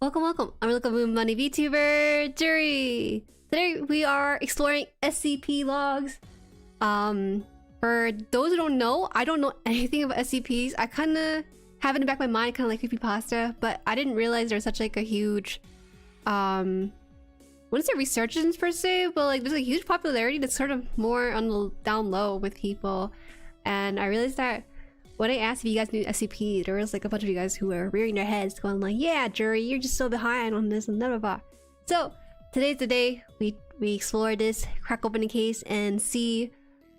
Welcome, welcome. I'm Look Moon Money VTuber Jueri. Today we are exploring SCP logs. For those who don't know, I don't know anything about SCPs. I kind of have it in the back of my mind, kind of like creepypasta, but I didn't realize there's such like a huge, I wouldn't say resurgence per se, but like there's a huge popularity that's sort of more on the down low with people. And I realized that when I asked if you guys knew SCP, there was like a bunch of you guys who were rearing their heads going like, yeah, Jueri, you're just so behind on this and blah blah blah. So today's the day we explore this, crack open the case and see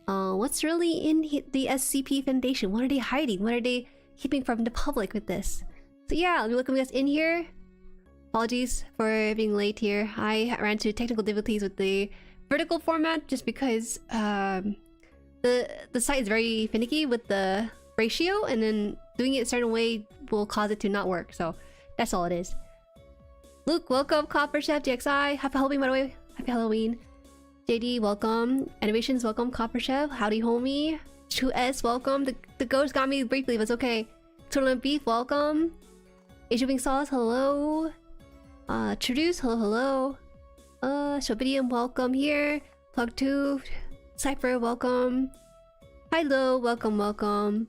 what's really in the SCP Foundation. What are they hiding? What are they keeping from the public with this? So yeah, let me welcome you guys in here. Apologies for being late here. I ran into technical difficulties with the vertical format just because the site is very finicky with the ratio, and then doing it a certain way will cause it to not work. So that's all it is. Luke, welcome. Copper Chef DXI, happy Halloween by the way. Happy Halloween. JD, welcome. Animations, welcome. Copper Chef, howdy homie. 2S, welcome. The ghost got me briefly, but it's okay. Turtle and Beef, welcome. Asian Wing Sauce, hello. Traduce, hello. Shobidium, welcome here. Plug 2, Cypher, welcome. Hello, welcome.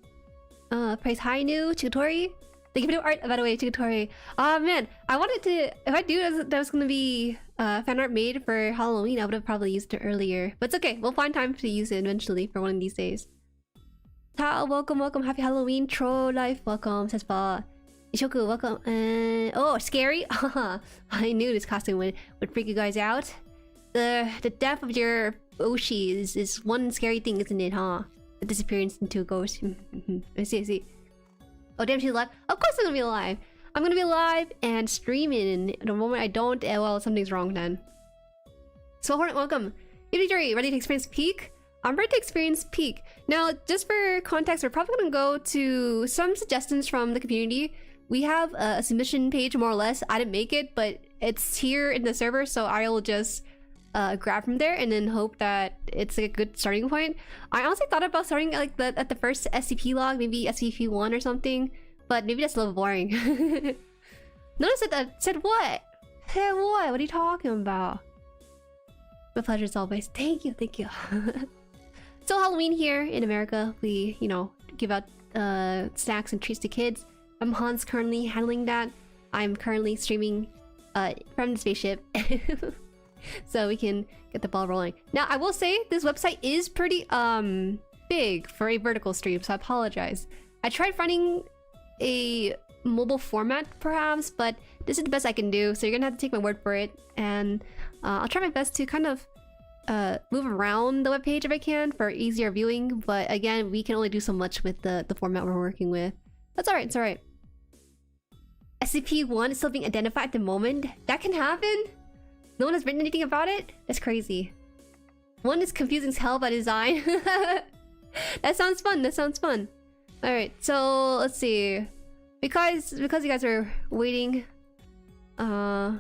Praise hi new Chikatori. Thank you for the art, by the way, Chikatori. Oh man, I wanted to, if I do that was gonna be fan art made for Halloween, I would have probably used it earlier. But it's okay, we'll find time to use it eventually for one of these days. Tao, welcome, happy Halloween. Troll Life, welcome. Sespa. Ishoku, welcome. Oh, scary? I knew this costume would freak you guys out. The death of your Oshi is one scary thing, isn't it, huh? The disappearance into a ghost. I see. Oh damn, she's alive. Of course I'm gonna be alive. I'm gonna be alive and streaming. The moment I don't, well, something's wrong then. So Hornet, welcome. Jueri, ready to experience peak? I'm ready to experience peak. Now, just for context, we're probably gonna go to some suggestions from the community. We have a submission page, more or less. I didn't make it, but it's here in the server, so I will just grab from there and then hope that it's like a good starting point. I honestly thought about starting like at the first SCP log, maybe SCP 1 or something, but maybe that's a little boring. Notice that said what? Hey, what? What are you talking about? My pleasure as always. Thank you. So Halloween here in America, we, you know, give out snacks and treats to kids. Haan's currently handling that. I'm currently streaming from the spaceship. So we can get the ball rolling. Now, I will say this website is pretty big for a vertical stream, so I apologize. I tried finding a mobile format perhaps, but this is the best I can do, so you're gonna have to take my word for it. And I'll try my best to kind of move around the webpage if I can for easier viewing, but again, we can only do so much with the format we're working with. That's alright, it's alright. SCP-1 is still being identified at the moment. That can happen? No one has written anything about it? That's crazy. One is confusing as hell by design. That sounds fun. Alright, so let's see. Because you guys are waiting, I'll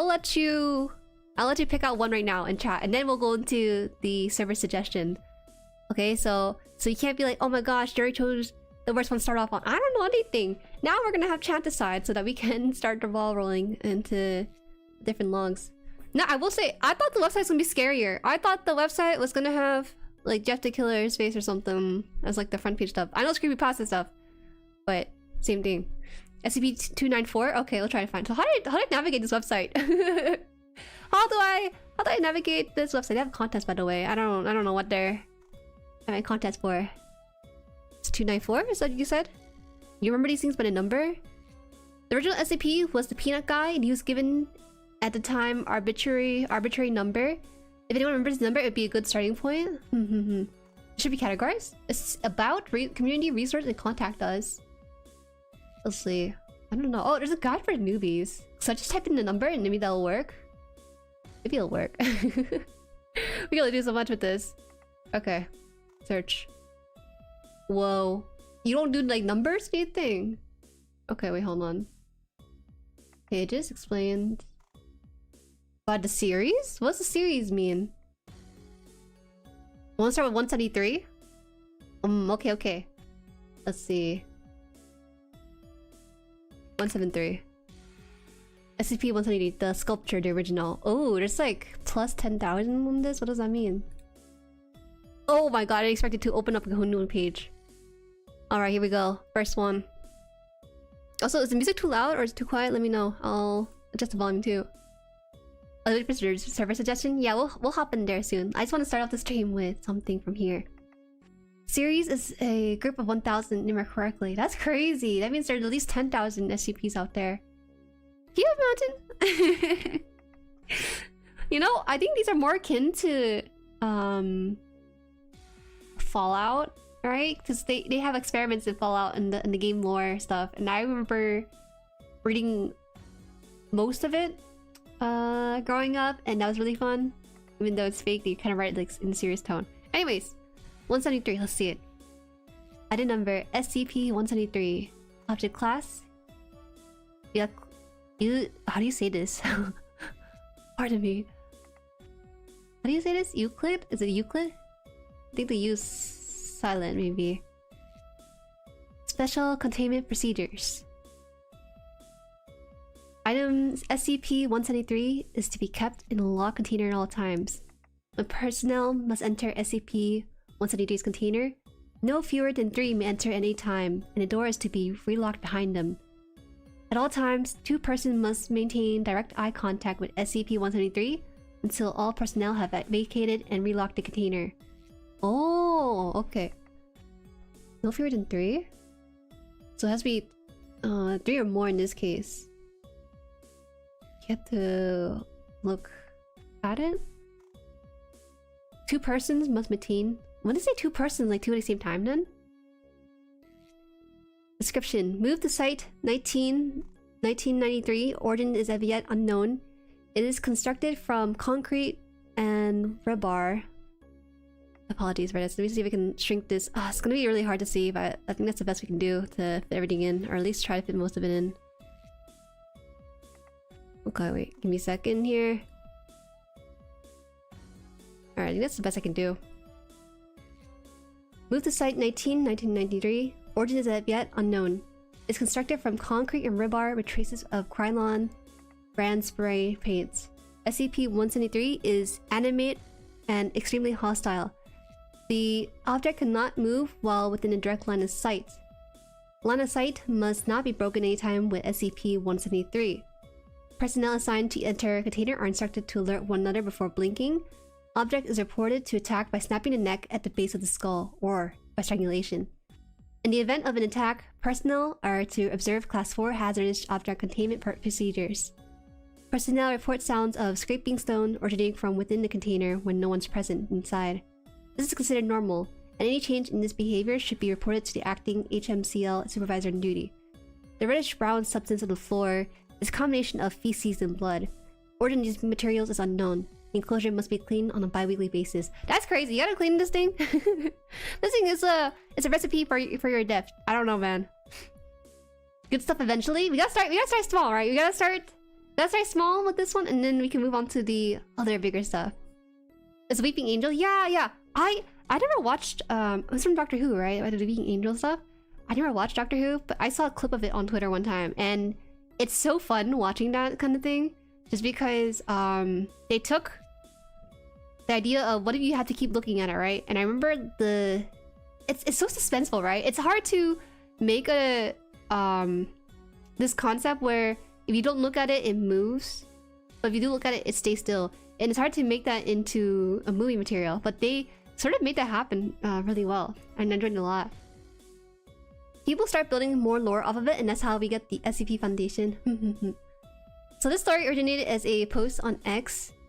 let you pick out one right now in chat, and then we'll go into the server suggestion. Okay, so you can't be like, oh my gosh, Jueri chose the worst one to start off on. I don't know anything. Now we're gonna have chat decide so that we can start the ball rolling into different logs. Now, I will say, I thought the website was gonna be scarier. I thought the website was gonna have like Jeff the Killer's face or something as like the front page stuff. I know it's creepypasta stuff, but same thing. SCP-294. Okay, we'll try to find. So how do I navigate this website? How do I navigate this website? They have contests, by the way. I don't know what they're having contests for. It's 294. Is that what you said? You remember these things by the number? The original SCP was the peanut guy, and he was given at the time arbitrary number. If anyone remembers the number, it would be a good starting point. It should be categorized. It's about community resource and contact us. Let's see. I don't know. Oh, there's a guide for newbies. So I just type in the number and maybe that'll work. Maybe it'll work. We can only do so much with this. Okay. Search. Whoa. You don't do like numbers? What do you think? Okay, wait, hold on. Pages explained. But the series? What's the series mean? I want to start with 173? Okay. Let's see. 173. SCP-178, the sculpture, the original. Oh, there's like plus 10,000 on this? What does that mean? Oh my god, I expected to open up a whole new page. Alright, here we go. First one. Also, is the music too loud or is it too quiet? Let me know. I'll adjust the volume too. Other visitors, server suggestion? Yeah, we'll hop in there soon. I just want to start off the stream with something from here. Series is a group of 1,000, remember correctly. That's crazy. That means there's at least 10,000 SCPs out there. Yeah, Mountain. You know, I think these are more akin to Fallout, right? Because they have experiments in Fallout and the game lore stuff, and I remember reading most of it growing up, and that was really fun. Even though it's fake, they kind of write like in a serious tone. Anyways, 173. Let's see it. Item number SCP-173. Object class. Yeah. How do you say this? Pardon me. How do you say this? Euclid? Is it Euclid? I think they use silent, maybe. Special containment procedures. Item SCP-173 is to be kept in a locked container at all times. When personnel must enter SCP-173's container, no fewer than 3 may enter at any time, and the door is to be relocked behind them. At all times, 2 persons must maintain direct eye contact with SCP-173 until all personnel have vacated and relocked the container. Oh, okay. No fewer than 3? So it has to be 3 or more in this case. You have to look at it. 2 persons must maintain. When they say 2 persons, like 2 at the same time then? Description. Move to Site 1993. Origin is as yet unknown. It is constructed from concrete and rebar. Apologies for this. Let me see if I can shrink this. It's gonna be really hard to see, but I think that's the best we can do to fit everything in, or at least try to fit most of it in. Okay, wait. Give me a second here. Alright, I think that's the best I can do. Move to Site 1993. Origin is as yet unknown. It's constructed from concrete and rebar with traces of Krylon brand spray paints. SCP-173 is animate and extremely hostile. The object cannot move while within a direct line of sight. Line of sight must not be broken anytime with SCP-173. Personnel assigned to enter a container are instructed to alert one another before blinking. Object is reported to attack by snapping the neck at the base of the skull or by strangulation. In the event of an attack, personnel are to observe Class 4 hazardous object containment procedures. Personnel report sounds of scraping stone originating from within the container when no one's present inside. This is considered normal, and any change in this behavior should be reported to the acting HMCL supervisor on duty. The reddish-brown substance on the floor is a combination of feces and blood. Origin of these materials is unknown. The enclosure must be cleaned on a bi-weekly basis. That's crazy. You gotta clean this thing? This thing is a recipe for your death. I don't know, man. Good stuff eventually. We gotta start small, right? We gotta start small with this one, and then we can move on to the other bigger stuff. Is Weeping Angel? Yeah. I never watched it was from Doctor Who, right? The Weeping Angel stuff. I never watched Doctor Who, but I saw a clip of it on Twitter one time, and it's so fun watching that kind of thing. Just because they took the idea of what if you had to keep looking at it, right? And I remember it's so suspenseful, right? It's hard to make a this concept where if you don't look at it, it moves, but if you do look at it, it stays still. And it's hard to make that into a movie material, but they sort of made that happen really well, and I enjoyed it a lot. People start building more lore off of it, and that's how we get the SCP Foundation. So this story originated as a post on 4chan's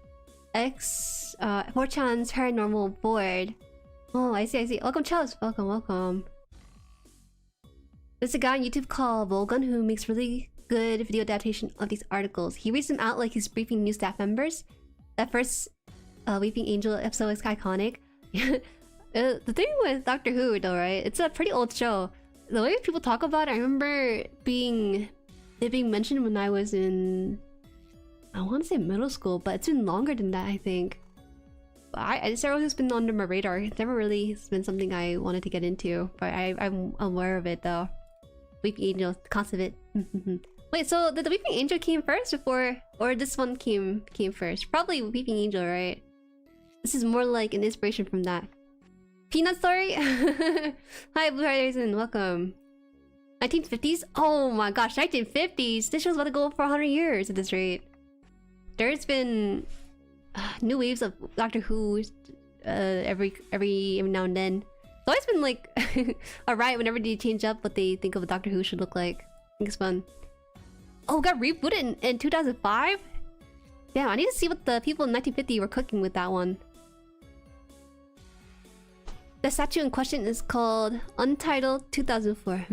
paranormal board. Oh, I see. Welcome, Charles. Welcome. There's a guy on YouTube called Volgun who makes really good video adaptation of these articles. He reads them out like he's briefing new staff members. That first Weeping Angel episode is iconic. The thing with Doctor Who, though, right? It's a pretty old show. The way people talk about it, I remember it being mentioned when I was in, I want to say middle school, but it's been longer than that, I think. But it's always been under my radar. It's never really been something I wanted to get into, but I'm aware of it though. Weeping Angel, the cost of it. Wait, Wait, so did the Weeping Angel came first before, or this one came first? Probably Weeping Angel, right? This is more like an inspiration from that. Peanut Story? Hi, Blue Horizon, welcome. 1950s? Oh my gosh, 1950s! This show's about to go for 100 years at this rate. There's been new waves of Doctor Who every now and then. It's always been like alright whenever they change up what they think of a Doctor Who should look like. I think it's fun. Oh, it got rebooted in 2005? Damn, I need to see what the people in 1950 were cooking with that one. The statue in question is called Untitled 2004.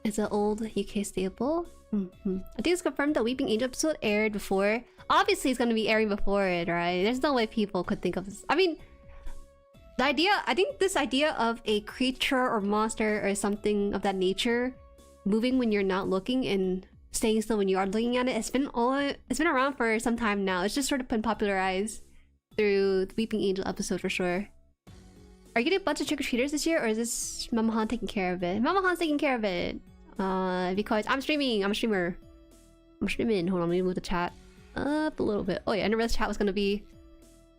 It's an old UK staple. I think it's confirmed the Weeping Angel episode aired before. Obviously, it's going to be airing before it, right? There's no way people could think of this. I mean, the idea... I think this idea of a creature or monster or something of that nature moving when you're not looking and staying still when you are looking at it, it's been around for some time now. It's just sort of been popularized through the Weeping Angel episode for sure. Are you getting a bunch of trick-or-treaters this year, or is this Mama Han taking care of it? Mama Han's taking care of it. Because I'm streaming. I'm a streamer. I'm streaming. Hold on, let me move the chat up a little bit. Oh yeah, I never realized chat was gonna be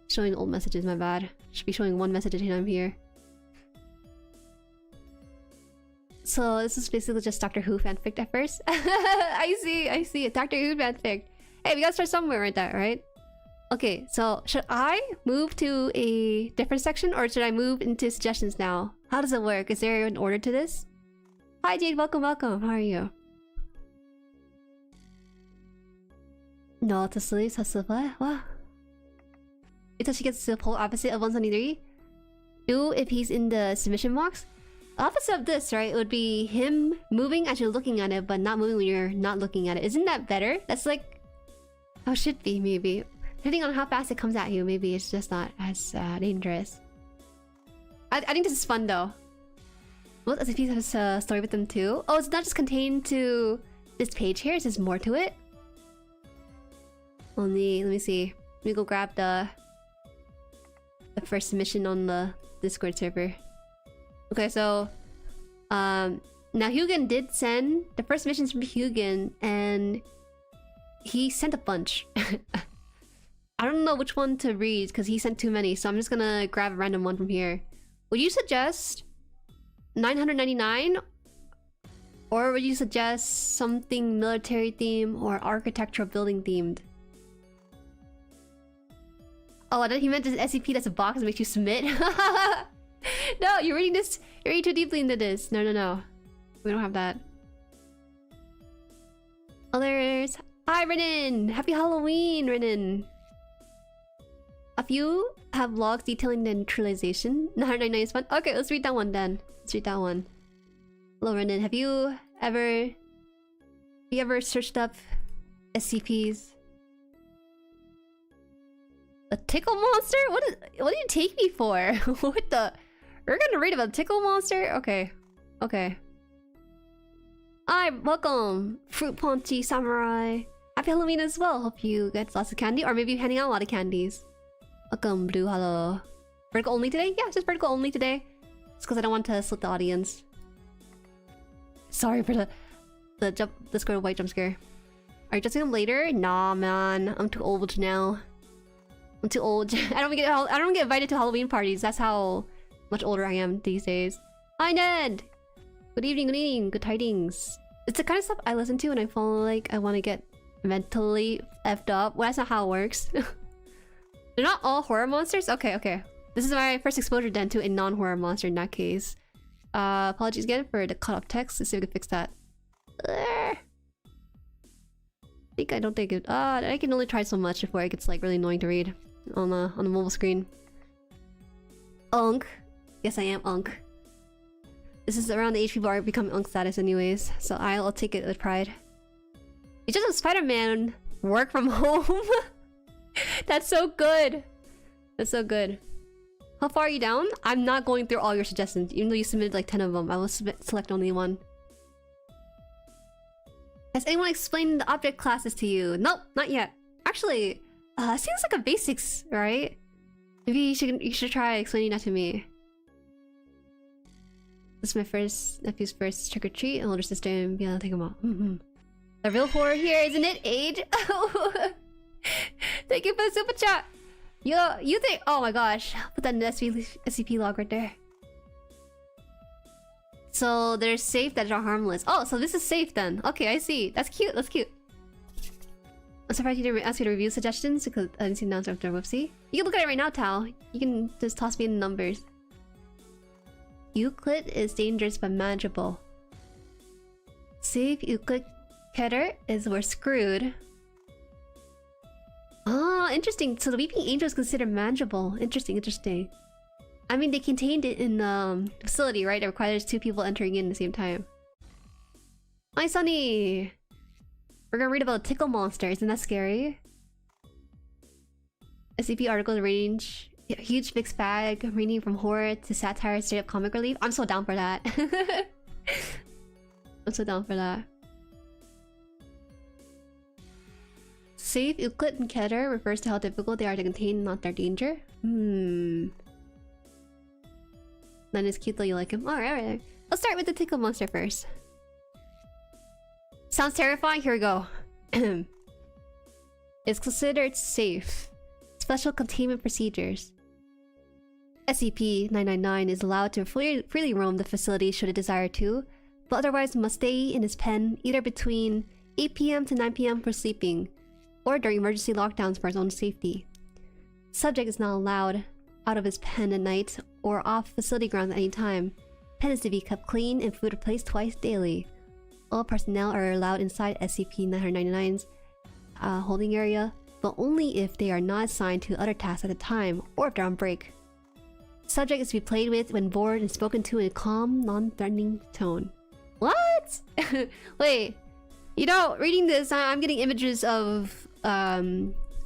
showing old messages. My bad. Should be showing one message at a time here. So this is basically just Doctor Who fanfic at first. I see. Doctor Who fanfic. Hey, we gotta start somewhere right there, right? Okay, so should I move to a different section or should I move into suggestions now? How does it work? Is there an order to this? Hi Jade, welcome. How are you? No, to sleep, what? Until she gets to the polar opposite of 173? Do if he's in the submission box? Opposite of this, right? It would be him moving as you're looking at it, but not moving when you're not looking at it. Isn't that better? That's like how it should be, maybe. Depending on how fast it comes at you, maybe it's just not as dangerous. I think this is fun though. What SCP has a story with them too? Oh, it's not just contained to this page here. There's more to it. Let me see. Let me go grab the first submission on the Discord server. Okay, so now Hugin did send the first submissions from Hugin, and he sent a bunch. I don't know which one to read because he sent too many, so I'm just gonna grab a random one from here. Would you suggest 999? Or would you suggest something military themed or architectural building themed? Oh, I thought he meant this SCP that's a box that makes you submit. No, you're reading too deeply into this. No. We don't have that. Others. Hi, Renan! Happy Halloween, Renan! A few have logs detailing the neutralization. 999 is fun. Okay, let's read that one then. Let's read that one. Hello, Renan. Have you ever searched up SCPs? A tickle monster? What do you take me for? What the? We're gonna read about a tickle monster? Okay. Hi, welcome, Fruit Punchy Samurai. Happy Halloween as well. Hope you get lots of candy, or maybe you're handing out a lot of candies. Welcome, Blue. Hello. Vertical only today? Yeah, just vertical only today. It's because I don't want to split the audience. Sorry for the square white jump scare. Are you dressing up later? Nah, man. I'm too old now. I'm too old. I don't get invited to Halloween parties. That's how much older I am these days. Hi, Ned. Good evening. Good tidings. It's the kind of stuff I listen to when I feel like I want to get mentally effed up. Well, that's not how it works. They're not all horror monsters? Okay. This is my first exposure then to a non-horror monster in that case. Apologies again for the cut off text. Let's see if we can fix that. I don't think it... I can only try so much before it gets like really annoying to read on the mobile screen. Unk. Yes, I am Unk. This is around the age people are becoming Unk status anyways, so I'll take it with pride. You just have Spider-Man work from home? That's so good. That's so good. How far are you down? I'm not going through all your suggestions, even though you submitted like 10 of them. I will select only one. Has anyone explained the object classes to you? Nope, not yet. Actually, it seems like a basics, right? Maybe you should try explaining that to me. This is my nephew's first trick or treat, and older sister, and be able to take him out. The real horror here, isn't it? Age. Thank you for the super chat. You think? Oh my gosh! Put that in the SCP log right there. So they're safe that are harmless. Oh, so this is safe then. Okay, I see. That's cute. That's cute. I'm surprised you didn't ask me to review suggestions because I didn't see the announcement after. Whoopsie. You can look at it right now, Tao. You can just toss me in the numbers. Euclid is dangerous but manageable. Save Euclid Keter is we're screwed. Oh, interesting. So the Weeping Angel is considered manageable. Interesting. I mean, they contained it in the facility, right? It requires 2 people entering in at the same time. Hi, Sunny! We're gonna read about a tickle monster. Isn't that scary? SCP articles range... huge mixed bag, ranging from horror to satire, straight up comic relief. I'm so down for that. I'm so down for that. Safe Euclid and Keter refers to how difficult they are to contain and not their danger. Then it's cute though you like him. Alright. Let's start with the tickle monster first. Sounds terrifying? Here we go. It's considered safe. Special containment procedures. SCP-999 is allowed to freely roam the facility should it desire to, but otherwise must stay in his pen either between 8 PM to 9 PM for sleeping, or during emergency lockdowns for his own safety. Subject is not allowed out of his pen at night or off facility grounds at any time. Pen is to be kept clean and food replaced twice daily. All personnel are allowed inside SCP-999's holding area, but only if they are not assigned to other tasks at the time or if they're on break. Subject is to be played with when bored and spoken to in a calm, non-threatening tone. What? Wait. You know, reading this, I'm getting images of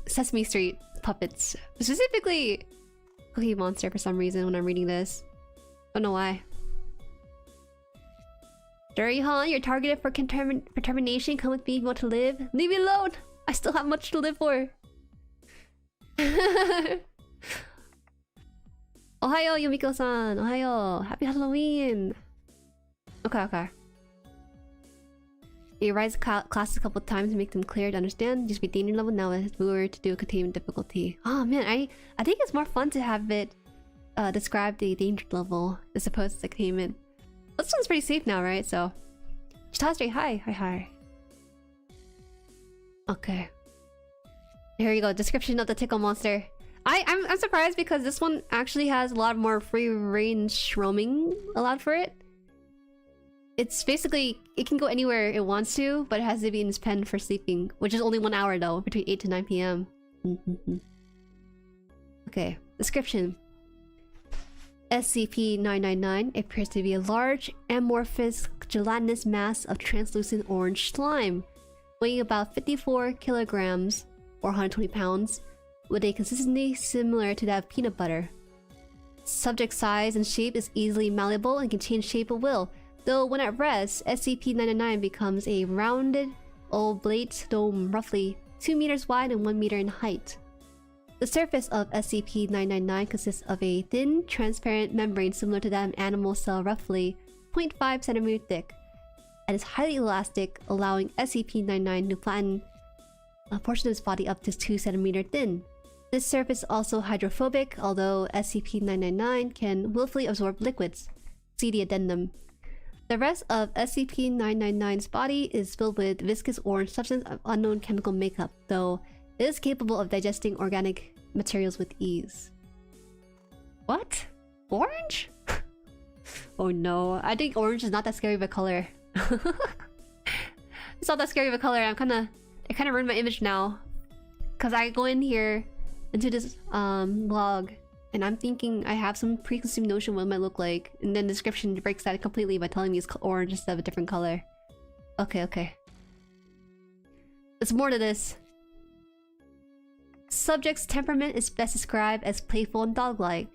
Sesame Street puppets. Specifically Cookie Monster for some reason when I'm reading this. Don't know why. JueriHaan, you're targeted for termination. Come with me if you want to live. Leave me alone! I still have much to live for. Ohayo, Yumiko-san. Ohayo. Happy Halloween. Okay. You revise classes a couple times to make them clear to understand. Just be danger level now as viewer to do a containment difficulty. Oh man, I think it's more fun to have it describe the danger level as opposed to containment. This one's pretty safe now, right? So, Chitazri, hi. Okay. Here you go. Description of the tickle monster. I'm surprised because this one actually has a lot more free range roaming allowed for it. It's basically, it can go anywhere it wants to, but it has to be in its pen for sleeping, which is only 1 hour though, between 8 to 9 PM. Okay, description. SCP-999 appears to be a large, amorphous, gelatinous mass of translucent orange slime, weighing about 54 kilograms or 120 pounds, with a consistency similar to that of peanut butter. Subject size and shape is easily malleable and can change shape at will, though when at rest, SCP-999 becomes a rounded, oblate dome roughly 2 meters wide and 1 meter in height. The surface of SCP-999 consists of a thin, transparent membrane similar to that of an animal cell roughly 0.5 centimeter thick, and is highly elastic, allowing SCP-999 to flatten a portion of its body up to 2 centimeter thin. This surface is also hydrophobic, although SCP-999 can willfully absorb liquids. See the addendum. The rest of SCP-999's body is filled with viscous orange substance of unknown chemical makeup, though it is capable of digesting organic materials with ease. What? Orange? Oh no, I think orange is not that scary of a color. It's not that scary of a color. It kind of ruined my image now, cause I go in here into this log, and I'm thinking I have some preconceived notion what it might look like, and then the description breaks that completely by telling me it's orange instead of a different color. Okay. There's more to this. Subject's temperament is best described as playful and dog-like.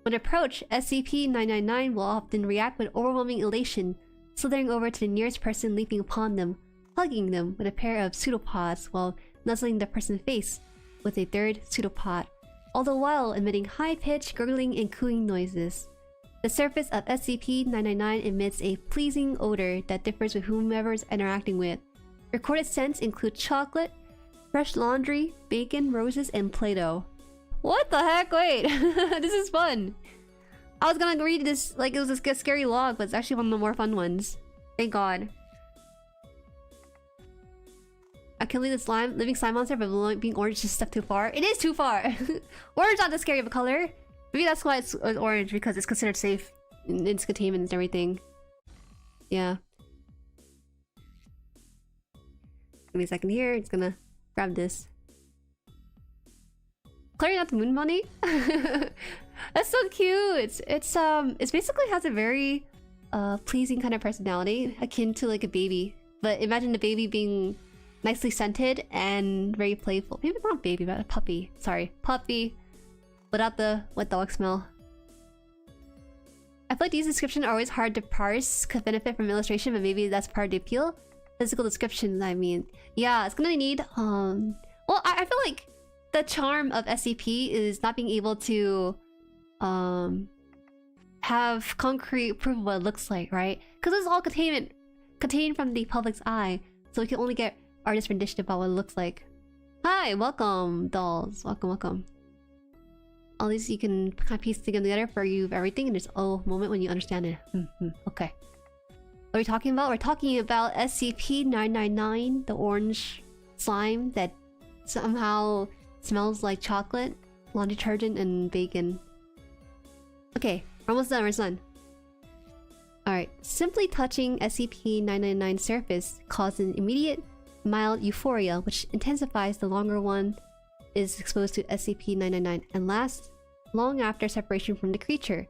When approached, SCP-999 will often react with overwhelming elation, slithering over to the nearest person, leaping upon them, hugging them with a pair of pseudopods while nuzzling the person's face with a third pseudopod, all the while emitting high-pitched gurgling and cooing noises. The surface of SCP-999 emits a pleasing odor that differs with whomever is interacting with. Recorded scents include chocolate, fresh laundry, bacon, roses, and Play-Doh. What the heck? Wait, this is fun. I was gonna read this like it was a scary log, but it's actually one of the more fun ones. Thank God. I can leave this living slime monster, but being orange is just a step too far. It is too far! Orange not that scary of a color. Maybe that's why it's orange, because it's considered safe in its containment and everything. Yeah. Give me a second here, it's gonna grab this. Clearing out the moon bunny? That's so cute! It basically has a very pleasing kind of personality, akin to like a baby. But imagine the baby being nicely scented and very playful. Maybe not a baby, but a puppy. Sorry, puppy. Without the wet dog smell. I feel like these descriptions are always hard to parse, could benefit from illustration, but maybe that's part of the appeal. Physical descriptions, I mean. Yeah, it's gonna need, well, I feel like the charm of SCP is not being able to, have concrete proof of what it looks like, right? Because it's all contained from the public's eye, so we can only get artist rendition about what it looks like. Hi, welcome, dolls. Welcome, welcome. All these you can kind of piece together for you of everything, and there's a moment when you understand it. Okay. What are we talking about? We're talking about SCP-999, the orange slime that somehow smells like chocolate, laundry detergent, and bacon. Okay, we're almost done, we're done. Alright, simply touching SCP-999's surface causes an immediate, mild euphoria, which intensifies the longer one is exposed to SCP-999 and lasts long after separation from the creature.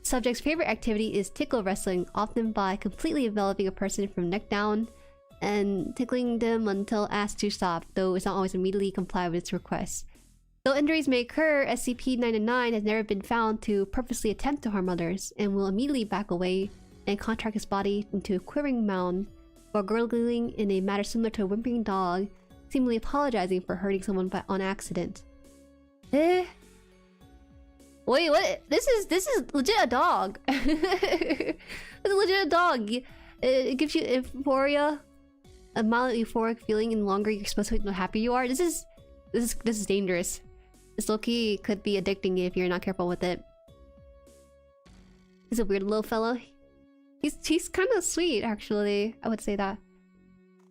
Subject's favorite activity is tickle wrestling, often by completely enveloping a person from neck down and tickling them until asked to stop, though it's not always immediately comply with its requests. Though injuries may occur, SCP-999 has never been found to purposely attempt to harm others, and will immediately back away and contract his body into a quivering mound while gurgling in a manner similar to a whimpering dog, seemingly apologizing for hurting someone on accident. Wait, what? This is legit a dog. It's legit a dog. It gives you euphoria, a mild euphoric feeling, and the longer you're supposed to know how happy you are. This is dangerous. This low-key could be addicting if you're not careful with it. He's a weird little fellow. He's kind of sweet, actually. I would say that.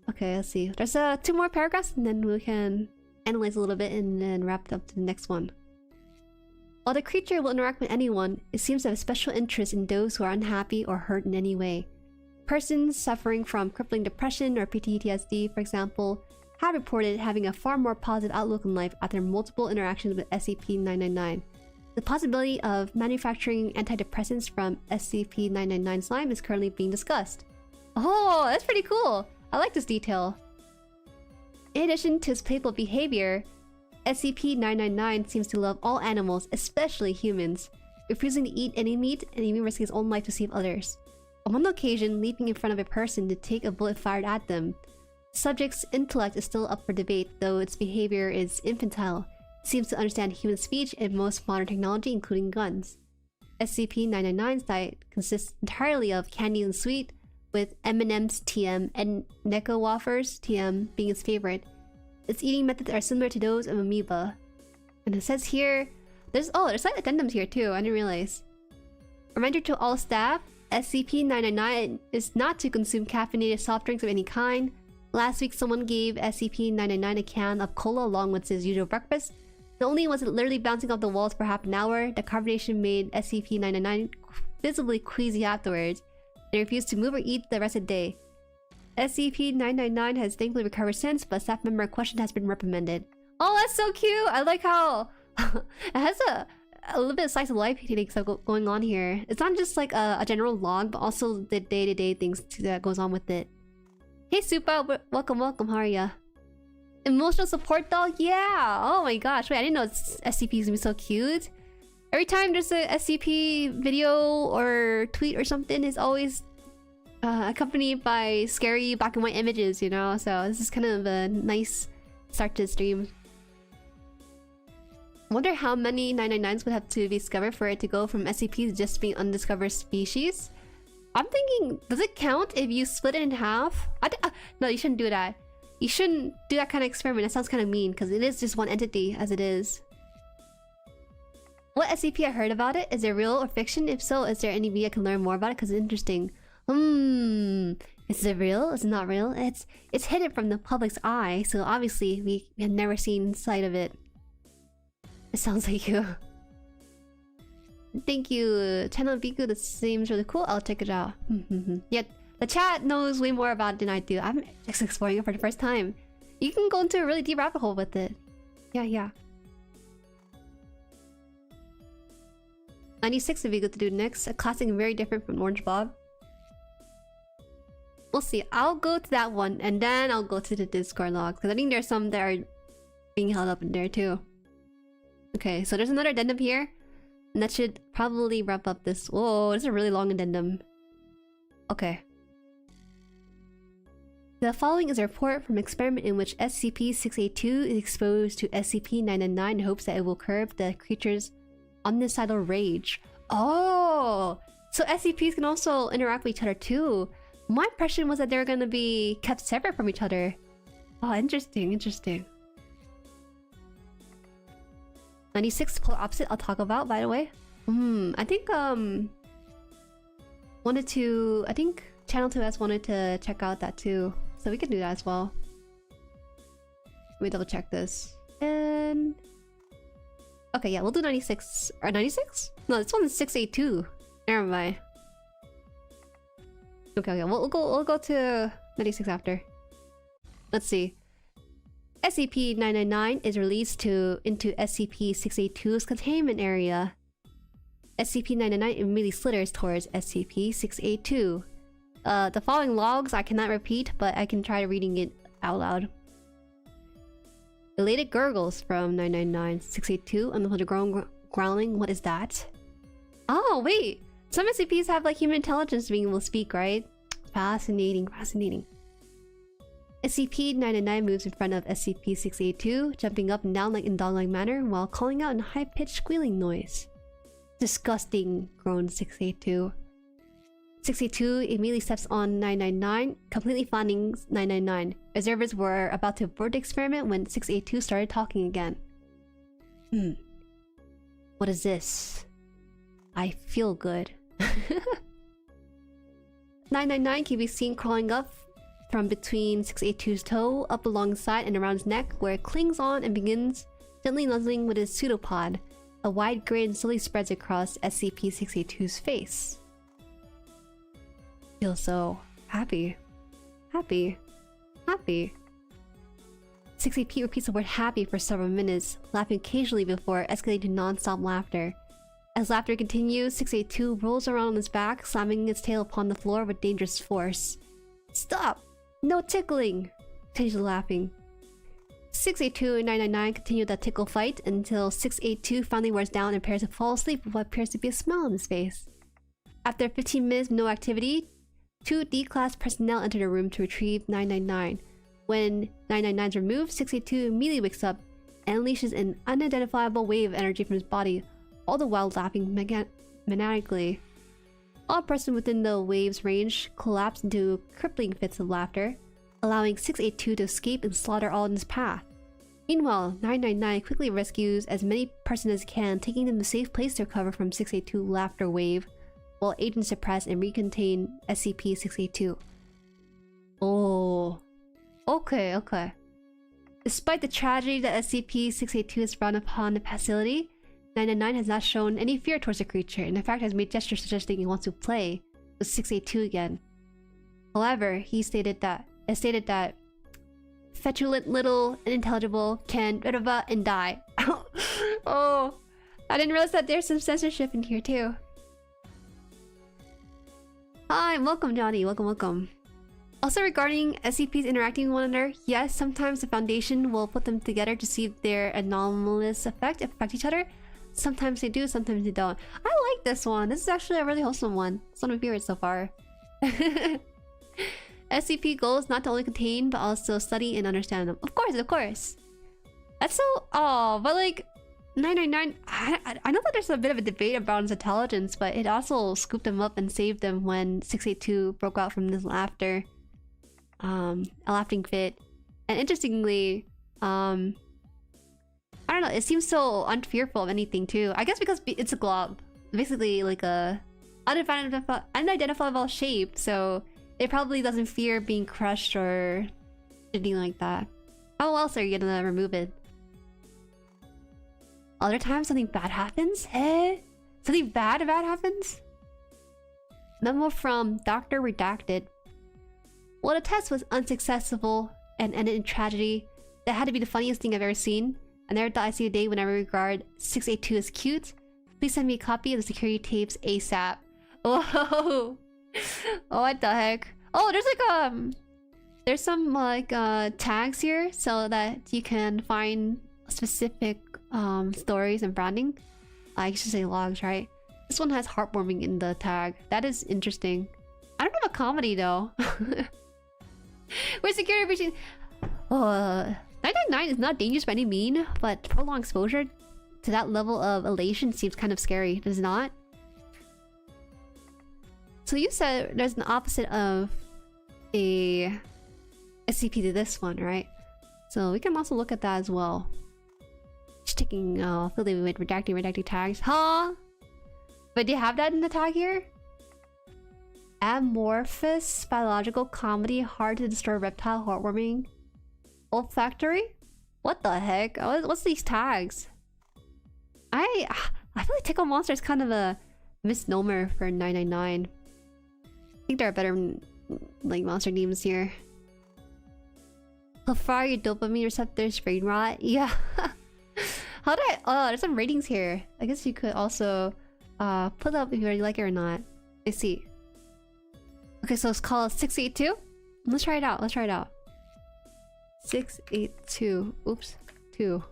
Okay, let's see. There's 2 more paragraphs, and then we can analyze a little bit and then wrap it up to the next one. While the creature will interact with anyone, it seems to have a special interest in those who are unhappy or hurt in any way. Persons suffering from crippling depression or PTSD, for example, have reported having a far more positive outlook on life after multiple interactions with SCP-999. The possibility of manufacturing antidepressants from SCP-999 slime is currently being discussed. Oh, that's pretty cool! I like this detail. In addition to its playful behavior, SCP-999 seems to love all animals, especially humans, refusing to eat any meat and even risking his own life to save others. On one occasion, leaping in front of a person to take a bullet fired at them. The subject's intellect is still up for debate, though its behavior is infantile. It seems to understand human speech and most modern technology, including guns. SCP-999's diet consists entirely of candy and sweet, with M&M's TM and Necco wafers TM being its favorite. Its eating methods are similar to those of amoeba. And it says here, there's slight addendums here too, I didn't realize. Reminder to all staff, SCP-999 is not to consume caffeinated soft drinks of any kind. Last week someone gave SCP-999 a can of cola along with his usual breakfast. Not only was it literally bouncing off the walls for half an hour, the carbonation made SCP-999 visibly queasy afterwards. They refused to move or eat the rest of the day. SCP-999 has thankfully recovered since, but a staff member in question has been reprimanded. Oh, that's so cute! I like how it has a little bit of slice of life stuff going on here. It's not just like a general log, but also the day-to-day things that goes on with it. Hey Supa, welcome, how are ya? Emotional support dog? Yeah! Oh my gosh, wait, I didn't know SCP is gonna be so cute. Every time there's a SCP video or tweet or something, it's always accompanied by scary black and white images, you know? So this is kind of a nice start to the stream. Wonder how many 999s would have to be discovered for it to go from SCP to just being undiscovered species. I'm thinking, does it count if you split it in half? No, you shouldn't do that. You shouldn't do that kind of experiment. That sounds kind of mean because it is just one entity as it is. What SCP I heard about it? Is it real or fiction? If so, is there any way I can learn more about it? Because it's interesting. Is it real? Is it not real? It's hidden from the public's eye, so obviously we have never seen sight of it. It sounds like you. Thank you, Channel Biku. That seems really cool. I'll check it out. Yeah, the chat knows way more about it than I do. I'm just exploring it for the first time. You can go into a really deep rabbit hole with it. Yeah. 96 would be good to do next. A classic and very different from Orange Bob. We'll see. I'll go to that one and then I'll go to the Discord logs because I think there's some that are being held up in there too. Okay, so there's another addendum here. And that should probably wrap up this. Whoa, this is a really long addendum. Okay. The following is a report from an experiment in which SCP-682 is exposed to SCP-999 in hopes that it will curb the creature's omnicidal rage. Oh! So SCPs can also interact with each other too. My impression was that they're gonna be kept separate from each other. Oh, interesting. 96 polar opposite I'll talk about, by the way. I think I think Channel 2S wanted to check out that too. So we can do that as well. Let me double check this. And okay, yeah, we'll do 96 or 96? No, this one is 682. Never mind. Okay, we'll go to 96 after. Let's see. SCP-999 is released into SCP-682's containment area. SCP-999 immediately slithers towards SCP-682. The following logs I cannot repeat, but I can try reading it out loud. Elated gurgles from 999. 682 on the growling. What is that? Oh, wait! Some SCPs have like human intelligence being able to speak, right? Fascinating. SCP-999 moves in front of SCP-682, jumping up and down like in dog-like manner while calling out in high-pitched squealing noise. Disgusting, groaned 682. 682 immediately steps on 999, completely finding 999. Observers were about to abort the experiment when 682 started talking again. What is this? I feel good. 999 can be seen crawling up from between 682's toe, up along the side and around his neck, where it clings on and begins gently nuzzling with his pseudopod. A wide grin slowly spreads across SCP-682's face. Feels so happy. 682 repeats the word happy for several minutes, laughing occasionally before escalating to non-stop laughter. As laughter continues, 682 rolls around on his back, slamming its tail upon the floor with dangerous force. Stop! No tickling! Continues laughing. 682 and 999 continue that tickle fight until 682 finally wears down and prepares to fall asleep with what appears to be a smile on his face. After 15 minutes of no activity, 2 D-class personnel enter the room to retrieve 999. When 999 is removed, 682 immediately wakes up and unleashes an unidentifiable wave of energy from his body, all the while laughing maniacally. All present within the wave's range collapse into crippling fits of laughter, allowing 682 to escape and slaughter all in his path. Meanwhile, 999 quickly rescues as many persons as he can, taking them to a safe place to recover from 682 laughter wave, while agents suppress and recontain SCP-682. Oh. Okay. Despite the tragedy that SCP-682 has brought upon the facility, 999 has not shown any fear towards the creature, and in fact has made gestures suggesting he wants to play with 682 again. However, he stated that fetulant little unintelligible can and die. Oh, I didn't realize that there's some censorship in here too. Hi, welcome Johnny, welcome. Also regarding SCPs interacting with one another, yes, sometimes the Foundation will put them together to see if their anomalous affect each other. Sometimes they do, sometimes they don't. I like this one. This is actually a really wholesome one. It's one of my favorites so far. SCP goal is not to only contain, but also study and understand them. Of course. That's so... Oh, but like... 999, I know that there's a bit of a debate about his intelligence, but it also scooped him up and saved him when 682 broke out from this laughter. A laughing fit. And interestingly, I don't know, it seems so unfearful of anything too. I guess because it's a glob. Basically like a unidentifiable shape, so it probably doesn't fear being crushed or anything like that. How else are you gonna remove it? Other times something bad happens? Eh? Something bad happens? Memo from Dr. Redacted. Well, the test was unsuccessful and ended in tragedy. That had to be the funniest thing I've ever seen. I never thought I'd see a day when I regard 682 as cute. Please send me a copy of the security tapes ASAP. Whoa! Oh, what the heck? Oh, there's like there's some like tags here so that you can find specific stories and branding. I should say logs, right? This one has heartwarming in the tag. That is interesting. I don't have a comedy though. Where's security breaching? 999 is not dangerous by any means, but prolonged exposure to that level of elation seems kind of scary, does it not? So you said there's an opposite of a SCP to this one, right? So we can also look at that as well. Just taking filling with redacting tags. Huh? But do you have that in the tag here? Amorphous biological comedy, hard to destroy reptile, heartwarming, olfactory? What the heck? What's these tags? I feel like Tickle Monster is kind of a misnomer for 999. I think there are better like monster names here. How far your dopamine receptors brain rot? Yeah. How do I? Oh, there's some ratings here. I guess you could also put up if you already like it or not. I see. Okay, so it's called 682. Let's try it out. 682. Oops. 2.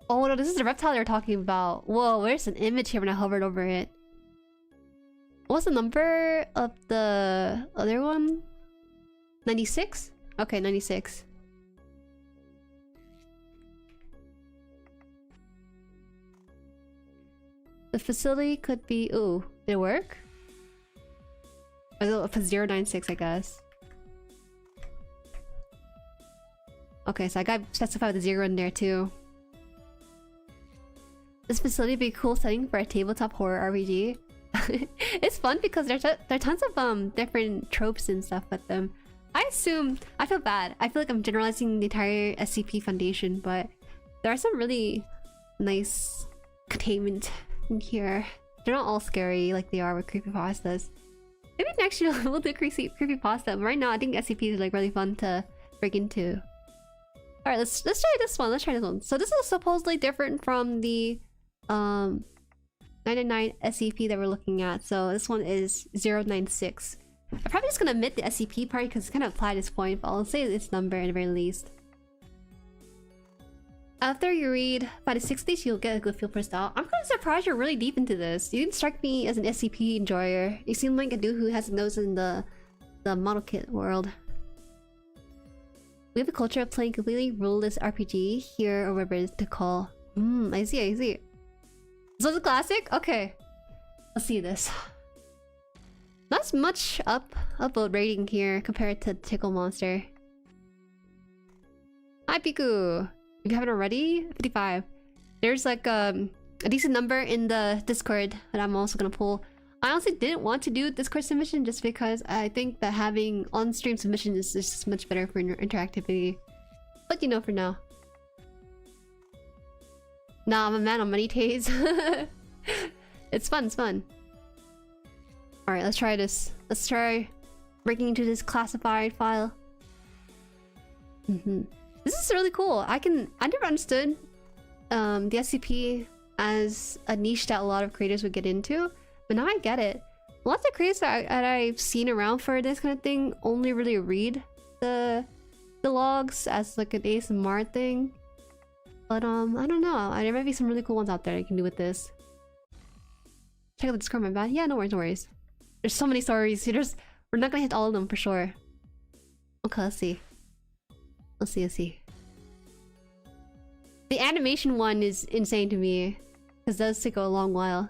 Oh no, this is the reptile they're talking about. Whoa, where's an image here when I hovered over it? What's the number of the other one? 96? Okay, 96. The facility could be... Ooh, did it work? Or for 096, I guess. Okay, so I got specified the 0 in there too. This facility would be a cool setting for a tabletop horror RPG. It's fun because there are tons of different tropes and stuff with them. I feel bad. I feel like I'm generalizing the entire SCP Foundation, but there are some really nice containment in here. They're not all scary like they are with creepypastas. Maybe next year we'll do creepypasta, but right now I think SCP is like really fun to break into. Alright, let's try this one. So this is supposedly different from the 999 SCP that we're looking at. So this one is 096. I'm probably just gonna omit the SCP part because it's kind of applied at this point, but I'll say its number at the very least. After you read 5 to 60s, you'll get a good feel for style. I'm kind of surprised you're really deep into this. You didn't strike me as an SCP enjoyer. You seem like a dude who has a nose in the model kit world. We have a culture of playing completely ruleless RPG here, or whatever it is to call. I see. So it's a classic? Okay. Let's see this. Not much upvote rating here compared to Tickle Monster. Hi Piku! If you haven't already, 55. There's like a decent number in the Discord that I'm also gonna pull. I honestly didn't want to do Discord submission just because I think that having on-stream submission is just much better for interactivity. But you know, for now. Nah, I'm a man on money taste. It's fun, Alright, let's try this. Let's try breaking into this classified file. This is really cool. I never understood the SCP as a niche that a lot of creators would get into, but now I get it. Lots of creators that I've seen around for this kind of thing only really read the logs as like an ASMR thing. But I don't know. There might be some really cool ones out there I can do with this. Check out the Discord, my bad. Yeah, no worries. There's so many stories. We're not gonna hit all of them for sure. Okay, let's see. The animation one is insane to me. Because it does take a long while.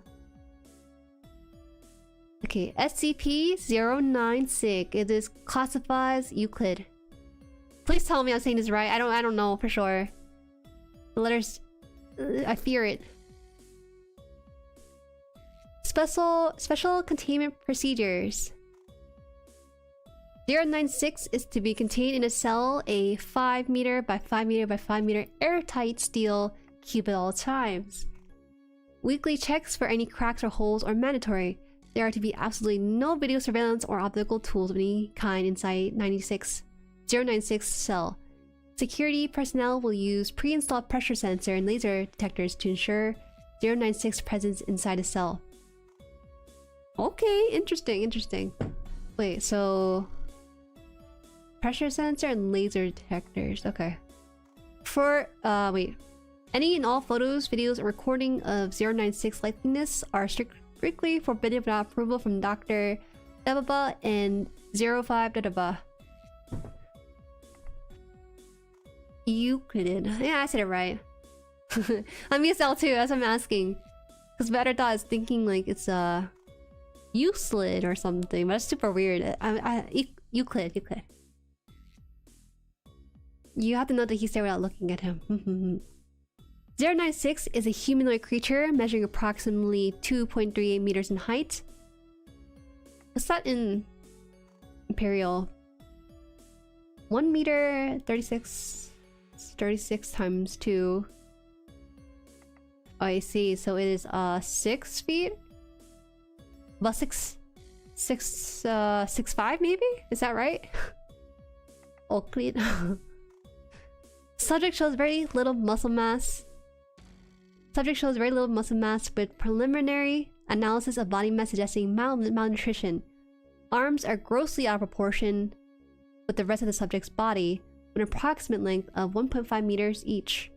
Okay, SCP-096. It is classified as Euclid. Please tell me I'm saying this right. I don't know for sure. The letters... I fear it. Special containment procedures. 096 is to be contained in a cell, a 5 meter by 5 meter by 5 meter airtight steel cube at all times. Weekly checks for any cracks or holes are mandatory. There are to be absolutely no video surveillance or optical tools of any kind inside 096 cell. Security personnel will use pre-installed pressure sensor and laser detectors to ensure 096 presence inside the cell. Okay, interesting. Wait, so... pressure sensor and laser detectors, okay. For, wait. Any and all photos, videos, or recording of 096 likeness are strictly forbidden without approval from Dr. Dababa and 05 Dababa. Euclid. Yeah, I said it right. I'm ESL too, that's what I'm asking. Because Better Thought is thinking like it's Euclid or something, but it's super weird. Euclid. You have to know that he's there without looking at him. 096 is a humanoid creature measuring approximately 2.38 meters in height. What's that in Imperial? 1 meter 36 times 2. Oh, I see. So it is 6 feet? About 6'5" maybe? Is that right? Oh, clean. Subject shows very little muscle mass. With preliminary analysis of body mass suggesting malnutrition. Arms are grossly out of proportion with the rest of the subject's body, with an approximate length of 1.5 meters each.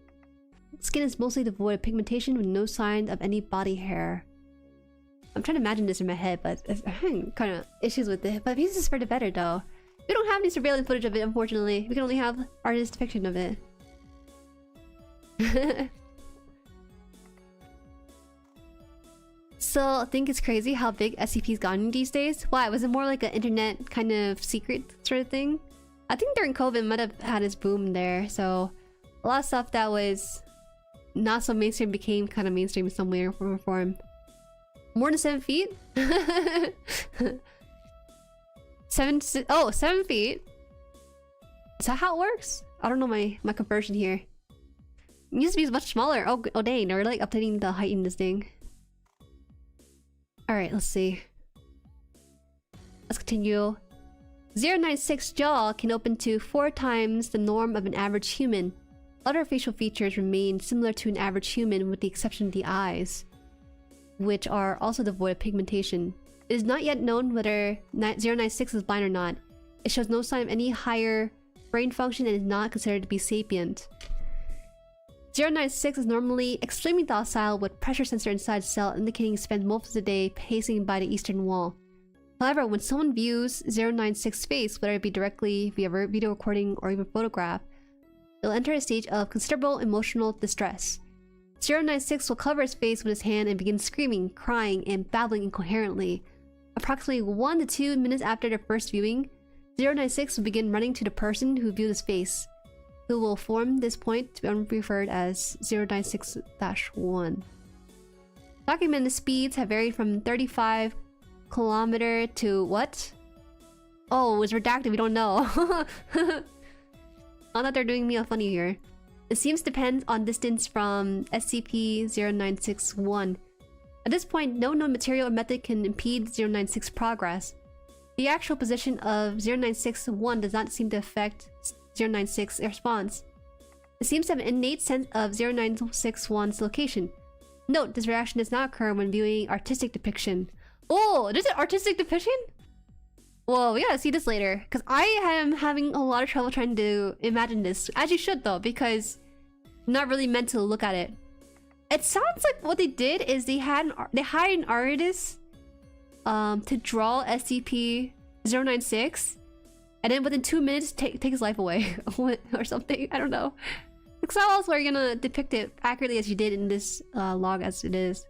Skin is mostly devoid of pigmentation with no sign of any body hair. I'm trying to imagine this in my head, but I'm having kind of issues with it. But this is for the better though. We don't have any surveillance footage of it, unfortunately. We can only have artist depiction of it. So I think it's crazy how big SCP's gotten these days. Why? Was it more like an internet kind of secret sort of thing? I think during COVID might have had its boom there. So a lot of stuff that was not so mainstream became kind of mainstream in some way or form. More than 7 feet? 7 feet? Is that how it works? I don't know my conversion here. It used to be much smaller. Oh dang, they're like updating the height in this thing. Alright, let's see. Let's continue. 096 jaw can open to 4 times the norm of an average human. Other facial features remain similar to an average human with the exception of the eyes, which are also devoid of pigmentation. It is not yet known whether 096 is blind or not. It shows no sign of any higher brain function and is not considered to be sapient. 096 is normally extremely docile with pressure sensor inside the cell indicating he spends most of the day pacing by the eastern wall. However, when someone views 096's face, whether it be directly via video recording or even photograph, it'll enter a stage of considerable emotional distress. 096 will cover his face with his hand and begin screaming, crying, and babbling incoherently. Approximately 1 to 2 minutes after their first viewing, 096 will begin running to the person who viewed his face, who will form this point to be referred as 096-1. Documented speeds have varied from 35 km to what? Oh, it was redacted, we don't know. Not that they're doing me a funny here. It seems to depend on distance from SCP-096-1. At this point, no known material or method can impede 096 progress. The actual position of 096-1 does not seem to affect 096's response. It seems to have an innate sense of 096-1's location. Note, this reaction does not occur when viewing artistic depiction. Oh, there's an artistic depiction? Whoa, we gotta see this later. Because I am having a lot of trouble trying to imagine this. As you should though, because I'm not really meant to look at it. It sounds like what they did is they hired an artist to draw SCP-096, and then within 2 minutes take his life away or something. I don't know. Because how else are you gonna depict it accurately as you did in this log as it is?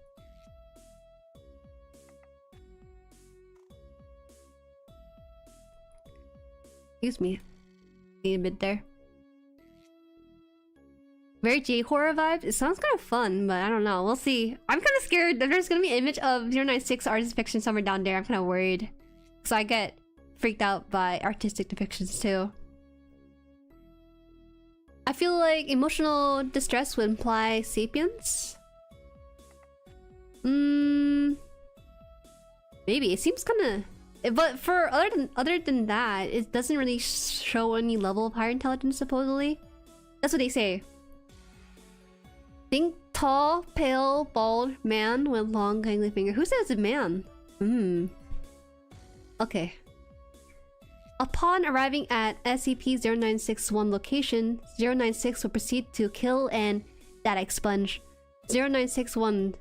Excuse me. Need a bit there. Very J-horror vibes. It sounds kind of fun, but I don't know. We'll see. I'm kind of scared that there's gonna be an image of 096 artist depiction somewhere down there. I'm kind of worried. Because I get freaked out by artistic depictions too. I feel like emotional distress would imply sapience. Maybe. It seems kind of... But for other than that, it doesn't really show any level of higher intelligence, supposedly. That's what they say. Think tall, pale, bald man with long gangly finger. Who says a man? Okay. Upon arriving at SCP-0961 location, 096 will proceed to kill and data expunge 0961.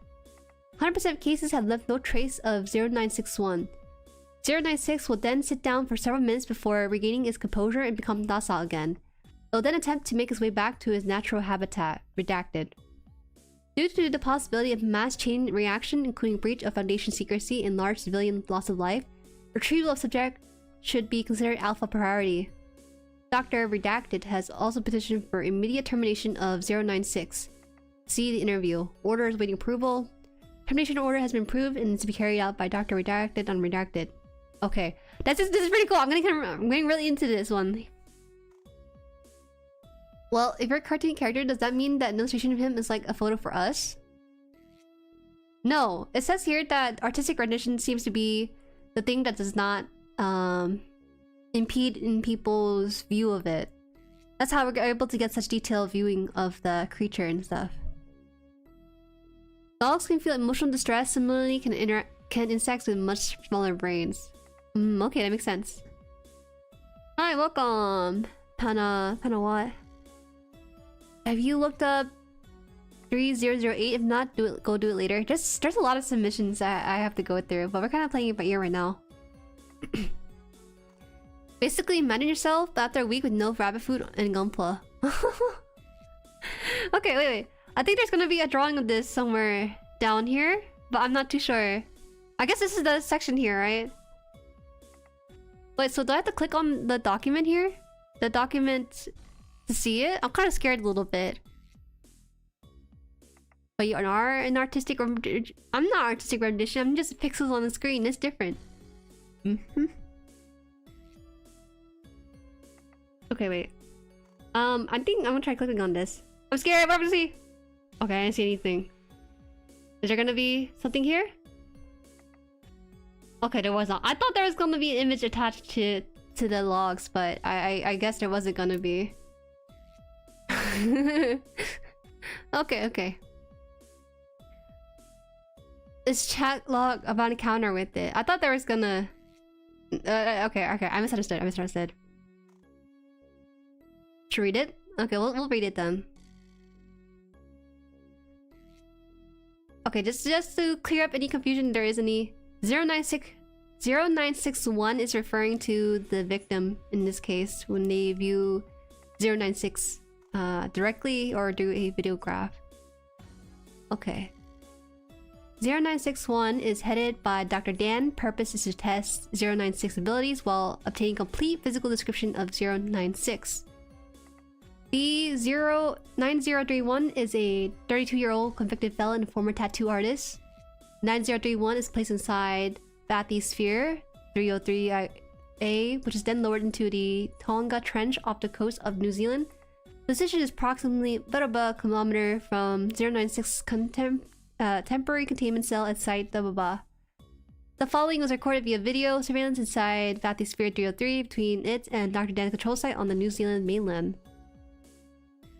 100% of cases have left no trace of 0961. 096 will then sit down for several minutes before regaining its composure and become docile again. It will then attempt to make its way back to its natural habitat, redacted. Due to the possibility of mass chain reaction, including breach of Foundation secrecy and large civilian loss of life, retrieval of subject should be considered alpha priority. Dr. Redacted has also petitioned for immediate termination of 096. See the interview. Order is waiting approval. Termination order has been approved and is to be carried out by Dr. Redacted unredacted. Okay, this is pretty cool. I'm getting really into this one. Well, if you're a cartoon character, does that mean that an illustration of him is like a photo for us? No, it says here that artistic rendition seems to be the thing that does not impede in people's view of it. That's how we're able to get such detailed viewing of the creature and stuff. Dogs can feel emotional distress. Similarly, can insects with much smaller brains. Okay, that makes sense. Hi, welcome, Pana what? Have you looked up 3008? If not, go do it later. There's a lot of submissions that I have to go through, but we're kind of playing it by ear right now. Basically, imagine yourself after a week with no rabbit food and gunpla. Okay, wait. I think there's gonna be a drawing of this somewhere down here, but I'm not too sure. I guess this is the section here, right? Wait, so do I have to click on the document here? The document to see it? I'm kind of scared a little bit. But you are an artistic... I'm not artistic rendition, I'm just pixels on the screen. It's different. Okay, wait. I think I'm gonna try clicking on this. I'm scared, what am I gonna see? Okay, I didn't see anything. Is there gonna be something here? Okay, there was not. I thought there was gonna be an image attached to the logs, but I guess there wasn't gonna be. Okay. This chat log about encounter with it. I thought there was gonna... Okay. I misunderstood. Should we read it? Okay, we'll read it then. Okay, just to clear up any confusion there is any... 0961 is referring to the victim in this case when they view 096 directly or do a videograph. Okay. 0961 is headed by Dr. Dan. Purpose is to test 096 abilities while obtaining complete physical description of 096. The 9031 is a 32-year-old convicted felon and former tattoo artist. 9031 is placed inside Bathysphere 303A, which is then lowered into the Tonga Trench off the coast of New Zealand. Position is approximately about a kilometer from 096 temporary containment cell at Site Dababa. The following was recorded via video surveillance inside Bathysphere 303 between it and Dr. Dan's control site on the New Zealand mainland.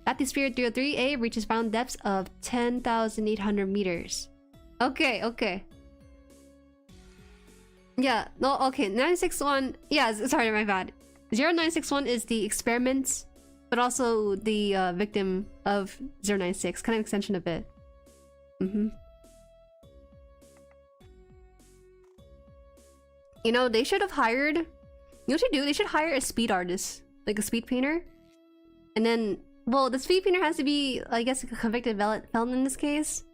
Bathysphere 303A reaches bound depths of 10,800 meters. Okay. Yeah, no, okay, 961... Yeah, sorry, my bad. 0961 is the experiment, but also the victim of 096. Kind of extension of it. You know, they should have hired... You know what they should do? They should hire a speed artist. Like a speed painter. And then Well, the speed painter has to be, I guess, a convicted felon in this case.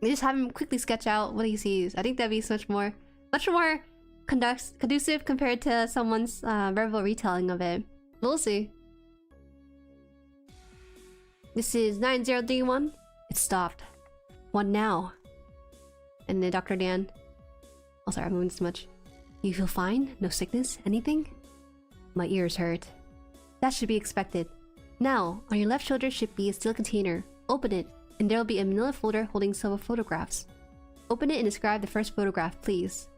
They just have him quickly sketch out what he sees. I think that'd be so much more conducive compared to someone's verbal retelling of it. We'll see. This is 9031. It stopped. What now? And then Dr. Dan. Oh, sorry, I'm moving too much. You feel fine? No sickness? Anything? My ears hurt. That should be expected. Now, on your left shoulder should be a steel container. Open it, and there will be a manila folder holding several photographs. Open it and describe the first photograph, please.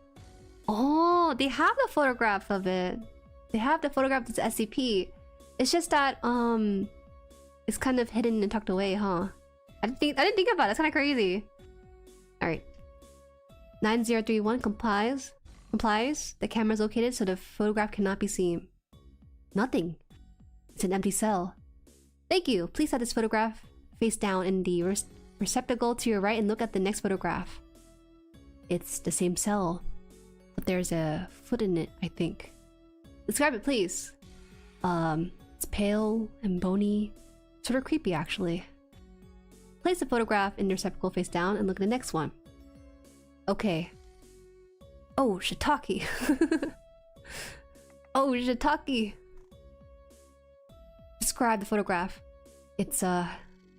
Oh, they have the photograph of it. They have the photograph that's SCP. It's just that, it's kind of hidden and tucked away, huh? I didn't think about it. It's kind of crazy. Alright. 9031 complies. The camera is located so the photograph cannot be seen. Nothing. It's an empty cell. Thank you. Please set this photograph face down in the receptacle to your right and look at the next photograph. It's the same cell, but there's a foot in it, I think. Describe it, please. It's pale and bony. Sort of creepy, actually. Place the photograph in the receptacle face down and look at the next one. Okay. Oh, shiitake. Oh, shiitake. Describe the photograph. It's, I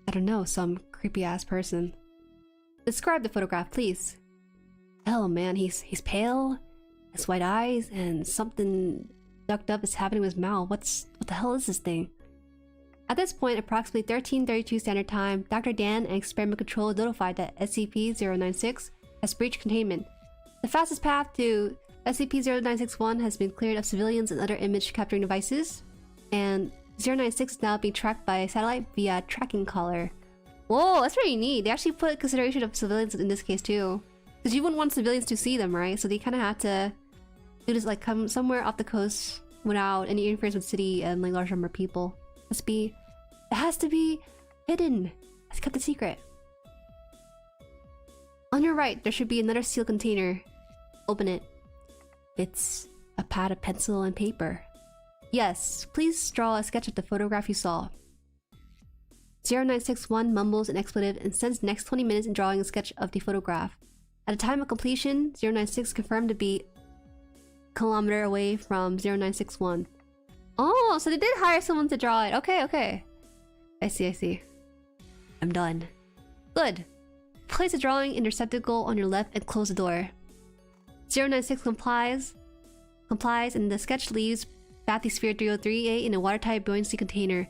don't know, some creepy-ass person. Describe the photograph, please. Hell, man, he's pale, has white eyes, and something ducked up is happening with his mouth. What the hell is this thing? At this point, approximately 13:32 Standard Time, Dr. Dan and Experiment Control is notified that SCP-096 has breached containment. The fastest path to SCP-0961 has been cleared of civilians and other image capturing devices, and 096 is now being tracked by satellite via tracking collar. Whoa, that's pretty neat. They actually put consideration of civilians in this case too. Because you wouldn't want civilians to see them, right? So they kind of had to do this, like, come somewhere off the coast without any interference with city and like large number of people. It has to be hidden. It's kept a secret. On your right, there should be another sealed container. Open it. It's a pad of pencil and paper. Yes, please draw a sketch of the photograph you saw. 0961 mumbles an expletive and spends the next 20 minutes in drawing a sketch of the photograph. At the time of completion, 096 confirmed to be a kilometer away from 0961. Oh, so they did hire someone to draw it. Okay. I see. I'm done. Good. Place a drawing in your receptacle on your left and close the door. 096 complies, and the sketch leaves Bathysphere 303A in a watertight buoyancy container.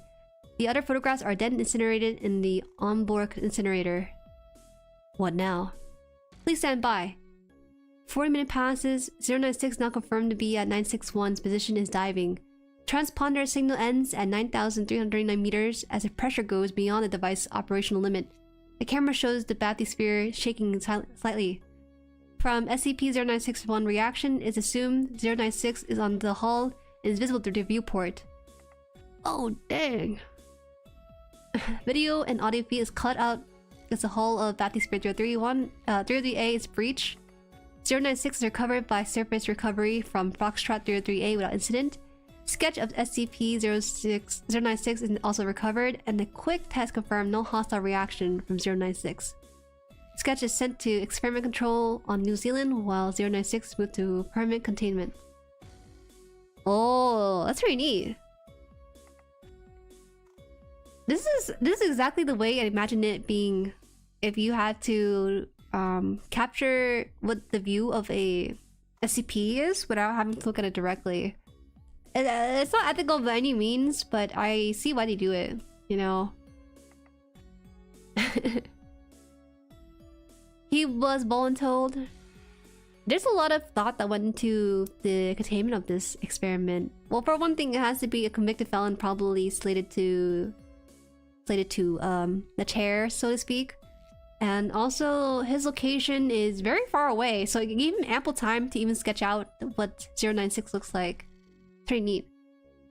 The other photographs are then incinerated in the onboard incinerator. What now? Please stand by. 40 minutes passes. 096 now confirmed to be at 961's position is diving. Transponder signal ends at 9,339 meters as the pressure goes beyond the device's operational limit. The camera shows the bathysphere shaking slightly. From SCP-0961 reaction is assumed 096 is on the hull and is visible through the viewport. Oh, dang. Video and audio feed is cut out as the hull of bathysphere 303A is breached. 096 is recovered by surface recovery from Foxtrot 303A without incident. Sketch of SCP-096 is also recovered, and the quick test confirmed no hostile reaction from 096. Sketch is sent to experiment control on New Zealand, while 096 moved to permanent containment. Oh, that's pretty neat. This is exactly the way I imagine it being if you had to capture what the view of a SCP is without having to look at it directly. It's not ethical by any means, but I see why they do it, you know? He was voluntold. There's a lot of thought that went into the containment of this experiment. Well, for one thing, it has to be a convicted felon, probably slated to the chair, so to speak. And also, his location is very far away, so it gave him ample time to even sketch out what 096 looks like. Pretty neat.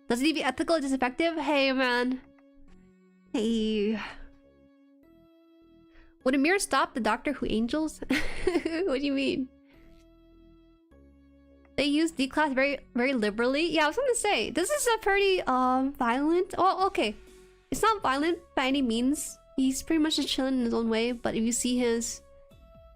Does it need to be ethical or just effective? Hey, man. Hey. Would a mirror stop the Doctor Who angels? What do you mean? They use D-class very liberally. Yeah, I was gonna say, this is a pretty violent. Oh, okay. It's not violent by any means. He's pretty much just chilling in his own way. But if you see his...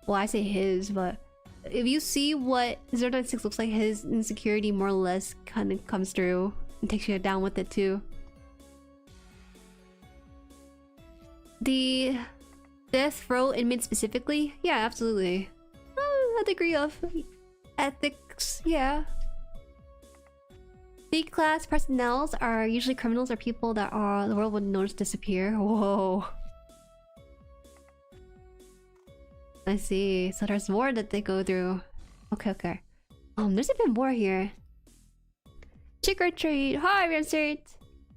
Well, I say his, but... If you see what 096 looks like, his insecurity more or less kind of comes through and takes you down with it too. The death row inmate specifically? Yeah, absolutely. A degree of ethics, yeah. C-class personnel are usually criminals or people that the world would notice disappear. Whoa. I see. So there's more that they go through. Okay. There's a bit more here. Trick or treat. Hi, Ramsert.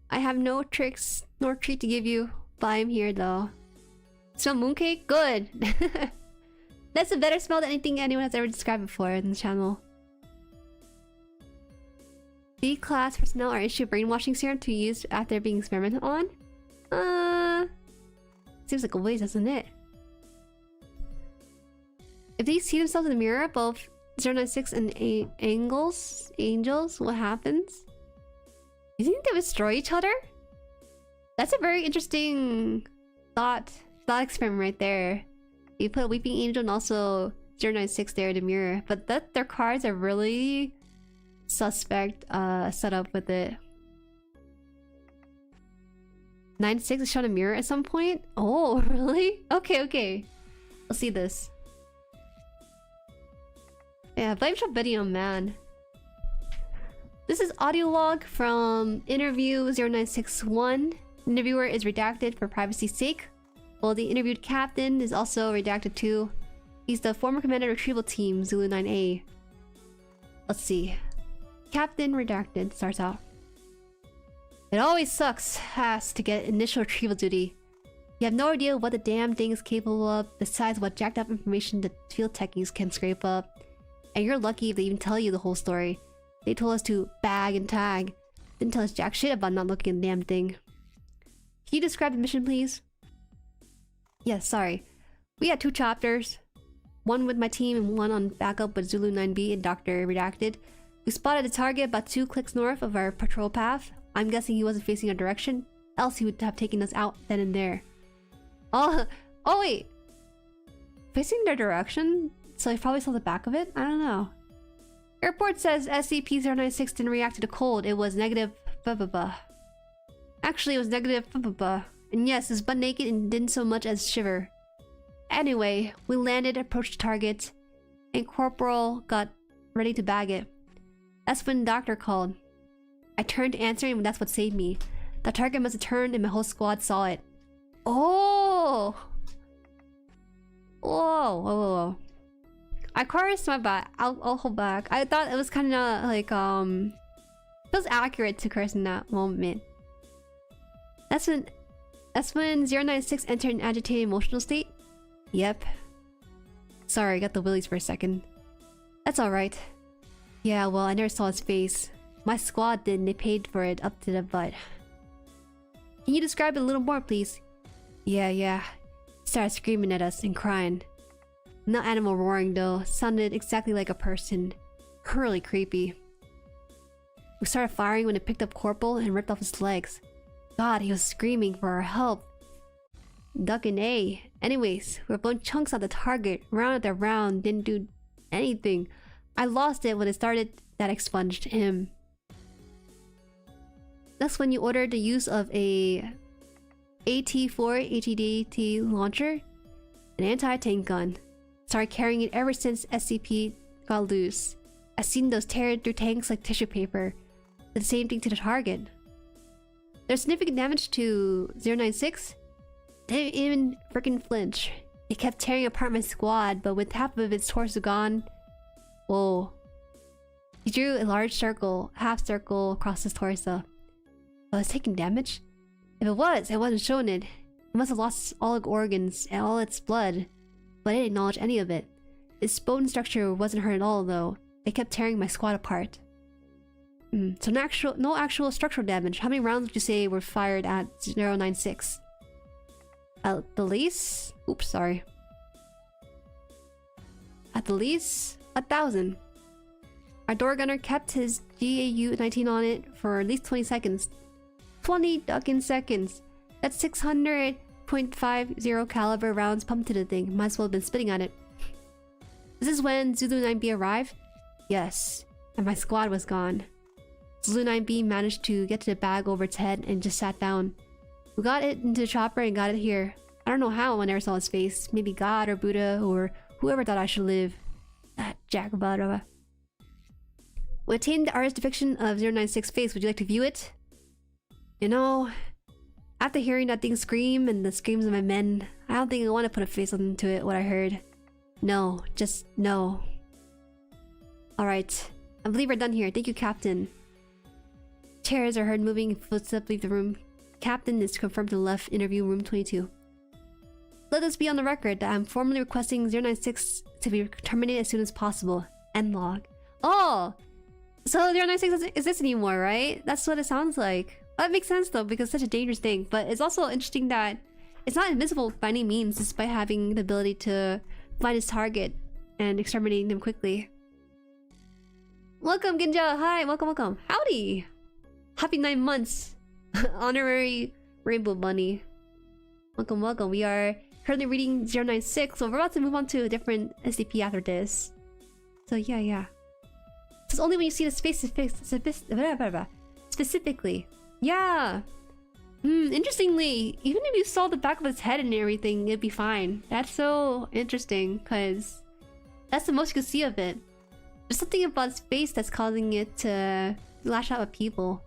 I have no tricks nor treat to give you, but I'm here though. Smell mooncake? Good. That's a better smell than anything anyone has ever described before in the channel. C-class personnel are issued brainwashing serum to use after being experimented on? Seems like a waste, doesn't it? If they see themselves in the mirror, both 096 and angels, what happens? You think they destroy each other? That's a very interesting thought experiment right there. You put a Weeping Angel and also 096 there in the mirror, but their cards are really suspect set up with it. 96 is shown in a mirror at some point? Oh, really? Okay. I'll see this. Yeah, blame shot video, man. This is audio log from interview 0961. Interviewer is redacted for privacy's sake, while the interviewed captain is also redacted too. He's the former commander of retrieval team Zulu 9A. Let's see. Captain redacted starts out. It always sucks ass to get initial retrieval duty. You have no idea what the damn thing is capable of besides what jacked up information the field techies can scrape up. And you're lucky if they even tell you the whole story. They told us to bag and tag. Didn't tell us jack shit about not looking at the damn thing. Can you describe the mission, please? Yes, sorry. We had 2 chapters. One with my team and one on backup with Zulu 9B and Dr. Redacted. We spotted the target about 2 clicks north of our patrol path. I'm guessing he wasn't facing our direction, else he would have taken us out then and there. Oh wait! Facing their direction? So he probably saw the back of it? I don't know. Airport says SCP-096 didn't react to the cold. It was negative blah. Actually, it was negative blah. And yes, he was butt naked and didn't so much as shiver. Anyway, we landed, approached the target, and Corporal got ready to bag it. That's when the doctor called. I turned to answer him, and that's what saved me. The target must have turned and my whole squad saw it. Oh! Whoa. I cursed my bad. I'll hold back. I thought it was kind of like, it was accurate to curse in that moment. That's when 096 entered an agitated emotional state? Yep. Sorry, I got the willies for a second. That's alright. Yeah, well, I never saw his face. My squad did and they paid for it up to the butt. Can you describe it a little more, please? Yeah. He started screaming at us and crying. Not animal roaring though, sounded exactly like a person. Really creepy. We started firing when it picked up Corporal and ripped off his legs. God, he was screaming for our help. Ducking A. Anyways, we were blowing chunks at the target. Round after round, didn't do anything. I lost it when it started that expunged him. That's when you ordered the use of a AT-4 HEDT launcher, an anti-tank gun. Started carrying it ever since SCP got loose. I've seen those tear through tanks like tissue paper. Did the same thing to the target. There's significant damage to 096. They didn't even freaking flinch. It kept tearing apart my squad, but with half of its torso gone. Whoa. He drew a large circle, half circle across his torso. Oh, it's taking damage? If it wasn't showing it. It must have lost all its organs and all its blood. But I didn't acknowledge any of it. Its bone structure wasn't hurt at all though. It kept tearing my squad apart. So no actual structural damage. How many rounds would you say were fired at 096? At the least? Oops, sorry. At the least, 1,000. Our door gunner kept his GAU-19 on it for at least 20 seconds. 20 fucking seconds! That's 600.50 caliber rounds pumped to the thing. Might as well have been spitting at it. This is when Zulu 9B arrived? Yes. And my squad was gone. Zulu 9B managed to get to the bag over its head and just sat down. We got it into the chopper and got it here. I don't know how I never saw his face. Maybe God or Buddha or whoever thought I should live. That Jackabada. We attained the artist's depiction of 096 face. Would you like to view it? You know, after hearing that thing scream and the screams of my men, I don't think I want to put a face onto it, what I heard. No, just no. Alright, I believe we're done here. Thank you, Captain. Chairs are heard moving, footsteps leave the room. Captain is confirmed to the left, interview room 22. Let us be on the record that I'm formally requesting 096 to be terminated as soon as possible. End log. Oh! So 096 doesn't exist anymore, right? That's what it sounds like. That makes sense though, because it's such a dangerous thing. But it's also interesting that it's not invisible by any means, despite having the ability to find its target and exterminating them quickly. Welcome, Ginja! Hi, welcome, welcome. Howdy! Happy 9 months! Honorary Rainbow Bunny. Welcome, welcome. We are currently reading 096, so we're about to move on to a different SCP after this. So yeah. It's only when you see the space specifically. Yeah! Interestingly, even if you saw the back of his head and everything, it'd be fine. That's so interesting, because that's the most you can see of it. There's something about his face that's causing it to lash out at people.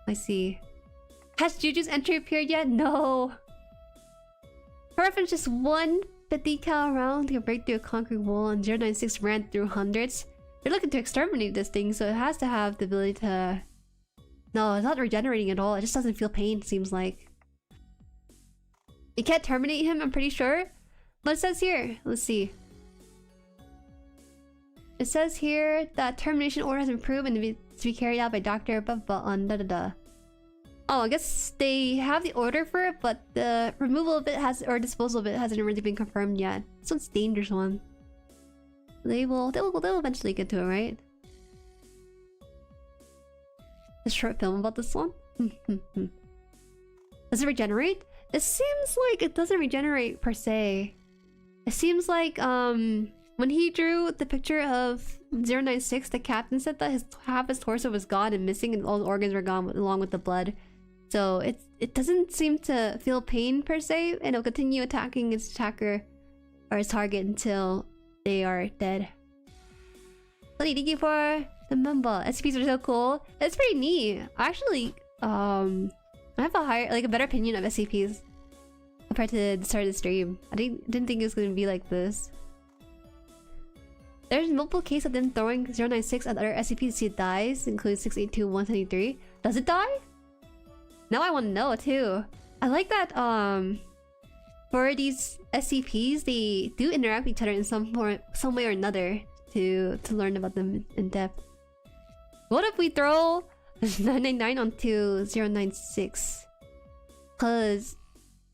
I see. Has Juju's entry appeared yet? No! For reference, just one 50 cal round can break through a concrete wall, and 096 ran through hundreds. They're looking to exterminate this thing, so it has to have the ability to... No, it's not regenerating at all. It just doesn't feel pain, seems like. You can't terminate him, I'm pretty sure. But it says here, let's see. It says here that termination order has been approved and to be carried out by Dr. on da-da-da. Oh, I guess they have the order for it, but the removal of it or disposal of it hasn't really been confirmed yet. This one's a dangerous one. They'll eventually get to it, right? A short film about this one? Does it regenerate? It seems like it doesn't regenerate per se. It seems like when he drew the picture of 096, the captain said that half his torso was gone and missing and all the organs were gone along with the blood. So it doesn't seem to feel pain per se, and it'll continue attacking its attacker or its target until they are dead. Sonny, thank you for the member. SCPs are so cool. It's pretty neat. Actually, I have a better opinion of SCPs compared to the start of the stream. I didn't think it was gonna be like this. There's multiple cases of them throwing 096 at other SCPs to see it dies, including 682-173. Does it die? Now I want to know too. I like that for these SCPs, they do interact with each other in some way or another to learn about them in depth. What if we throw 999 onto 096? Cause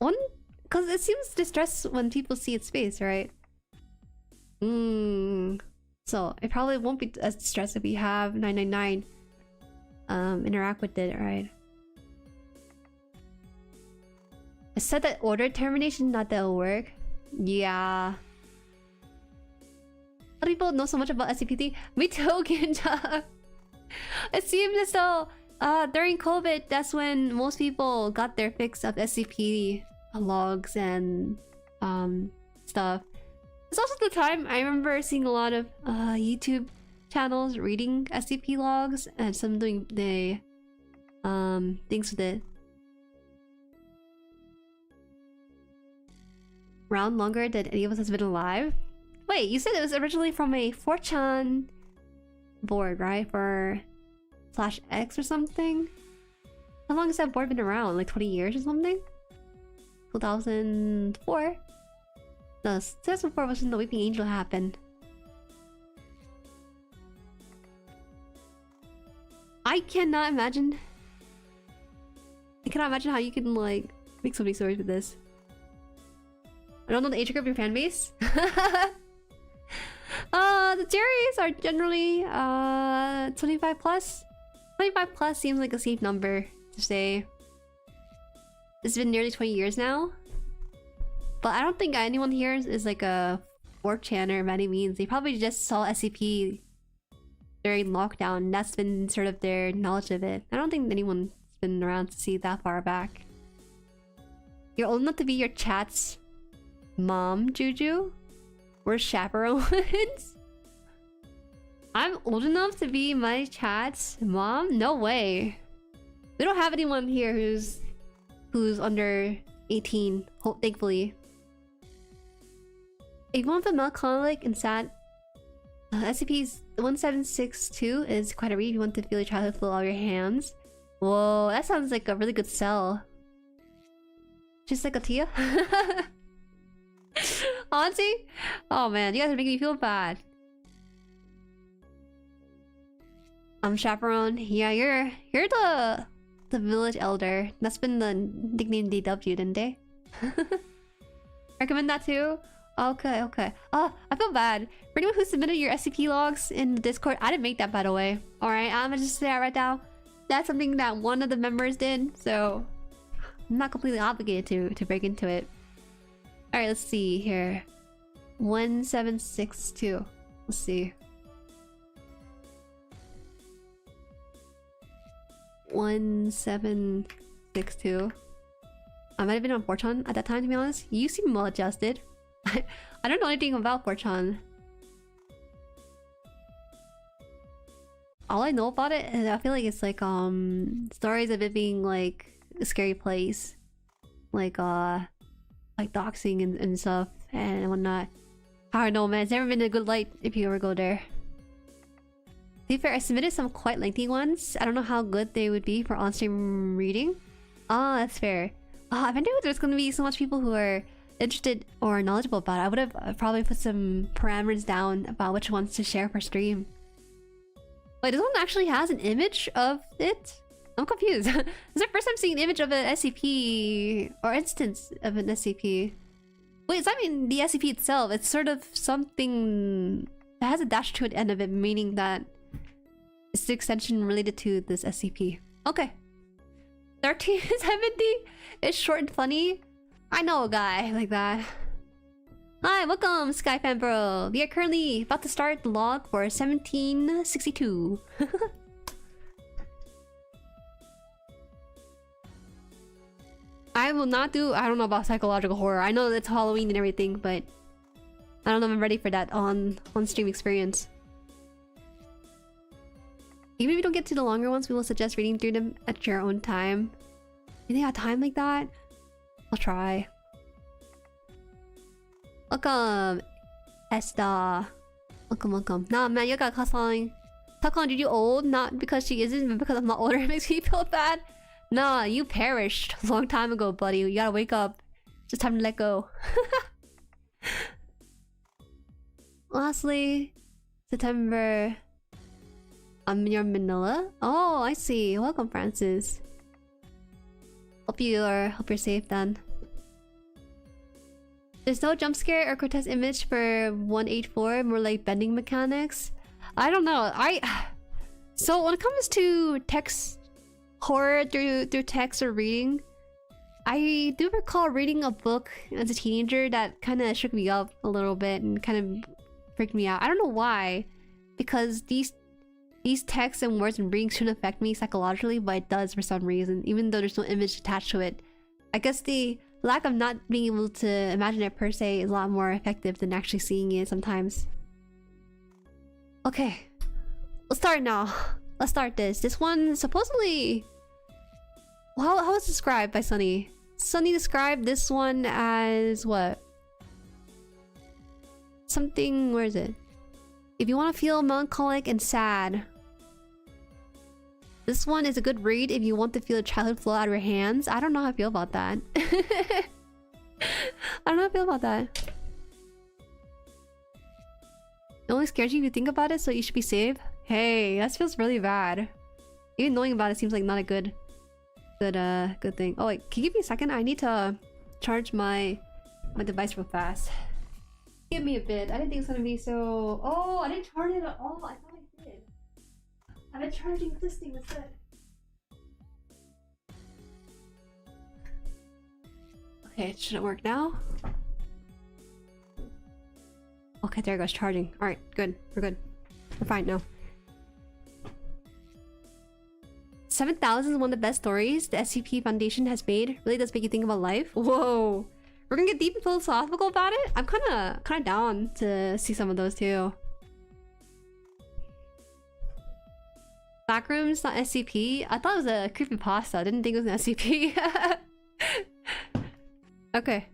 it seems distressed when people see its face, right? So it probably won't be as distressed if we have 999 interact with it, right? I said that order termination, not that it'll work. Yeah. A lot of people know so much about SCP. Me too, Ginja. It seems as though during COVID, that's when most people got their fix of SCP logs and stuff. It's also the time I remember seeing a lot of YouTube channels reading SCP logs and some doing the things with it. Round longer than any of us has been alive. Wait, you said it was originally from a 4chan board, right? For /X or something? How long has that board been around? Like 20 years or something? 2004? No, 2004 was when the Weeping Angel happened. I cannot imagine how you can like make so many stories with this. I don't know the age group of your fan base. The Jueris are generally 25 plus. 25 plus seems like a safe number to say. It's been nearly 20 years now. But I don't think anyone here is like a 4chaner by any means. They probably just saw SCP during lockdown. That's been sort of their knowledge of it. I don't think anyone's been around to see that far back. You're old enough to be your chat's mom, Juju? We're chaperones? I'm old enough to be my chat's mom? No way. We don't have anyone here who's under 18, thankfully. If you want the melancholic and sad, SCP's 1762 is quite a read if you want to feel your childhood flow out of your hands. Whoa, that sounds like a really good sell. Just like a Tia? Auntie? Oh man, you guys are making me feel bad. I'm chaperone. Yeah, you're the village elder. That's been the nickname they dubbed you, didn't they? Recommend that too? Okay, okay. Oh, I feel bad. For anyone who submitted your SCP logs in the Discord, I didn't make that, by the way. Alright, I'm gonna just say that right now. That's something that one of the members did, so I'm not completely obligated to break into it. Alright, let's see here. 1762. Let's see. 1762. I might have been on 4chan at that time, to be honest. You seem well adjusted. I don't know anything about 4chan. All I know about it is I feel like it's like stories of it being like a scary place. Like doxxing and stuff and whatnot. I don't know, man. It's never been a good light if you ever go there. To be fair, I submitted some quite lengthy ones. I don't know how good they would be for on-stream reading. Ah, that's fair. I wonder if there's gonna be so much people who are interested or knowledgeable about it. I would have probably put some parameters down about which ones to share for stream. Wait, this one actually has an image of it? I'm confused. This is the first time seeing an image of an SCP or instance of an SCP. Wait, it's not even the SCP itself. It's sort of something that has a dash to the end of it, meaning that it's the extension related to this SCP. Okay. 1370 is short and funny. I know a guy like that. Hi, welcome, Skyfan Bro. We are currently about to start the log for 1762. I will not do... I don't know about psychological horror. I know it's Halloween and everything, but I don't know if I'm ready for that on-stream experience. Even if you don't get to the longer ones, we will suggest reading through them at your own time. You think I have time like that? I'll try. Welcome, Esta. Welcome, welcome. Nah, man, you got cussing. Takon, did you old? Not because she isn't, but because I'm not older. It makes me feel bad. Nah, you perished a long time ago, buddy. You gotta wake up. Just time to let go. Lastly, September. I'm in your Manila. Oh, I see. Welcome, Francis. Hope you're safe then. There's no jump scare or grotesque image for 184. More like bending mechanics. I don't know. So when it comes to text horror through text or reading, I do recall reading a book as a teenager that kind of shook me up a little bit and kind of freaked me out. I don't know why, because these texts and words and readings shouldn't affect me psychologically, but it does for some reason, even though there's no image attached to it. I guess the lack of not being able to imagine it per se is a lot more effective than actually seeing it sometimes. Okay, let's start now. Let's start this. This one supposedly... How was it described by Sunny? Sunny described this one as what? Something... Where is it? If you want to feel melancholic and sad, this one is a good read if you want to feel a childhood flow out of your hands. I don't know how I feel about that. I don't know how I feel about that. It only scares you if you think about it, so you should be safe. Hey, that feels really bad. Even knowing about it seems like not a good thing. Oh wait, can you give me a second? I need to charge my device real fast. Give me a bit. I didn't think it's gonna be so... Oh, I didn't charge it at all. I thought I did. I've been charging this thing instead. Okay, it shouldn't work now. Okay, there it goes, charging. Alright, good. We're good. We're fine now. 7,000 is one of the best stories the SCP Foundation has made. Really does make you think about life. Whoa. We're gonna get deep and philosophical about it? I'm kinda down to see some of those too. Backrooms, not SCP? I thought it was a creepypasta. I didn't think it was an SCP. Okay.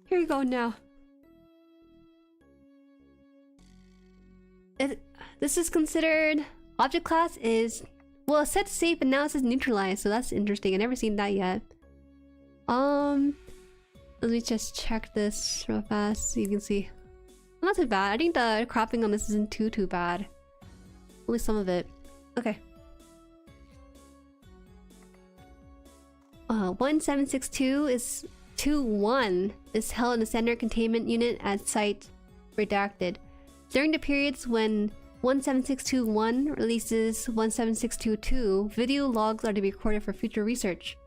Here we go now. This is considered... Object class is... Well, set to safe, but now it says neutralized, so that's interesting. I've never seen that yet. Let me just check this real fast so you can see. Not too bad. I think the cropping on this isn't too bad. Only some of it. Okay. 1762 is 2-1 is held in the standard containment unit at site redacted. During the periods when 17621 releases 17622, video logs are to be recorded for future research.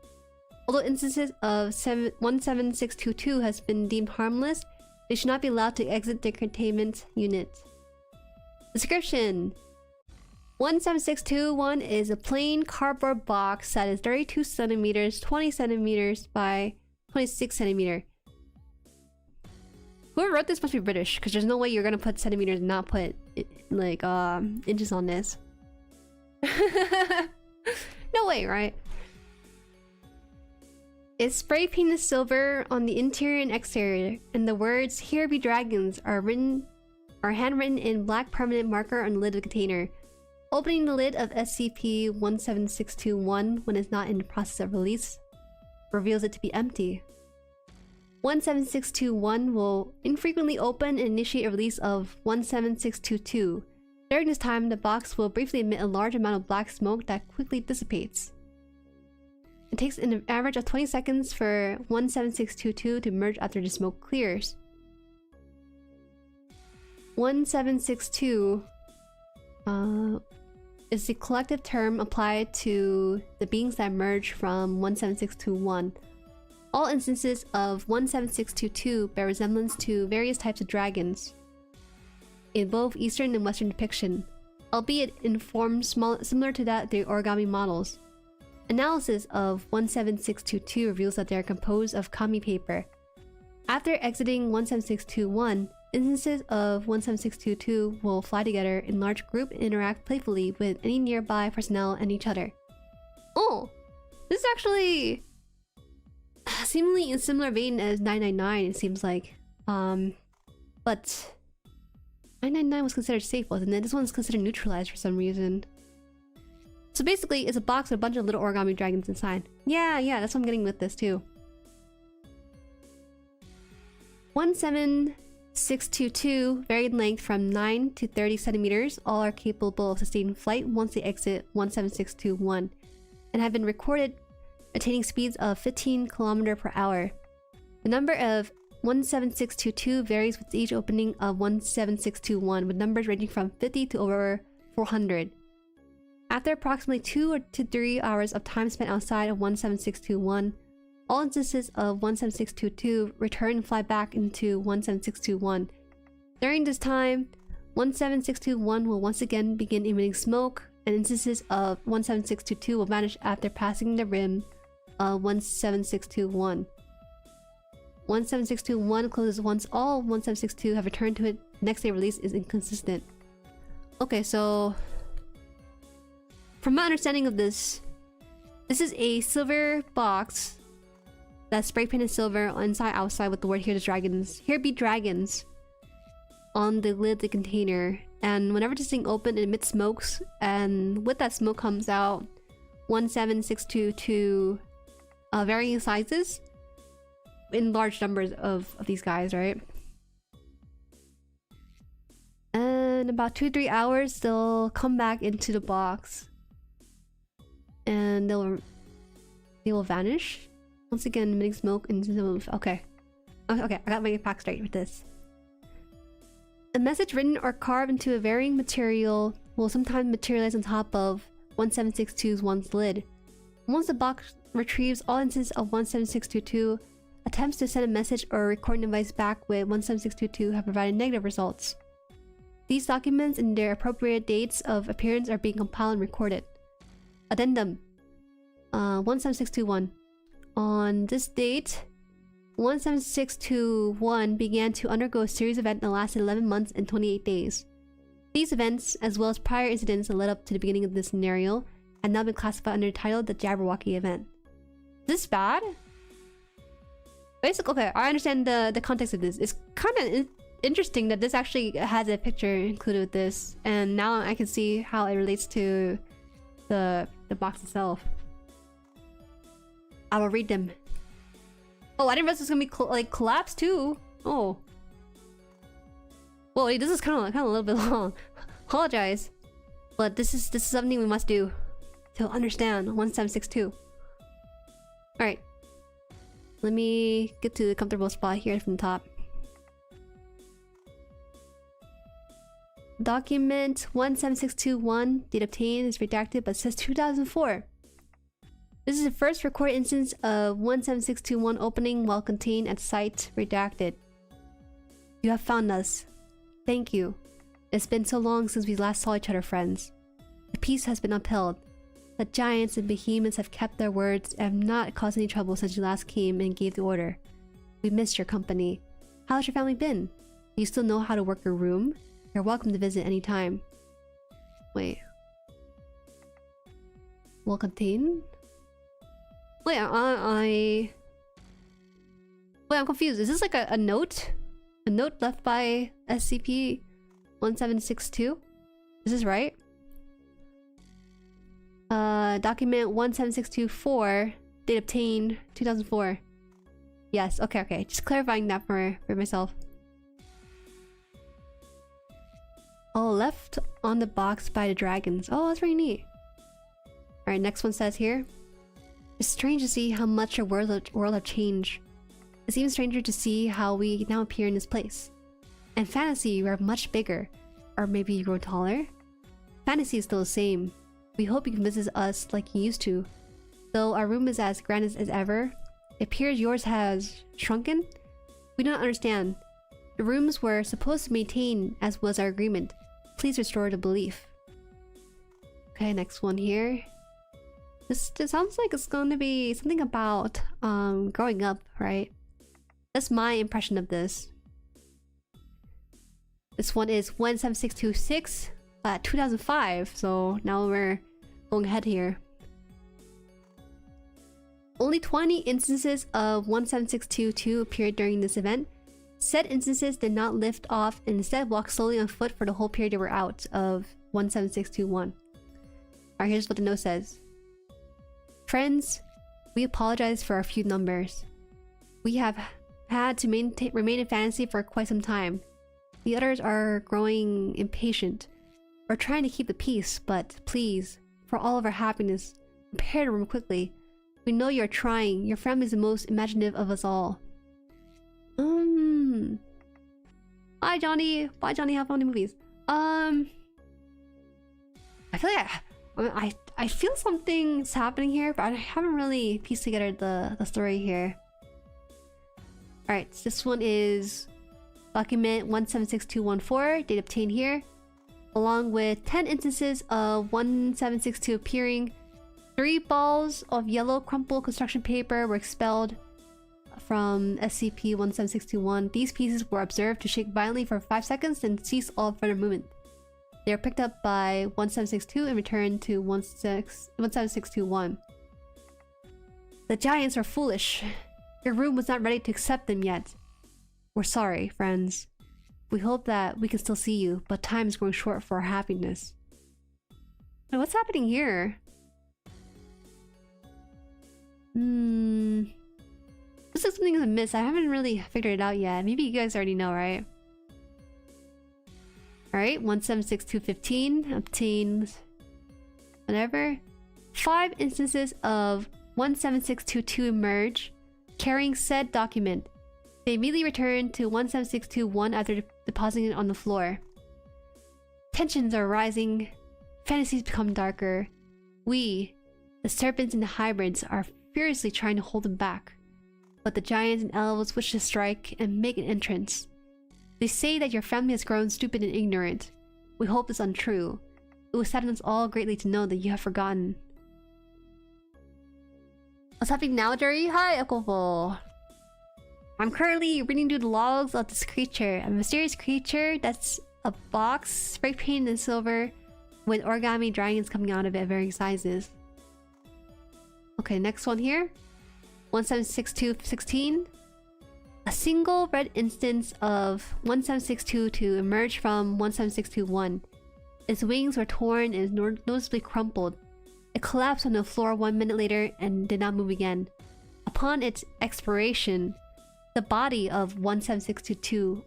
Although instances of 17622 has been deemed harmless, they should not be allowed to exit their containment unit. Description: 17621 is a plain cardboard box that is 32 centimeters, 20 centimeters by 26 centimeter. Whoever wrote this must be British, because there's no way you're gonna put centimeters and not put like inches on this. No way, right? It's spray painted silver on the interior and exterior, and the words "Here be dragons" are handwritten in black permanent marker on the lid of the container. Opening the lid of SCP-17621 when it's not in the process of release reveals it to be empty. 17621 will infrequently open and initiate a release of 17622. During this time, the box will briefly emit a large amount of black smoke that quickly dissipates. It takes an average of 20 seconds for 17622 to emerge after the smoke clears. 1762 is the collective term applied to the beings that emerge from 17621. All instances of 17622 bear resemblance to various types of dragons in both Eastern and Western depiction, albeit in forms similar to that of the origami models. Analysis of 17622 reveals that they are composed of kami paper. After exiting 17621, instances of 17622 will fly together in large group and interact playfully with any nearby personnel and each other. Oh! This is actually... seemingly in similar vein as 999, it seems like. But... 999 was considered safe, wasn't it? This one's considered neutralized for some reason. So basically, it's a box with a bunch of little origami dragons inside. Yeah, that's what I'm getting with this too. 17622, varied length from 9 to 30 centimeters, all are capable of sustaining flight once they exit 17621, and have been recorded attaining speeds of 15 km per hour. The number of 17622 varies with each opening of 17621, with numbers ranging from 50 to over 400. After approximately 2 to 3 hours of time spent outside of 17621, all instances of 17622 return and fly back into 17621. During this time, 17621 will once again begin emitting smoke, and instances of 17622 will vanish after passing the rim of 17621. 17621 closes once all 1762 have returned to it. Next day release is inconsistent. Okay, so from my understanding of this is a silver box that's spray painted silver inside outside with the word "Here be dragons" on the lid of the container, and whenever this thing opens, it emits smokes, and with that smoke comes out 17622 varying sizes in large numbers of these guys, right? And about 2-3 hours they'll come back into the box and they will vanish once again, emitting smoke and okay, I got my facts straight with this. A message written or carved into a varying material will sometimes materialize on top of 17621's lid. Once the box retrieves all instances of 17622, Attempts to send a message or record a device back with 17622 have provided negative results. These documents and their appropriate dates of appearance are being compiled and recorded. Addendum 17621. On this date, 17621 began to undergo a series of events that lasted 11 months and 28 days. These events, as well as prior incidents that led up to the beginning of this scenario, have now been classified under the title the Jabberwocky event. Is this bad? Basically, okay, I understand the context of this. It's kind of interesting that this actually has a picture included with this, and now I can see how it relates to the box itself. I will read them. Oh, I didn't realize it's gonna be like collapsed too. Oh. Well, wait, this is kind of a little bit long. Apologize, but this is something we must do to understand 1762. All right, let me get to the comfortable spot here from the top. Document 17621, date obtained is redacted but says 2004. This is the first recorded instance of 17621 opening while contained at site redacted. You have found us. Thank you. It's been so long since we last saw each other, friends. The peace has been upheld. The giants and behemoths have kept their words and have not caused any trouble since you last came and gave the order. We missed your company. How has your family been? Do you still know how to work your room? You're welcome to visit anytime. Wait. Will contain? Wait, Wait, I'm confused. Is this like a note? A note left by SCP-1762? Is this right? Document 17624, date obtained 2004. Yes, okay. Just clarifying that for myself. Oh, left on the box by the dragons. Oh, that's really neat. Alright, next one says here. It's strange to see how much our world have changed. It's even stranger to see how we now appear in this place. In fantasy, we are much bigger. Or maybe you grow taller? Fantasy is still the same. We hope you can visit us like you used to. Though our room is as grand as ever, it appears yours has shrunken? We don't understand. The rooms were supposed to maintain as was our agreement. Please restore the belief. Okay, next one here. This sounds like it's going to be something about growing up, right? That's my impression of this. This one is 17626, 2005. So now we're going ahead here. Only 20 instances of 17622 appeared during this event. Said instances did not lift off and instead walked slowly on foot for the whole period they were out of 17621. Alright, here's what the note says. Friends, we apologize for our few numbers. We have had to remain in fantasy for quite some time. The others are growing impatient. We're trying to keep the peace, but please, for all of our happiness, prepare the room quickly. We know you're trying. Your family is the most imaginative of us all. Bye, Johnny. Bye, Johnny. Have fun in movies. I feel like I feel something's happening here, but I haven't really pieced together the story here. Alright, so this one is document 1762114, date obtained here. Along with 10 instances of 1762 appearing, 3 balls of yellow crumpled construction paper were expelled from SCP-17621. These pieces were observed to shake violently for 5 seconds and cease all further movement. They are picked up by 1762 and returned to 17621. The giants are foolish. Your room was not ready to accept them yet. We're sorry, friends. We hope that we can still see you, but time is growing short for our happiness. Wait, what's happening here? This is something amiss. I haven't really figured it out yet. Maybe you guys already know, right? Alright, 1762115 obtained whatever. 5 instances of 17622 emerge, carrying said document. They immediately return to 17621 after depositing it on the floor. Tensions are rising. Fantasies become darker. We, the serpents and the hybrids, are furiously trying to hold them back. but the giants and elves wish to strike and make an entrance. They say that your family has grown stupid and ignorant. We hope it's untrue. It will sadden us all greatly to know that you have forgotten. What's happening now, Jueri? Hi, Equable. I'm currently reading through the logs of this creature. A mysterious creature that's a box spray painted in silver with origami dragons coming out of it at varying sizes. Okay, next one here. 176216. A single red instance of 17622 emerged from 17621. Its wings were torn and noticeably crumpled. It collapsed on the floor 1 minute later and did not move again. Upon its expiration, the body of 17622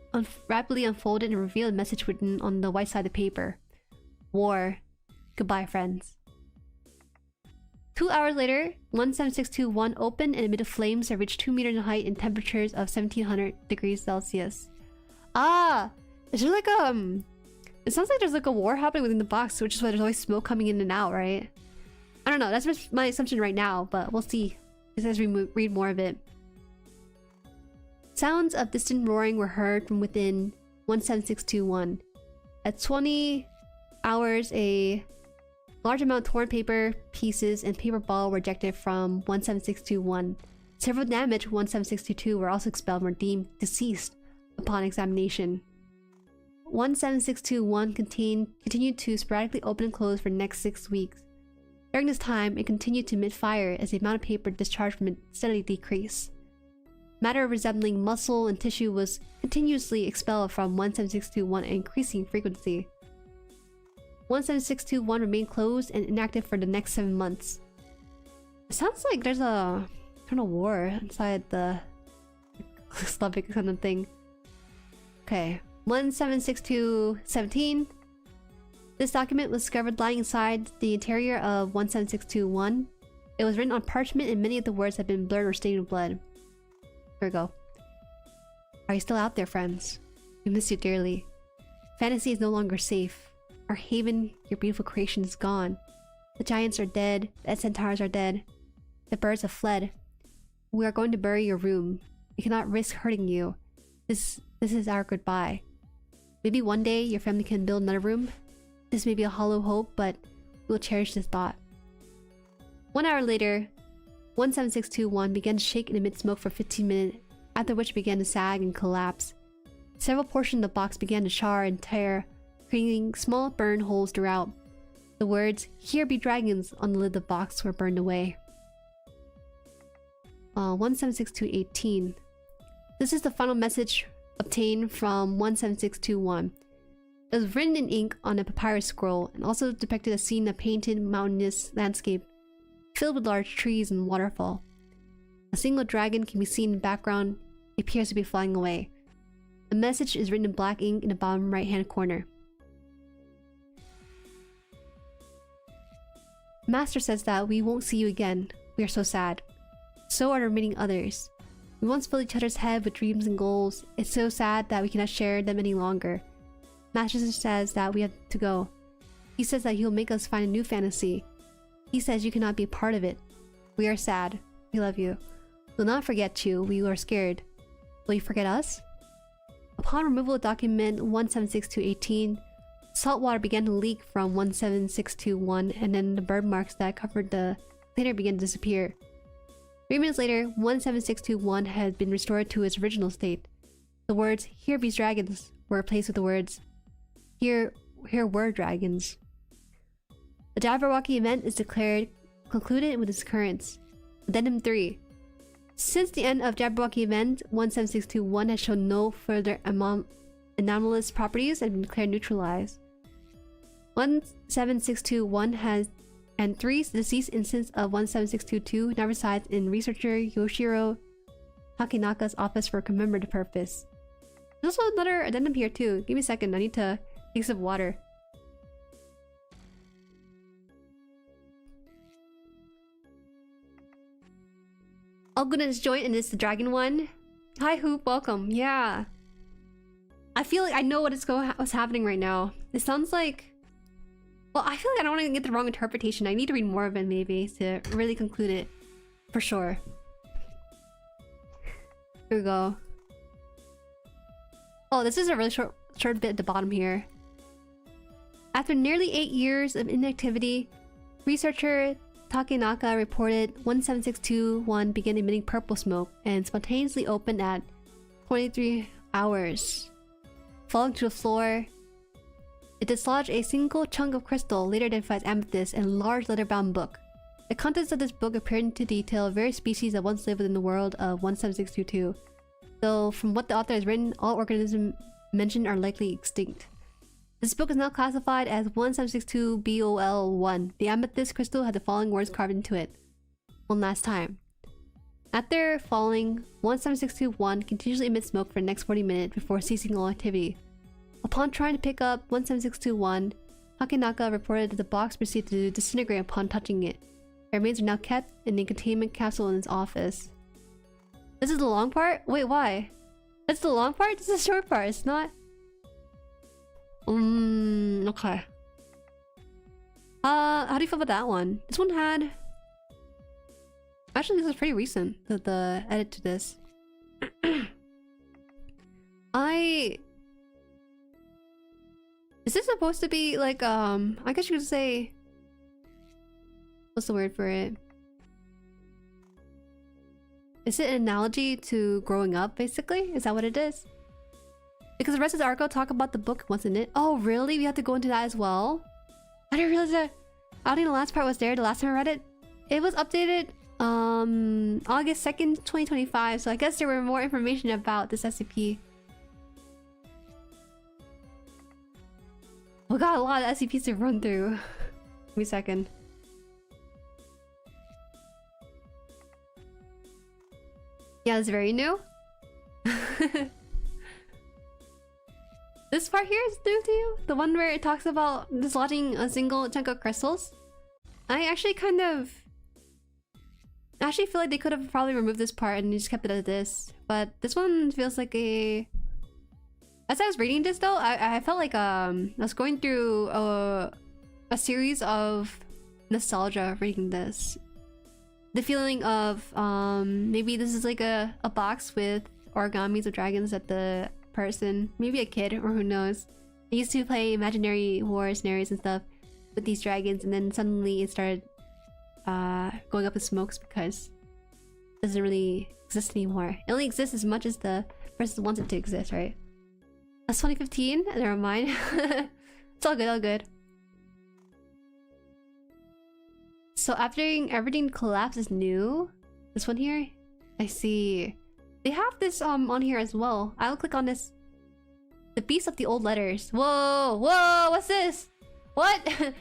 rapidly unfolded and revealed a message written on the white side of the paper. War. Goodbye, friends. 2 hours later, 17621 opened and emitted flames that reached 2 meters in height and temperatures of 1700 degrees Celsius. Ah! Is there like it sounds like there's like a war happening within the box, which is why there's always smoke coming in and out, right? I don't know, that's just my assumption right now, but we'll see as we read more of it. Sounds of distant roaring were heard from within 17621. At 20 hours, a large amount of torn paper pieces and paper ball were ejected from 17621. Several damaged 17622 were also expelled and were deemed deceased upon examination. 17621 continued to sporadically open and close for the next 6 weeks. During this time, it continued to emit fire as the amount of paper discharged from it steadily decreased. Matter resembling muscle and tissue was continuously expelled from 17621 at increasing frequency. 17621 remained closed and inactive for the next 7 months. It sounds like there's a kind of war inside the Slavic kind of thing. Okay, 176217. This document was discovered lying inside the interior of 17621. It was written on parchment and many of the words had been blurred or stained with blood. Here we go. Are you still out there, friends? We miss you dearly. Fantasy is no longer safe. Our haven, your beautiful creation, is gone. The giants are dead. The centaurs are dead. The birds have fled. We are going to bury your room. We cannot risk hurting you. This is our goodbye. Maybe one day your family can build another room. This may be a hollow hope, but we'll cherish this thought. 1 hour later, 17621 began to shake and emit smoke for 15 minutes, after which it began to sag and collapse. Several portions of the box began to char and tear, creating small burn holes throughout. The words, "Here be dragons," on the lid of the box were burned away. 176218. This is the final message obtained from 17621. It was written in ink on a papyrus scroll and also depicted a scene of painted mountainous landscape filled with large trees and waterfall. A single dragon can be seen in the background. It appears to be flying away. The message is written in black ink in the bottom right-hand corner. Master says that we won't see you again. We are so sad. So are the remaining others. We once filled each other's head with dreams and goals. It's so sad that we cannot share them any longer. Master says that we have to go. He says that he'll make us find a new fantasy. He says you cannot be a part of it. We are sad. We love you. We'll not forget you. We are scared. Will you forget us? Upon removal of document 176218, salt water began to leak from 17621, and then the burn marks that covered the container began to disappear. 3 minutes later, 17621 had been restored to its original state. The words, "Here be dragons," were replaced with the words, Here were dragons. The Jabberwocky event is declared concluded with its occurrence. Addendum 3. Since the end of Jabberwocky event, 17621 has shown no further anomalous properties and been declared neutralized. 17621 has and 3 deceased instance of 17622 now resides in researcher Yoshiro Takenaka's office for a commemorative purpose. There's also another addendum here too. Give me a second, I need to take some water. Oh goodness, joint, and it's the dragon one. Hi Hoop, welcome. Yeah, I feel like I know what's happening right now. It sounds like, well, I feel like I don't want to get the wrong interpretation. I need to read more of it maybe to really conclude it for sure. Here we go. Oh, this is a really short bit at the bottom here. After nearly 8 years of inactivity, researcher Takenaka reported 17621 began emitting purple smoke and spontaneously opened at 23 hours. Falling to the floor, it dislodged a single chunk of crystal, later identified as amethyst, and a large leather-bound book. The contents of this book appeared into detail various species that once lived within the world of 17622. Though, from what the author has written, all organisms mentioned are likely extinct. This book is now classified as 1762BOL1. The amethyst crystal had the following words carved into it. One last time. After falling, 17621 continuously emits smoke for the next 40 minutes before ceasing all activity. Upon trying to pick up 17621, Takenaka reported that the box proceeded to disintegrate upon touching it. The remains are now kept in a containment capsule in his office. This is the long part? Wait, why? That's the long part? This is the short part, it's not... okay. How do you feel about that one? This one had... Actually, this is pretty recent, the edit to this. Is this supposed to be like, I guess you could say... What's the word for it? Is it an analogy to growing up, basically? Is that what it is? Because the rest of the article talk about the book, wasn't it? Oh, really? We have to go into that as well? I didn't realize that. I think the last part was there the last time I read it. It was updated, August 2nd, 2025. So I guess there were more information about this SCP. We got a lot of SCPs to run through. Give me a second. Yeah, it's very new. This part here is new to you? The one where it talks about dislodging a single chunk of crystals? I actually feel like they could have probably removed this part and just kept it as this. But this one feels like a... As I was reading this though, I felt like I was going through a series of nostalgia reading this. The feeling of maybe this is like a box with origamis of dragons that the person, maybe a kid or who knows, I used to play imaginary war scenarios and stuff with these dragons, and then suddenly it started going up in smokes because it doesn't really exist anymore. It only exists as much as the person wants it to exist, right? That's 2015? Never mind. It's all good, all good. So after everything collapses new, this one here, I see. They have this on here as well. I'll click on this. The Beast of the Old Letters. Whoa, whoa, what's this? What? I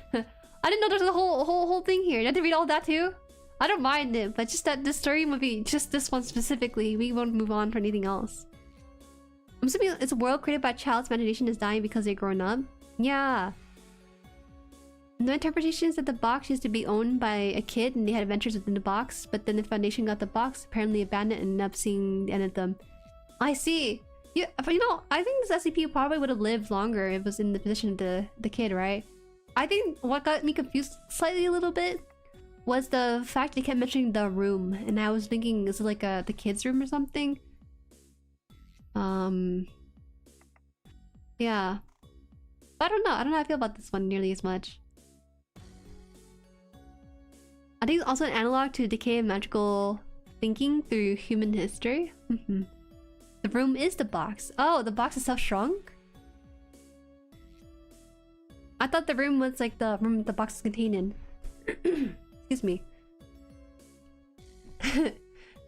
didn't know there's a whole thing here. You have to read all that too? I don't mind it, but just that this story would be just this one specifically. We won't move on for anything else. I'm assuming it's a world created by a child's imagination is dying because they're grown up. Yeah. The interpretation is that the box used to be owned by a kid and they had adventures within the box, but then the Foundation got the box, apparently abandoned, and ended up seeing the end of them. I see. Yeah, but you know, I think this SCP probably would have lived longer if it was in the position of the kid, right? I think what got me confused slightly a little bit was the fact they kept mentioning the room, and I was thinking, is it like the kid's room or something? Yeah. I don't know how I feel about this one nearly as much. I think it's also an analog to the decay of magical thinking through human history. The room is the box. Oh, the box itself shrunk? I thought the room was like the room the box is contained in. Excuse me.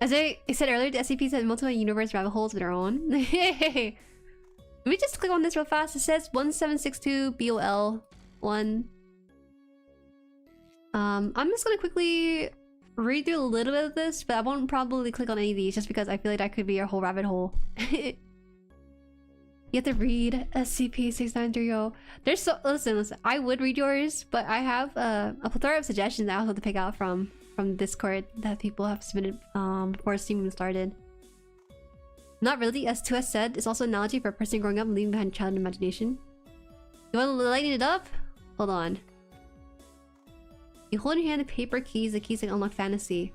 As I said earlier, the SCPs have multiple universe rabbit holes of their own. Let me just click on this real fast. It says 1762 BOL1. I'm just gonna quickly read through a little bit of this, but I won't probably click on any of these just because I feel like that could be a whole rabbit hole. You have to read SCP-6930. There's so listen. I would read yours, but I have a plethora of suggestions that I also have to pick out from Discord that people have submitted before streaming started. Not really, as 2S said, it's also an analogy for a person growing up and leaving behind child imagination. You want to lighten it up? Hold on. You hold in your hand the paper keys, the keys that unlock fantasy.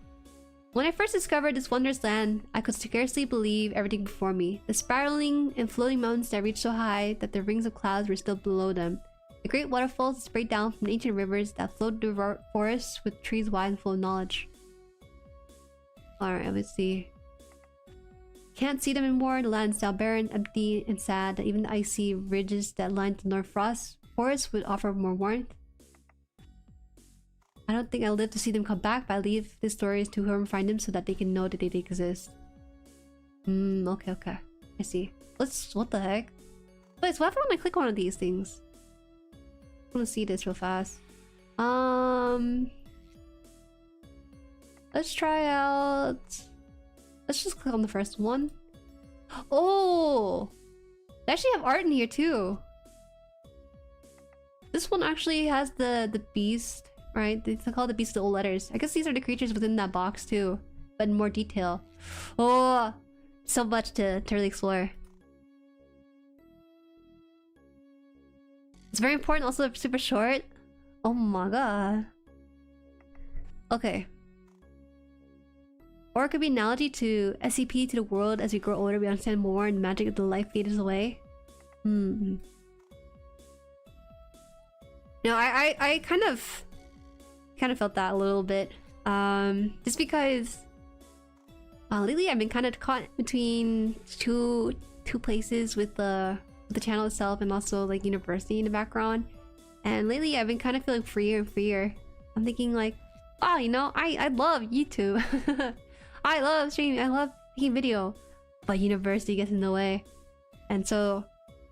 When I first discovered this wondrous land, I could scarcely believe everything before me. The spiraling and floating mountains that reached so high that the rings of clouds were still below them. The great waterfalls sprayed down from ancient rivers that flowed through forests with trees wide and full of knowledge. Alright, let's see. Can't see them anymore. The land is now barren, empty, and sad. That even the icy ridges that line the North Frost Forest would offer more warmth. I don't think I'll live to see them come back, but I leave these stories to whoever find them so that they can know that they exist. Okay. I see. What the heck? Wait, so what if I click one of these things? I want to see this real fast. Let's try out... Let's just click on the first one. Oh! They actually have art in here too. This one actually has the beast, right? They call the beast the old letters. I guess these are the creatures within that box too, but in more detail. Oh! So much to really explore. It's very important, also super short. Oh my god. Okay. Or it could be an analogy to SCP to the world. As we grow older, we understand more and the magic of the life fades away. You know, I kind of felt that a little bit. Just because lately I've been kind of caught between two places with the channel itself and also like university in the background. And lately I've been kind of feeling freer and freer. I'm thinking like, oh, you know, I love YouTube. I love streaming, I love making video, but university gets in the way. And so,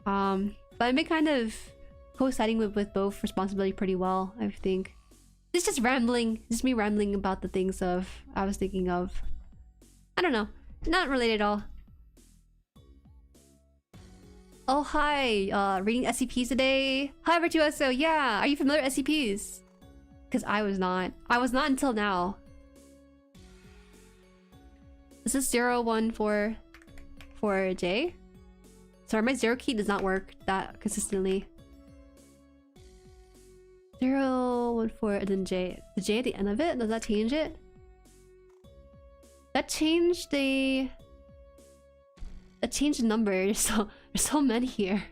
but I've been kind of coinciding with both responsibility pretty well, I think. It's just rambling, just me rambling about the things I was thinking of. I don't know, not related at all. Oh hi, reading SCPs today. Hi Virtuoso, yeah, are you familiar with SCPs? Because I was not until now. This is 0144J. Sorry, my 0 key does not work that consistently. 014 and then J. The J at the end of it? Does that change it? That changed the... That changed the number. There's so many here.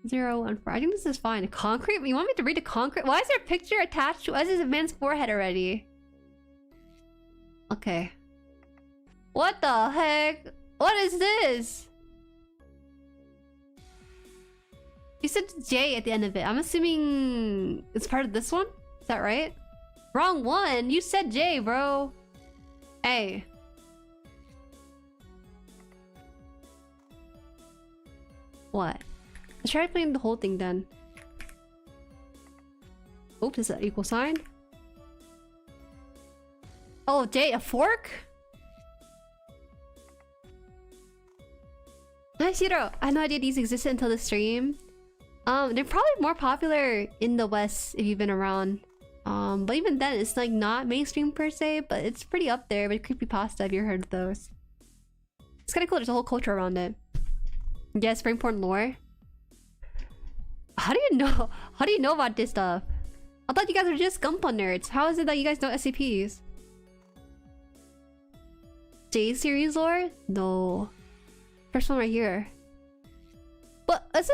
014. I think this is fine. Concrete? You want me to read the concrete? Why is there a picture attached to... Why is this a man's forehead already? Okay. What the heck? What is this? You said J at the end of it. I'm assuming it's part of this one? Is that right? Wrong one! You said J, bro! Hey. What? Let's try playing the whole thing then. Oops, is that equal sign? Oh, J, a fork? Hi, Shiro. I had no idea these existed until the stream. They're probably more popular in the West if you've been around. But even then, it's like not mainstream per se, but it's pretty up there with creepypasta if you've heard of those. It's kind of cool. There's a whole culture around it. Yeah, it's very important lore. How do you know? How do you know about this stuff? I thought you guys were just Gunpla nerds. How is it that you guys know SCPs? J series lore? No. First one right here. But is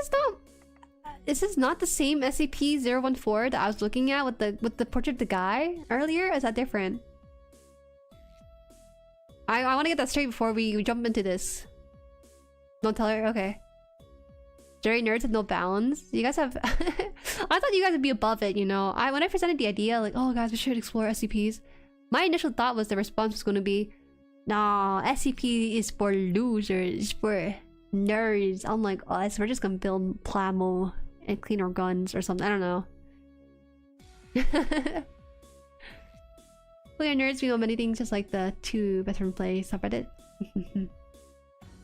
this not the same SCP-014 that I was looking at with the portrait of the guy earlier? Or is that different? I want to get that straight before we jump into this. Don't tell her? Okay. Jueri nerds have no bounds. You guys have... I thought you guys would be above it, you know? When I presented the idea, like, oh guys, we should explore SCPs. My initial thought was the response was going to be, nah, SCP is for losers, it's for nerds. I'm like, oh, so we're just gonna build Plamo and clean our guns or something. I don't know. We are nerds, we know many things, just like the 2 best friend play subreddit.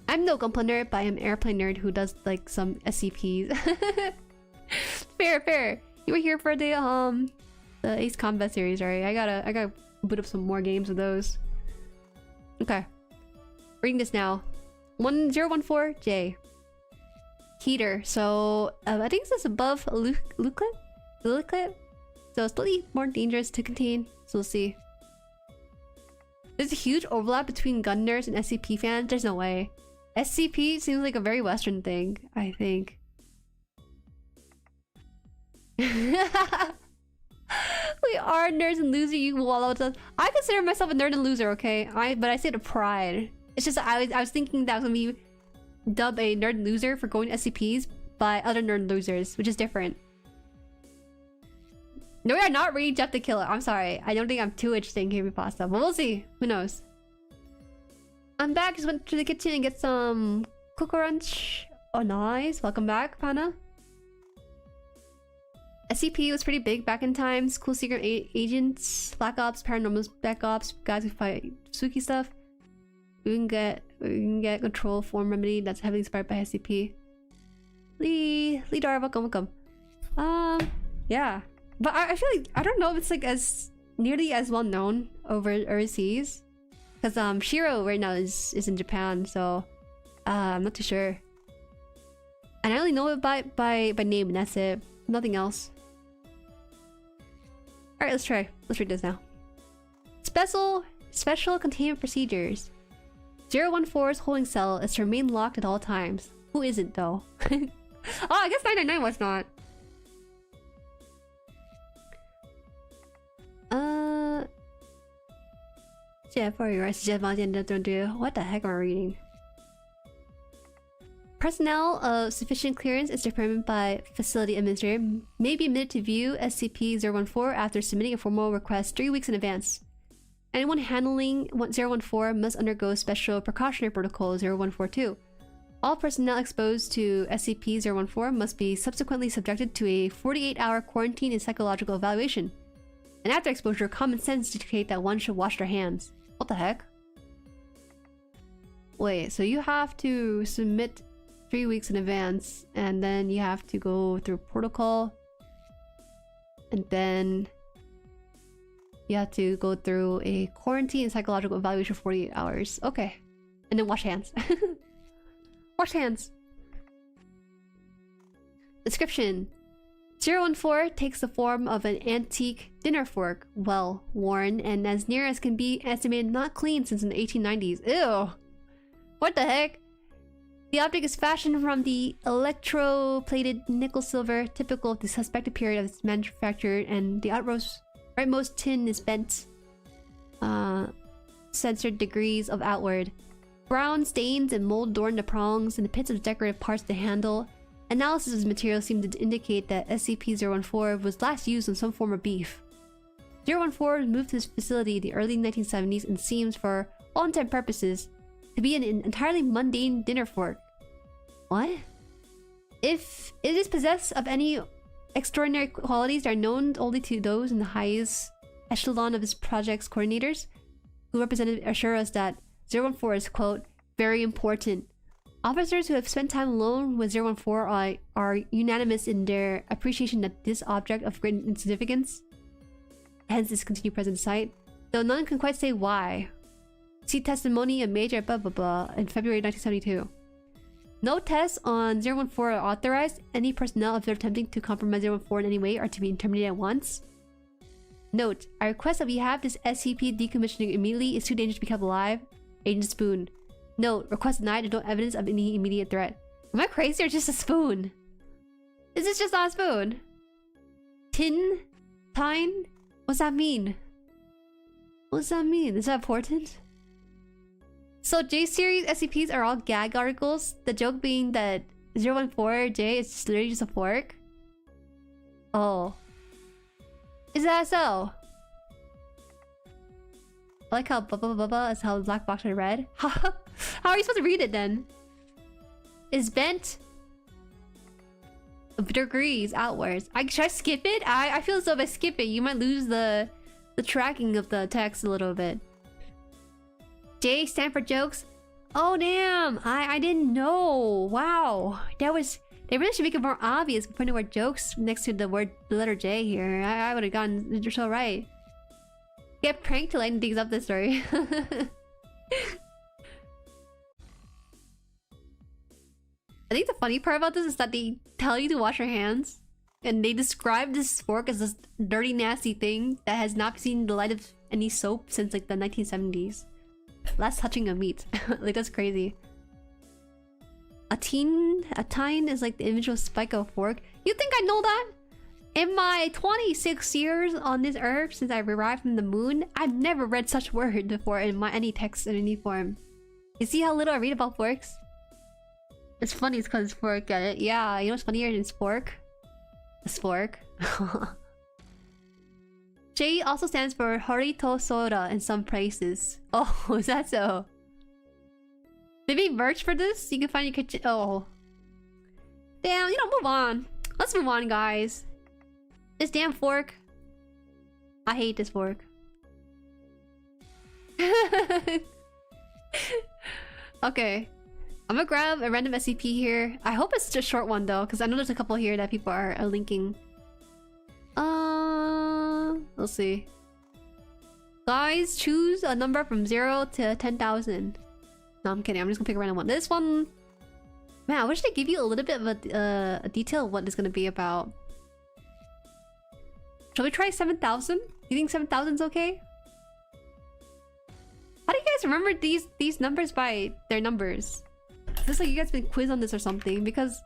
I'm no Gunpla nerd, but I am airplane nerd who does like some SCPs. Fair. You were here for the Ace Combat series, right? I gotta boot up some more games of those. Okay. Reading this now. 1014J. Heater. So I think this is above Luclit? So it's slightly more dangerous to contain. So we'll see. There's a huge overlap between Gunders and SCP fans. There's no way. SCP seems like a very Western thing, I think. We are nerds and losers. You wallow with us. I consider myself a nerd and loser, okay? But I say it with pride. It's just I was thinking that was gonna be dubbed a nerd and loser for going to SCPs by other nerd losers, which is different. No, we are not ready Jeff the Killer. I'm sorry. I don't think I'm too interested in creepypasta, but we'll see. Who knows? I'm back. Just went to the kitchen and get some cocoa crunch. Oh, nice. Welcome back, Pana. SCP was pretty big back in times. Cool secret agents, Black Ops, Paranormal Spec Ops, guys who fight spooky stuff. We can get control form remedy that's heavily inspired by SCP. Lee Dar, welcome. Yeah. But I feel like, I don't know if it's like as nearly as well known overseas. Because Shiro right now is in Japan, so I'm not too sure. And I only know it by name and that's it. Nothing else. Alright, let's try. Let's read this now. Special containment procedures. 014's holding cell is to remain locked at all times. Who isn't though? Oh, I guess 999 was not. What the heck am I reading? Personnel of sufficient clearance is determined by facility administrator may be admitted to view SCP-014 after submitting a formal request 3 weeks in advance. Anyone handling 014 must undergo special precautionary protocol 014-2. All personnel exposed to SCP-014 must be subsequently subjected to a 48-hour quarantine and psychological evaluation. And after exposure, common sense dictates that one should wash their hands. What the heck? Wait, so you have to submit 3 weeks in advance, and then you have to go through protocol, and then you have to go through a quarantine and psychological evaluation for 48 hours. Okay. And then wash hands. Wash hands. Description. 014 takes the form of an antique dinner fork, well worn and as near as can be estimated not clean since the 1890s. Ew! What the heck? The object is fashioned from the electroplated nickel silver, typical of the suspected period of its manufacture, and the rightmost tin is bent. Censored degrees of outward. Brown stains and mold adorn the prongs and the pits of decorative parts of the handle. Analysis of the material seemed to indicate that SCP-014 was last used in some form of beef. 014 was moved to this facility in the early 1970s and seems, for all intent purposes, to be an entirely mundane dinner fork. What? If it is possessed of any extraordinary qualities that are known only to those in the highest echelon of its project's coordinators, who represented assure us that 014 is, quote, very important. Officers who have spent time alone with 014 are unanimous in their appreciation that this object of great significance, hence its continued present site, though none can quite say why. See testimony of Major blah blah blah in February 1972. No tests on 014 are authorized. Any personnel observed attempting to compromise 014 in any way are to be terminated at once. Note, I request that we have this SCP decommissioning immediately. It's too dangerous to be kept alive. Agent Spoon. Note, request denied. There's no evidence of any immediate threat. Am I crazy or just a spoon? Is this just not a spoon? Tin? Tine? What's that mean? What's that mean? Is that important? So J-series SCPs are all gag articles. The joke being that 014J is just literally just a fork. Oh. Is that so? I like how blah is how the black box are read. How are you supposed to read it then? Is bent degrees outwards. Should I skip it? I feel as though if I skip it, you might lose the tracking of the text a little bit. J stand for jokes. Oh damn! I didn't know. Wow, they really should make it more obvious putting the word jokes next to the letter J here. I would have gotten it so right. Get pranked to lighten things up this story. I think the funny part about this is that they tell you to wash your hands. and they describe this fork as this dirty, nasty thing that has not seen the light of any soap since like the 1970s. Last touching of meat. Like, that's crazy. A tine is like the image of spike of fork. You think I know that? In my 26 years on this earth since I arrived from the moon, I've never read such word before in any text in any form. You see how little I read about forks? It's funny, it's because it's fork, get it? Yeah, you know what's funnier than spork? A spork. J also stands for Horito Soda in some places. Oh, is that so? Maybe merch for this? You can find your kitchen. Oh. Damn, you know, move on. Let's move on, guys. This damn fork. I hate this fork. Okay. I'm gonna grab a random SCP here. I hope it's just a short one though, because I know there's a couple here that people are linking. Let's see. Guys, choose a number from 0 to 10,000. No, I'm kidding. I'm just gonna pick a random one. This one... Man, I wish they give you a little bit of a detail of what it's gonna be about. Shall we try 7,000? You think 7,000's okay? How do you guys remember these numbers by their numbers? Is this like you guys been quizzed on this or something? Because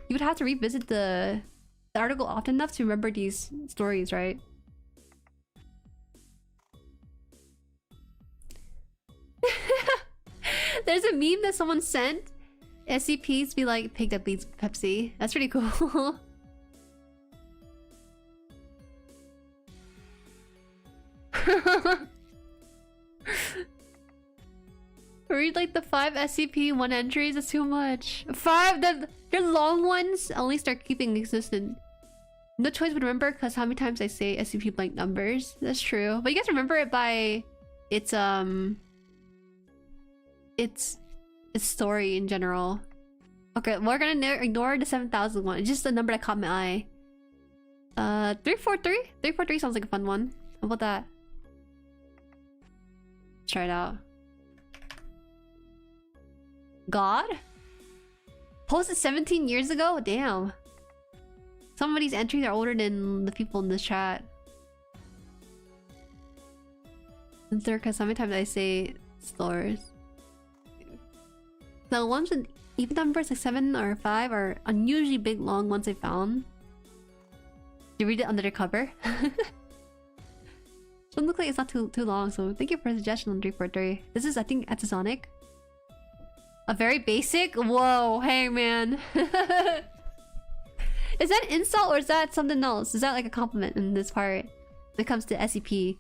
you would have to revisit the article often enough to remember these stories, right? There's a meme that someone sent. SCPs be like, pig that bleeds Pepsi. That's pretty cool. Read like the 5 SCP-1 entries. That's too much. 5, the long ones only start keeping existent. No choice but remember, because how many times I say SCP blank numbers. That's true. But you guys remember it by its story in general. Okay, we're gonna ignore the 7,000 one. It's just the number that caught my eye. 343? 343 sounds like a fun one. How about that? Let's try it out. God? Posted 17 years ago? Damn. Some of these entries are older than the people in this chat. And third, because how many times I say stores. The ones with even numbers like 7 or 5 are unusually big long ones I found. You read it under the cover? It looks like it's not too long, so thank you for the suggestion on 343. This is, I think, Etisonic. A very basic? Whoa, hey man. Is that an insult or is that something else? Is that like a compliment in this part when it comes to SCP?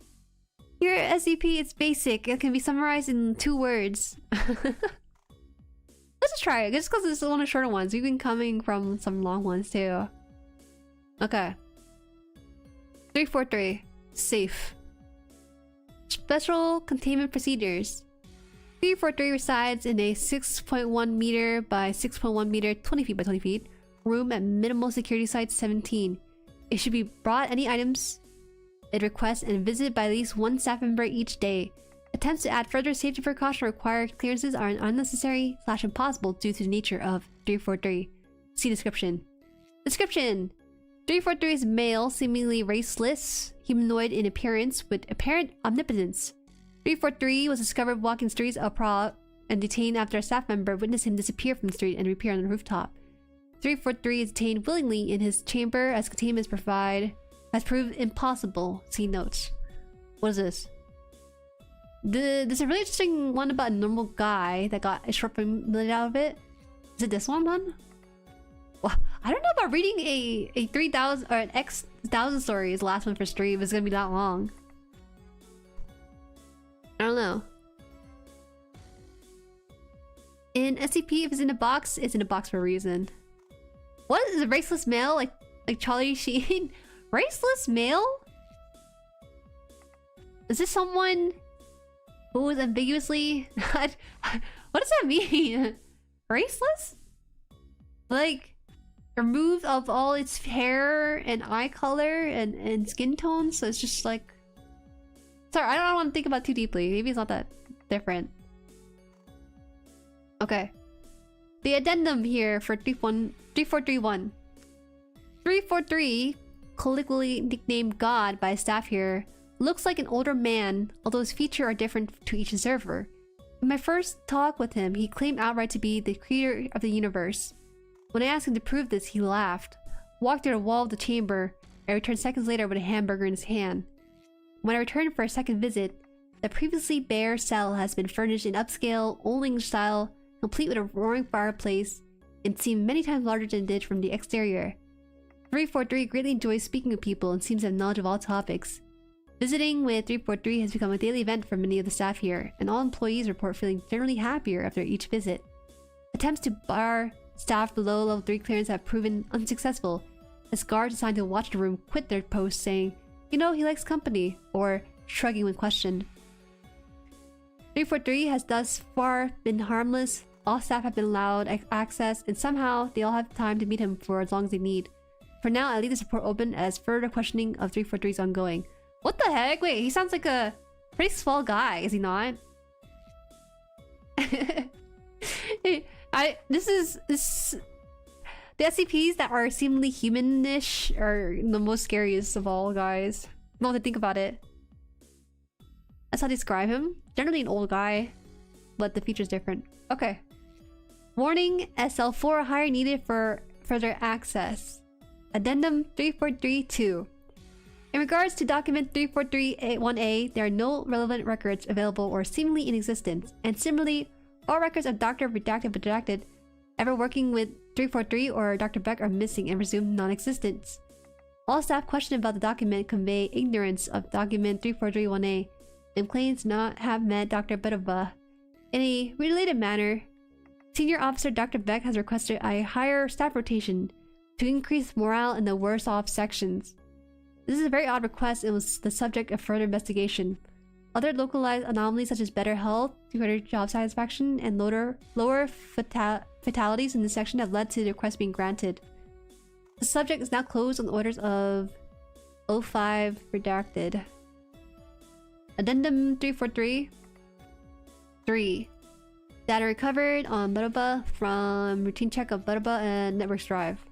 Here at SCP, it's basic. It can be summarized in 2 words. Let's just try it, just because it's one of the shorter ones. We've been coming from some long ones too. Okay. 343. Safe. Special containment procedures. 343 resides in a 6.1 meter by 6.1 meter, 20 feet by 20 feet room at minimal security site 17. It should be brought any items it requests and visited by at least 1 staff member each day. Attempts to add further safety precautions or require clearances are unnecessary / impossible due to the nature of 343. See description. Description: 343 is male, seemingly raceless, humanoid in appearance with apparent omnipotence. 343 was discovered walking streets of Prague and detained after a staff member witnessed him disappear from the street and reappear on the rooftop. 343 is detained willingly in his chamber as containment has proved impossible. See notes. What is this? There's a really interesting one about a normal guy that got a short film out of it. Is it this one, man? Well, I don't know about reading a 3,000 or an X 1,000 story is the last one for stream. It's gonna be that long. I don't know. In SCP, if it's in a box, it's in a box for a reason. What is a raceless male? Like Charlie Sheen? Raceless male? Is this someone who is ambiguously... what does that mean? Raceless? Like, removed of all its hair and eye color and skin tone, so it's just like... Sorry, I don't want to think about it too deeply. Maybe it's not that different. Okay. The addendum here for 3431. 343, colloquially nicknamed God by staff here, looks like an older man, although his features are different to each observer. In my first talk with him, he claimed outright to be the creator of the universe. When I asked him to prove this, he laughed, walked through the wall of the chamber, and returned seconds later with a hamburger in his hand. When I returned for a second visit, the previously bare cell has been furnished in upscale, old English style, complete with a roaring fireplace, and seemed many times larger than it did from the exterior. 343 greatly enjoys speaking with people and seems to have knowledge of all topics. Visiting with 343 has become a daily event for many of the staff here, and all employees report feeling generally happier after each visit. Attempts to bar staff below level 3 clearance have proven unsuccessful, as guards assigned to watch the room quit their posts saying, "You know, he likes company," or shrugging when questioned. 343 has thus far been harmless, all staff have been allowed access, and somehow they all have time to meet him for as long as they need. For now, I leave this report open as further questioning of 343 is ongoing. What the heck? Wait, he sounds like a pretty small guy, is he not? The SCPs that are seemingly humanish are the most scariest of all, guys. Not to think about it. That's how they describe him. Generally an old guy, but the feature's different. Okay. Warning, SL4 hire needed for further access. Addendum 343-2. In regards to document 343-1A, there are no relevant records available or seemingly in existence, and similarly, all records of Dr. Redacted ever working with 343 or Dr. Beck are missing and presumed non-existent. All staff questioned about the document convey ignorance of document 343-1A and claims not have met Dr. Bedova. In a related manner, Senior Officer Dr. Beck has requested a higher staff rotation to increase morale in the worse-off sections. This is a very odd request and was the subject of further investigation. Other localized anomalies such as better health, greater job satisfaction, and lower fatalities in this section have led to the request being granted. The subject is now closed on the orders of 05 Redacted. Addendum 343. 3. Data recovered on Bedova from routine check of Bedova and Networks Drive.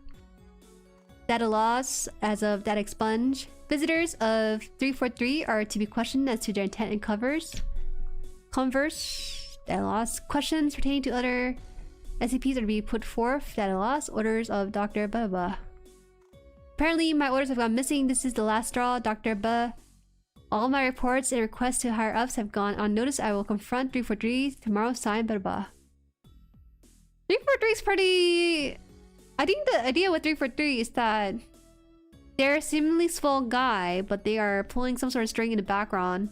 Data loss as of data expunge. Visitors of 343 are to be questioned as to their intent and converse. Data loss. Questions pertaining to other SCPs are to be put forth. Data loss. Orders of Dr. Bedova. Apparently, my orders have gone missing. This is the last straw, Dr. Ba. All my reports and requests to higher ups have gone unnoticed. I will confront 343 tomorrow. Signed, Bedova. 343 is pretty... I think the idea with 343 is that they're a seemingly small guy, but they are pulling some sort of string in the background,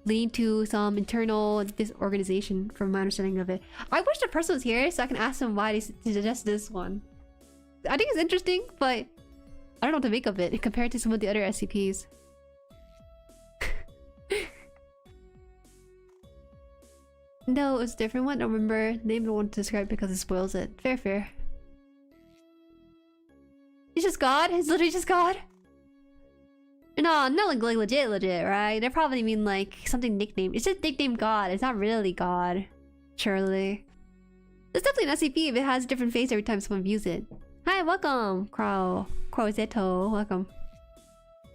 leading to some internal disorganization, from my understanding of it. I wish the person was here so I can ask them why they suggest this one. I think it's interesting, but I don't know what to make of it compared to some of the other SCPs. No, it's a different one. I don't remember the name I want to describe because it spoils it. Fair, fair. He's just God? He's literally just God? No, not like legit, right? They probably mean like something nicknamed. It's just nicknamed God. It's not really God. Surely. It's definitely an SCP if it has a different face every time someone views it. Hi, welcome, Crozeto. Welcome.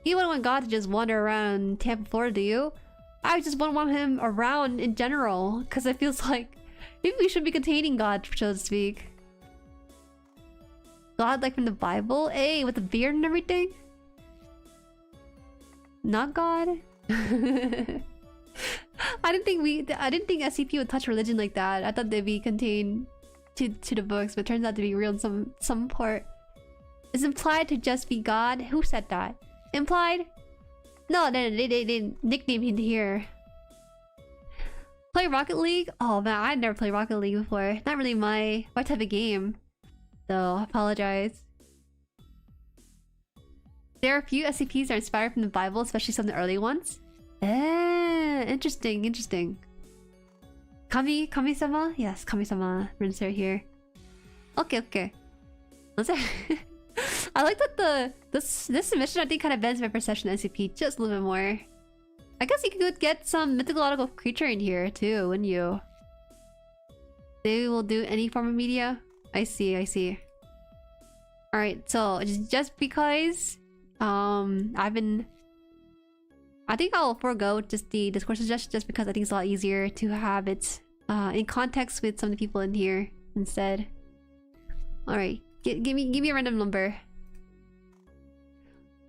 You wouldn't want God to just wander around Tampa, Florida, do you? I just wouldn't want him around in general, because it feels like maybe we should be containing God, so to speak. God like from the Bible? Hey, with the beard and everything? Not God? I didn't think SCP would touch religion like that. I thought they'd be contained to the books, but it turns out to be real in some part. Is implied to just be God? Who said that? Implied? No, they nicknamed him here. Play Rocket League? Oh man, I'd never played Rocket League before. Not really my type of game. So, I apologize. There are a few SCPs that are inspired from the Bible, especially some of the early ones. Interesting, interesting. Kami-sama? Yes, Kami-sama. Rinser here. Okay. I like that this submission I think kind of bends my perception of SCP just a little bit more. I guess you could get some mythological creature in here too, wouldn't you? They will do any form of media? I see. Alright, so just because I think I'll forego just the Discord suggestion just because I think it's a lot easier to have it in context with some of the people in here instead. Alright, give me a random number.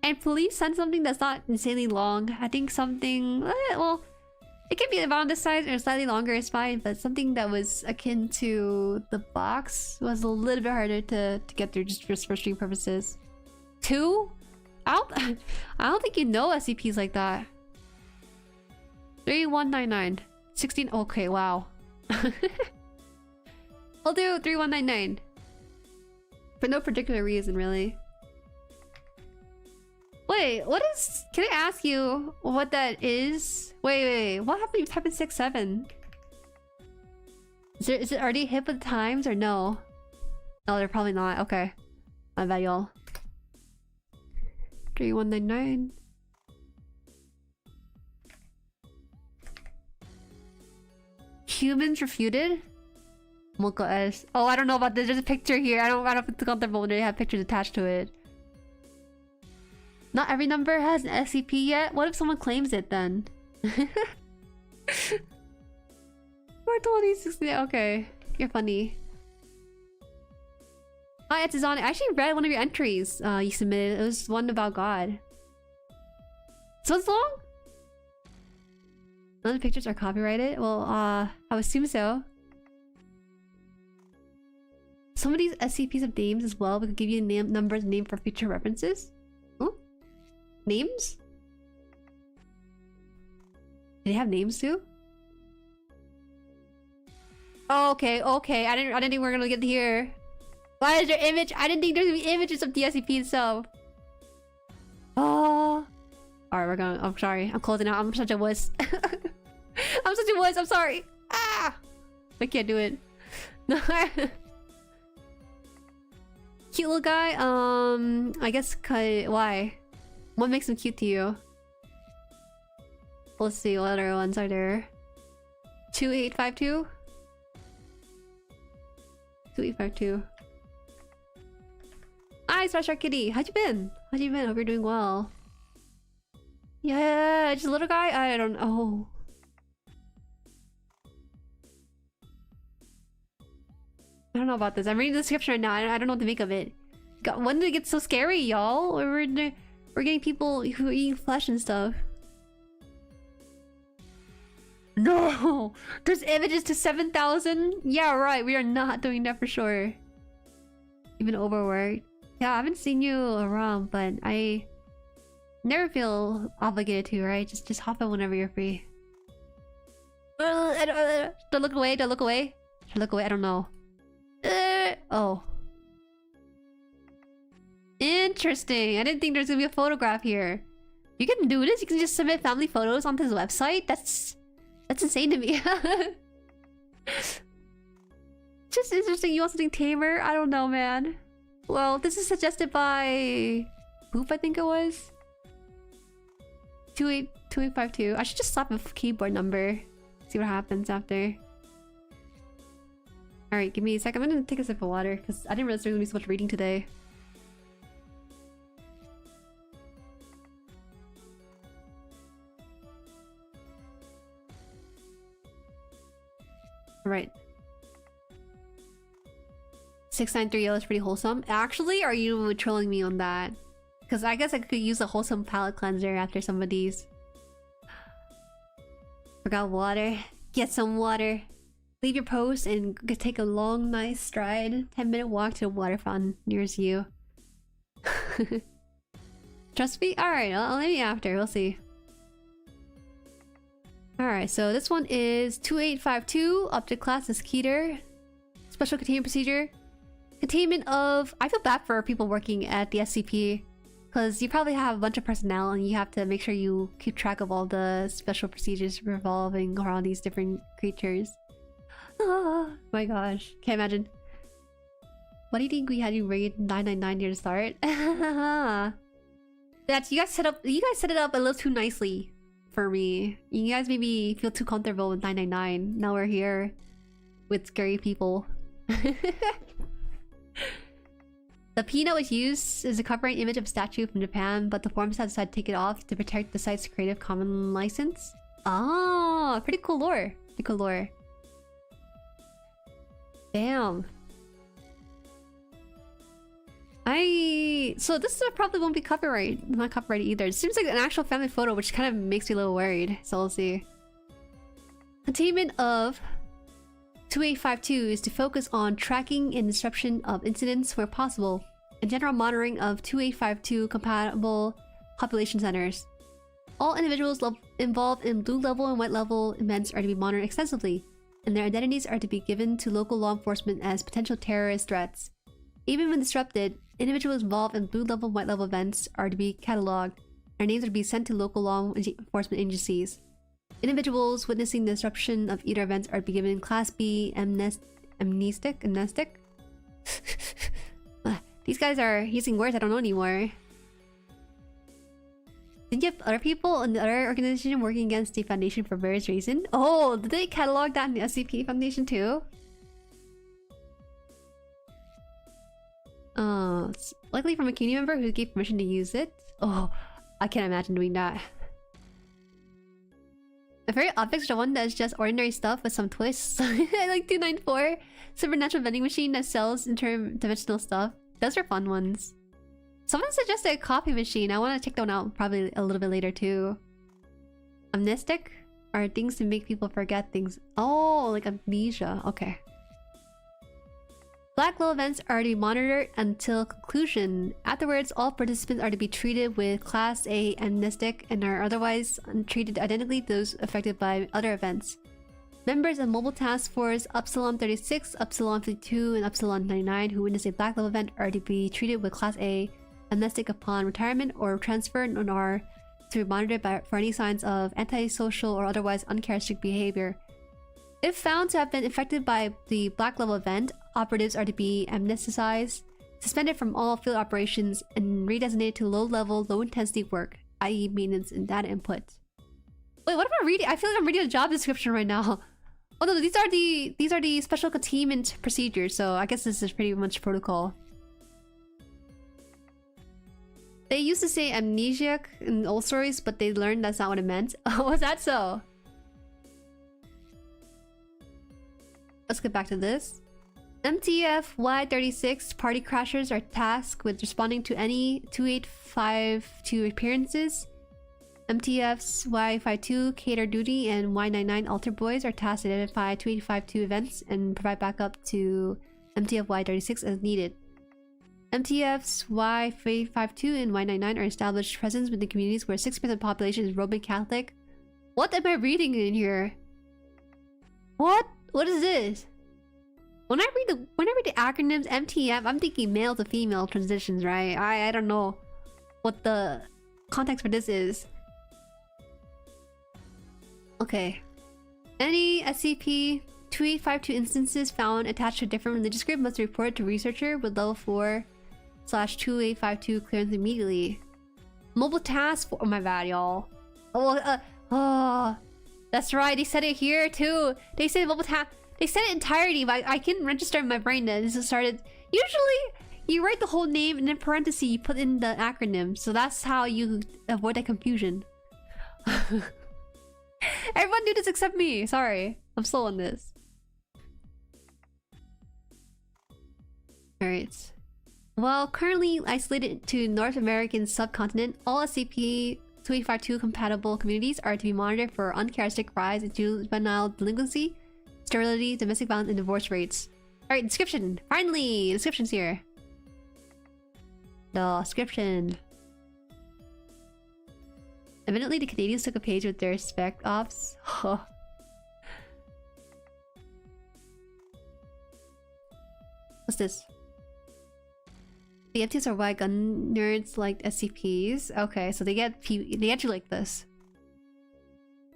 And please send something that's not insanely long. I think something well, it can be around this size or slightly longer is fine, but something that was akin to the box was a little bit harder to get through just for stream purposes. 2? I don't think you know SCPs like that. 3199. 16. Okay, wow. I'll do 3199. For no particular reason, really. Wait, what is... Can I ask you what that is? Wait. What happened if you type in 67? Is it already hip with times or no? No, they're probably not. Okay. My bad, y'all. 3199. Humans refuted? Moko S. Oh, I don't know about this. There's a picture here. I don't feel comfortable when they have pictures attached to it. Not every number has an SCP yet? What if someone claims it then? 42060. Okay. You're funny. Hi, it's Zani. I actually read one of your entries you submitted. It was one about God. So it's long? None of the pictures are copyrighted? Well, I would assume so. Some of these SCPs have names as well. We could give you numbers named for future references. Huh? Names? Do they have names too? Oh, okay. I didn't think we were gonna get to here. Why is there image? I didn't think there's gonna be images of the SCP itself. Oh. Alright, we're going. I'm sorry. I'm closing out. I'm such a wuss. I'm such a wuss. I'm sorry. Ah! I can't do it. No. Cute little guy. I guess why? What makes him cute to you? Let's see. What other ones are there? 2852? 2852. Hi, Special Kitty. How'd you been? Hope you're doing well. Yeah, just a little guy? I don't know. I don't know about this. I'm reading the description right now. I don't know what to make of it. God, when did it get so scary, y'all? We're getting people who are eating flesh and stuff. No! There's images to 7,000? Yeah, right. We are not doing that for sure. Even overworked. Yeah, I haven't seen you around, but I never feel obligated to, right? Just hop in whenever you're free. Don't look away. Don't look away. Should I look away? I don't know. Oh. Interesting. I didn't think there's gonna be a photograph here. You can do this. You can just submit family photos onto his website. That's insane to me. Just interesting. You want something tamer? I don't know, man. Well, this is suggested by Boop, I think it was. 2852. I should just slap a keyboard number. See what happens after. Alright, give me a second. I'm gonna take a sip of water because I didn't realize there was gonna be so much reading today. Alright. 693 is pretty wholesome. Actually, are you trolling me on that? Because I guess I could use a wholesome palate cleanser after some of these. Forgot water. Get some water. Leave your post and take a long, nice stride. 10-minute walk to the water fountain nearest you. Trust me? Alright, I'll maybe after. We'll see. Alright, so this one is 2852. Object class is Keter. Special containment procedure. Containment of... I feel bad for people working at the SCP. Because you probably have a bunch of personnel and you have to make sure you keep track of all the special procedures revolving around these different creatures. Oh my gosh. Can't imagine. Why do you think we had you raid 999 near the start? That's you guys set it up a little too nicely for me. You guys made me feel too comfortable with 999. Now we're here with scary people. The peanut was used as a copyright image of a statue from Japan, but the forums have decided to take it off to protect the site's Creative Commons license. Oh, pretty cool lore. Pretty cool lore. Damn. So this probably won't be not copyrighted either. It seems like an actual family photo, which kind of makes me a little worried. So we'll see. Containment of 2852 is to focus on tracking and disruption of incidents where possible, and general monitoring of 2852 compatible population centers. All individuals involved in blue level and white level events are to be monitored extensively, and their identities are to be given to local law enforcement as potential terrorist threats. Even when disrupted, individuals involved in blue level and white level events are to be cataloged, and their names are to be sent to local law enforcement agencies. Individuals witnessing the disruption of either events are to be given Class B amnestic? These guys are using words I don't know anymore. Did you have other people in the other organization working against the Foundation for various reasons? Oh, did they catalog that in the SCP Foundation too? It's likely from a community member who gave permission to use it. Oh, I can't imagine doing that. The very objects are the one that's just ordinary stuff with some twists. I like 294. Supernatural vending machine that sells interdimensional stuff. Those are fun ones. Someone suggested a coffee machine. I want to check that one out probably a little bit later too. Amnestic are things to make people forget things. Oh, like amnesia. Okay. Black Glow events are to be monitored until conclusion. Afterwards, all participants are to be treated with Class A amnestic and are otherwise treated identically to those affected by other events. Members of Mobile Task Force Upsilon 36, Upsilon 52, and Upsilon 99 who witness a Black Glow event are to be treated with Class A amnestic upon retirement or transfer and are to be monitored for any signs of antisocial or otherwise uncharacteristic behavior. If found to have been affected by the Black Level event, operatives are to be amnesticized, suspended from all field operations, and redesignated to low-level, low-intensity work, i.e. maintenance and data input. Wait, what am I reading? I feel like I'm reading a job description right now. Oh no, these are the special containment procedures, so I guess this is pretty much protocol. They used to say amnesiac in old stories, but they learned that's not what it meant. Oh, was that so? Let's get back to this. MTF-Y36 party crashers are tasked with responding to any 2852 appearances. MTF's Y52 cater duty and Y99 altar boys are tasked to identify 2852 events and provide backup to MTF-Y36 as needed. MTF's Y52 and Y99 are established presence within communities where 6% of the population is Roman Catholic. What am I reading in here? What? What is this? When I read the acronyms MTF, I'm thinking male to female transitions, right? I don't know what the context for this is. Okay. Any SCP-2852 instances found attached to a different religious group must be reported to researcher with level 4/2852 clearance immediately. Mobile task for— oh my bad, y'all. Oh, that's right. They said it here too. They said mobile task. They said it entirety, but I can register in my brain that this started. Usually, you write the whole name and in parentheses you put in the acronym, so that's how you avoid that confusion. Everyone knew this except me. Sorry, I'm slow on this. Alright. Well, currently isolated to North American subcontinent, all SCP-2852 compatible communities are to be monitored for uncharacteristic rise in juvenile delinquency, sterility, domestic violence, and divorce rates. Alright, description. Finally, description's here. The description. Evidently, the Canadians took a page with their spec ops. What's this? The MTs are why gun nerds like SCPs. Okay, so they get you like this.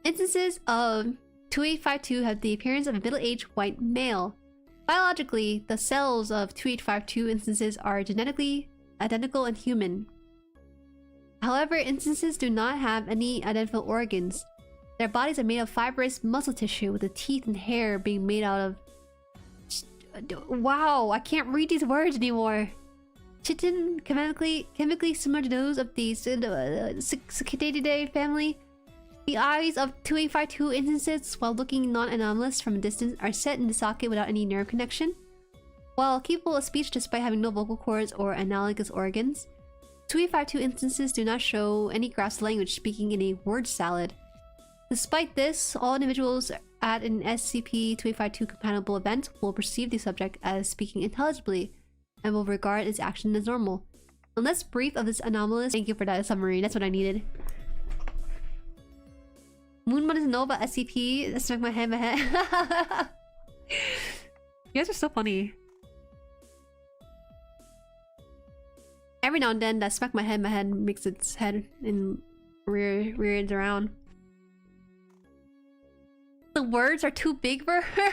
Instances of 2852 have the appearance of a middle-aged white male. Biologically, the cells of 2852 instances are genetically identical and human. However, instances do not have any identifiable organs. Their bodies are made of fibrous muscle tissue, with the teeth and hair being made out of... Wow, I can't read these words anymore. chitin, chemically similar to those of the Cicatridae family. The eyes of 2852 instances, while looking non-anomalous from a distance, are set in the socket without any nerve connection. While capable of speech despite having no vocal cords or analogous organs, 2852 instances do not show any grasp language, speaking in a word salad. Despite this, all individuals at an SCP-2852 compatible event will perceive the subject as speaking intelligibly and will regard its action as normal. Unless brief of this anomalous— Thank you for that summary, that's what I needed. Moon wanted to know about SCP. That smacked my head. You guys are so funny. Every now and then, that smack my head makes its head and rears around. The words are too big for her.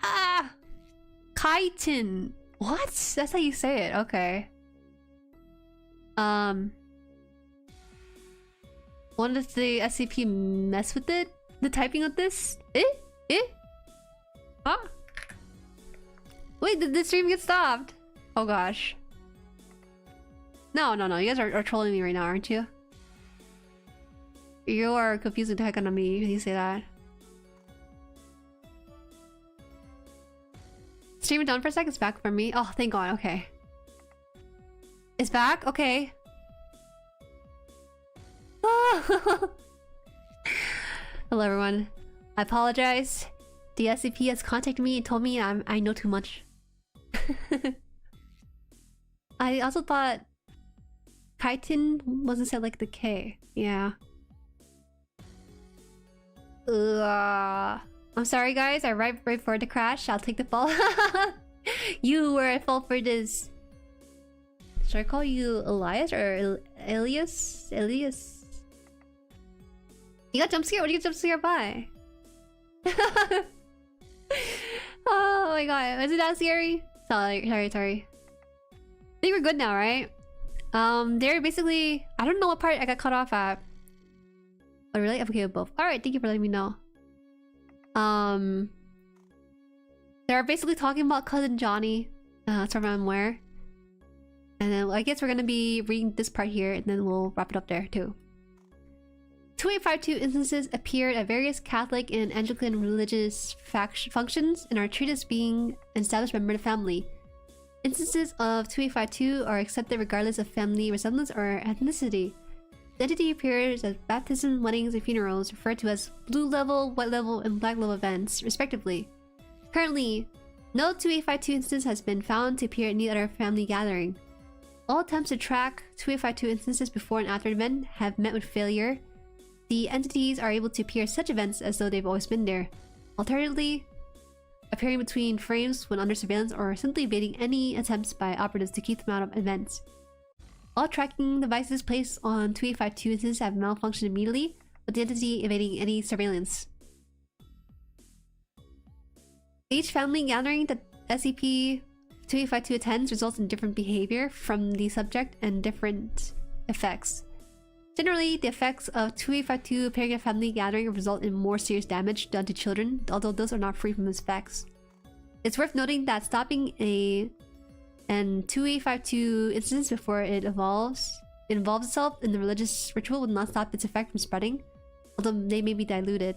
Ah, chitin. What? That's how you say it. Okay. When does the SCP mess with it? The typing of this? Huh? Wait, did the stream get stopped? Oh gosh. No. You guys are trolling me right now, aren't you? You are confusing the heck out of me when you say that. Stream it down for a sec. It's back for me. Oh, thank God. Okay. It's back? Okay. Hello everyone. I apologize. The SCP has contacted me and told me I know too much. I also thought chitin wasn't said like the K. Yeah. I'm sorry guys, I right for the crash. I'll take the fall. You were at fault for this. Should I call you Elias or Elias? Elias? You got jump scared? What do you get jump scared by? Oh my god, was it that scary? Sorry. I think we're good now, right? They're basically— I don't know what part I got cut off at. Oh really? I'm okay with both. Alright, thank you for letting me know. They're basically talking about cousin Johnny. As far as I'm aware. And then I guess we're gonna be reading this part here and then we'll wrap it up there too. 2852 instances appeared at various Catholic and Anglican religious functions and are treated as being an established member of the family. Instances of 2852 are accepted regardless of family resemblance or ethnicity. The entity appears at baptism, weddings, and funerals, referred to as blue level, white level, and black level events, respectively. Currently, no 2852 instance has been found to appear at any other family gathering. All attempts to track 2852 instances before and after an event have met with failure. The entities are able to appear at such events as though they've always been there. Alternatively, appearing between frames when under surveillance or simply evading any attempts by operatives to keep them out of events. All tracking devices placed on 2852 instances have malfunctioned immediately, with the entity evading any surveillance. Each family gathering that SCP-2852 attends results in different behavior from the subject and different effects. Generally, the effects of 2852 appearing at family gathering result in more serious damage done to children, although those are not free from those effects. It's worth noting that stopping an 2852 instance before it involves itself in the religious ritual will not stop its effect from spreading, although they may be diluted.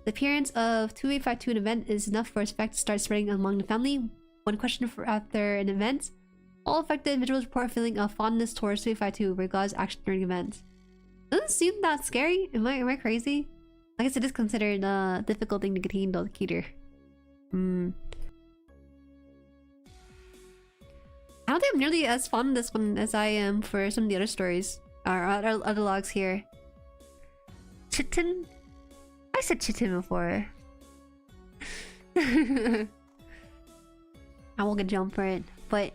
The appearance of 2852 in an event is enough for its effect to start spreading among the family. When questioned after an event, all affected individuals report a feeling of fondness towards 2852 regardless of action during events. Doesn't seem that scary. Am I crazy? I guess it is considered a difficult thing to get handled, Keter. I don't think I'm nearly as fond of this one as I am for some of the other stories. Or other logs here. Chitin? I said chitin before. I won't get jumped for it. But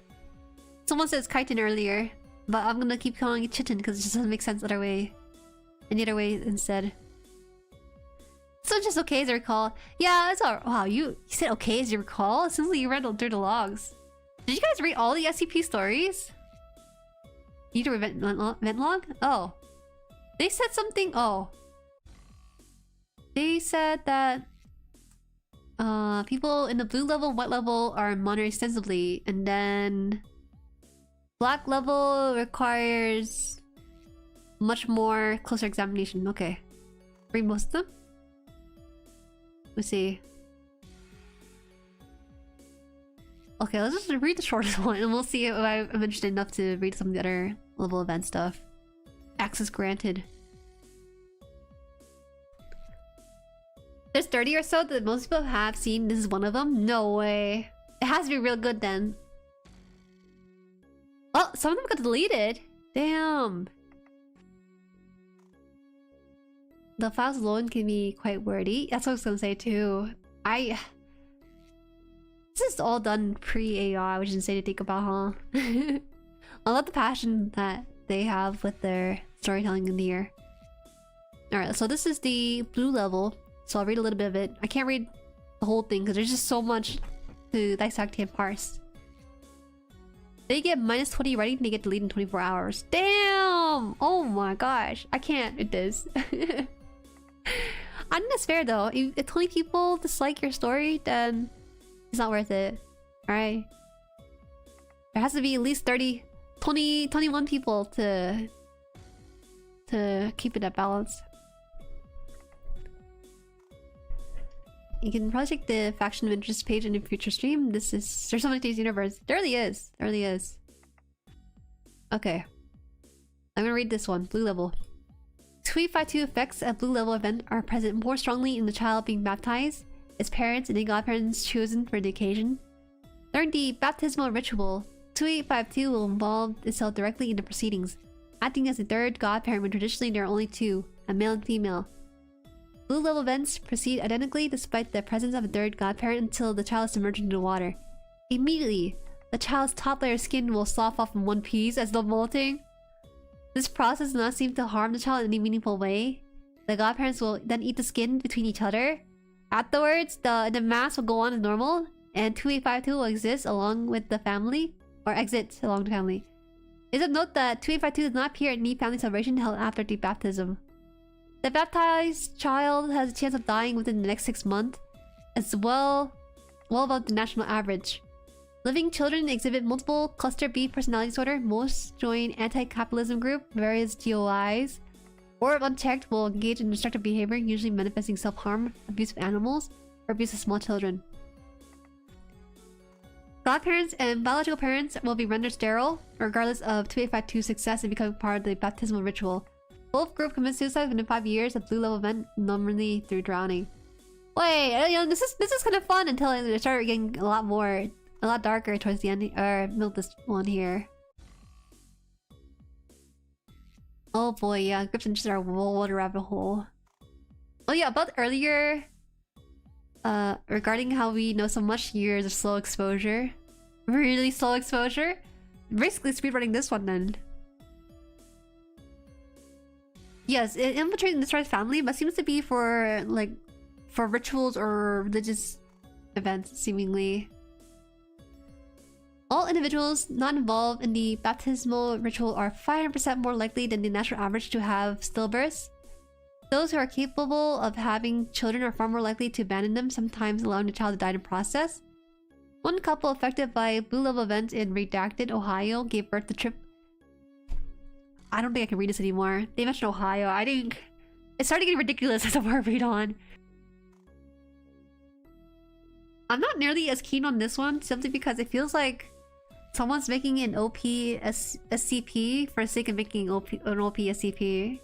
someone says chitin earlier. But I'm gonna keep calling it chitin because it just doesn't make sense any other way instead. So just okay as I recall. Yeah, it's alright. Wow, you said okay as you recall? It seems like you read through the logs. Did you guys read all the SCP stories? You do event log? Oh. They said something. Oh. They said that People in the blue level, white level are monitored extensively, and then black level requires much more closer examination. Okay. Read most of them? Let's see. Okay, let's just read the shortest one and we'll see if I'm interested enough to read some of the other level event stuff. Access granted. There's 30 or so that most people have seen. This is one of them? No way. It has to be real good then. Oh, some of them got deleted. Damn. The files alone can be quite wordy. That's what I was gonna say too. This is all done pre-AI, which is insane to think about, huh? I love the passion that they have with their storytelling in the air. Alright, so this is the blue level. So I'll read a little bit of it. I can't read the whole thing because there's just so much to dissect and parse. They get minus 20 writing and they get deleted in 24 hours. Damn! Oh my gosh. I can't with this. I think that's fair though. If 20 people dislike your story, then it's not worth it. Alright? There has to be at least 21 people to keep it at balance. You can probably check the faction of interest page in a future stream. There's so much to this universe. There really is. There really is. Okay. I'm gonna read this one. Blue level. 252 effects at blue level event are present more strongly in the child being baptized, its parents and the godparents chosen for the occasion. During the baptismal ritual, 2852 will involve itself directly in the proceedings, acting as the third godparent when traditionally there are only two, a male and female. Blue level events proceed identically despite the presence of a third godparent until the child is submerged into the water. Immediately, the child's top layer of skin will slough off in one piece as though molting. This process does not seem to harm the child in any meaningful way. The godparents will then eat the skin between each other. Afterwards, the mass will go on as normal, and 2852 will exist along with the family, or exit along the family. It is of note that 2852 does not appear at any family celebration held after the baptism. The baptized child has a chance of dying within the next 6 months, as well above the national average. Living children exhibit multiple cluster B personality disorder. Most join anti-capitalism group, various GOIs, or if unchecked will engage in destructive behavior, usually manifesting self-harm, abuse of animals, or abuse of small children. Godparents and biological parents will be rendered sterile, regardless of 2852's success in becoming part of the baptismal ritual. Both groups commit suicide within 5 years of blue level event, normally through drowning. Wait, you know, this is kind of fun until it started getting a lot darker towards the end, or middle of this one here. Oh boy, yeah, grips into our water rabbit hole. Oh yeah, about earlier, regarding how we know so much years of slow exposure, really slow exposure. Basically, speedrunning this one then. Yes, it infiltrating this right family, but seems to be for rituals or religious events, seemingly. All individuals not involved in the baptismal ritual are 500% more likely than the national average to have stillbirths. Those who are capable of having children are far more likely to abandon them, sometimes allowing the child to die in the process. One couple affected by blue level events in Redacted, Ohio, gave birth to I don't think I can read this anymore. They mentioned Ohio. I think it started getting ridiculous as the more I read on. I'm not nearly as keen on this one, simply because it feels like someone's making an OP SCP for the sake of making an OP SCP.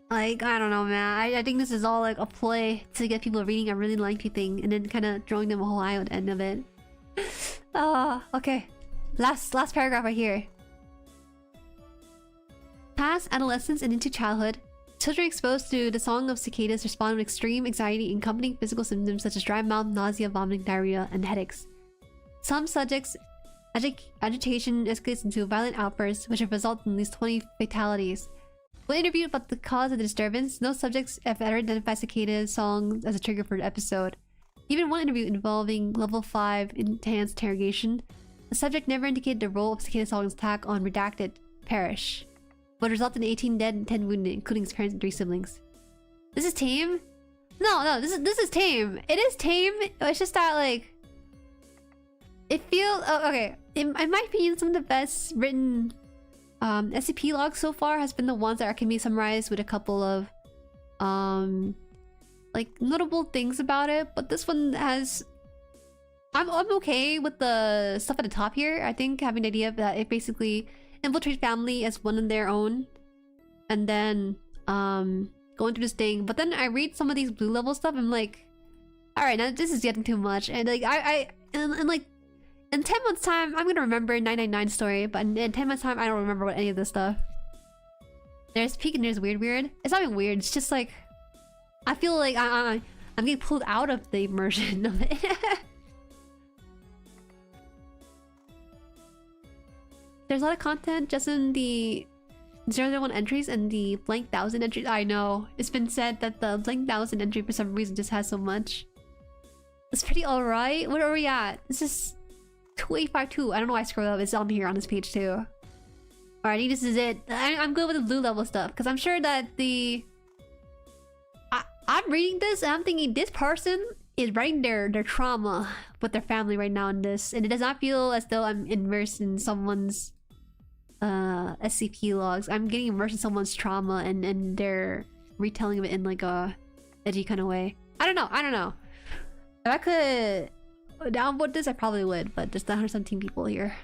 Like, I don't know, man. I think this is all like a play to get people reading a really lengthy thing and then kind of drawing them Ohio at the end of it. Okay. Last paragraph right here. Past adolescence and into childhood, children exposed to the song of cicadas respond with extreme anxiety and accompanying physical symptoms such as dry mouth, nausea, vomiting, diarrhea, and headaches. Some subjects' agitation escalates into violent outbursts, which have resulted in at least 20 fatalities. When interviewed about the cause of the disturbance, no subjects have ever identified cicada songs as a trigger for the episode. Even one interview involving level 5 enhanced interrogation, the subject never indicated the role of cicada song's attack on Redacted Parish, but resulted in 18 dead and 10 wounded, including his parents and 3 siblings. This is tame, No, this is tame. It is tame. It's just that like it feels okay. In my opinion, some of the best written SCP logs so far has been the ones that can be summarized with a couple of like notable things about it. But this one has I'm okay with the stuff at the top here. I think having the idea that it basically infiltrates family as one of their own, and then going through this thing. But then I read some of these blue level stuff. I'm like, all right, now this is getting too much. And like and like in 10 months time, I'm gonna remember 999 story. But in 10 months time, I don't remember what any of this stuff. There's peak and there's weird. It's not even weird. It's just like I feel like I'm getting pulled out of the immersion of it. There's a lot of content just in the 001 entries and the blank 1000 entries. I know. It's been said that the blank 1000 entry for some reason just has so much. It's pretty alright. Where are we at? This is 2852. I don't know why I scrolled up. It's on here on this page too. Alrighty, this is it. I'm good with the blue level stuff because I'm sure that the... I'm reading this and I'm thinking this person is writing their trauma with their family right now in this. And it does not feel as though I'm immersed in someone's SCP logs. I'm getting immersed in someone's trauma and their retelling of it in like a edgy kind of way. I don't know. If I could downvote this, I probably would, but there's 117 people here.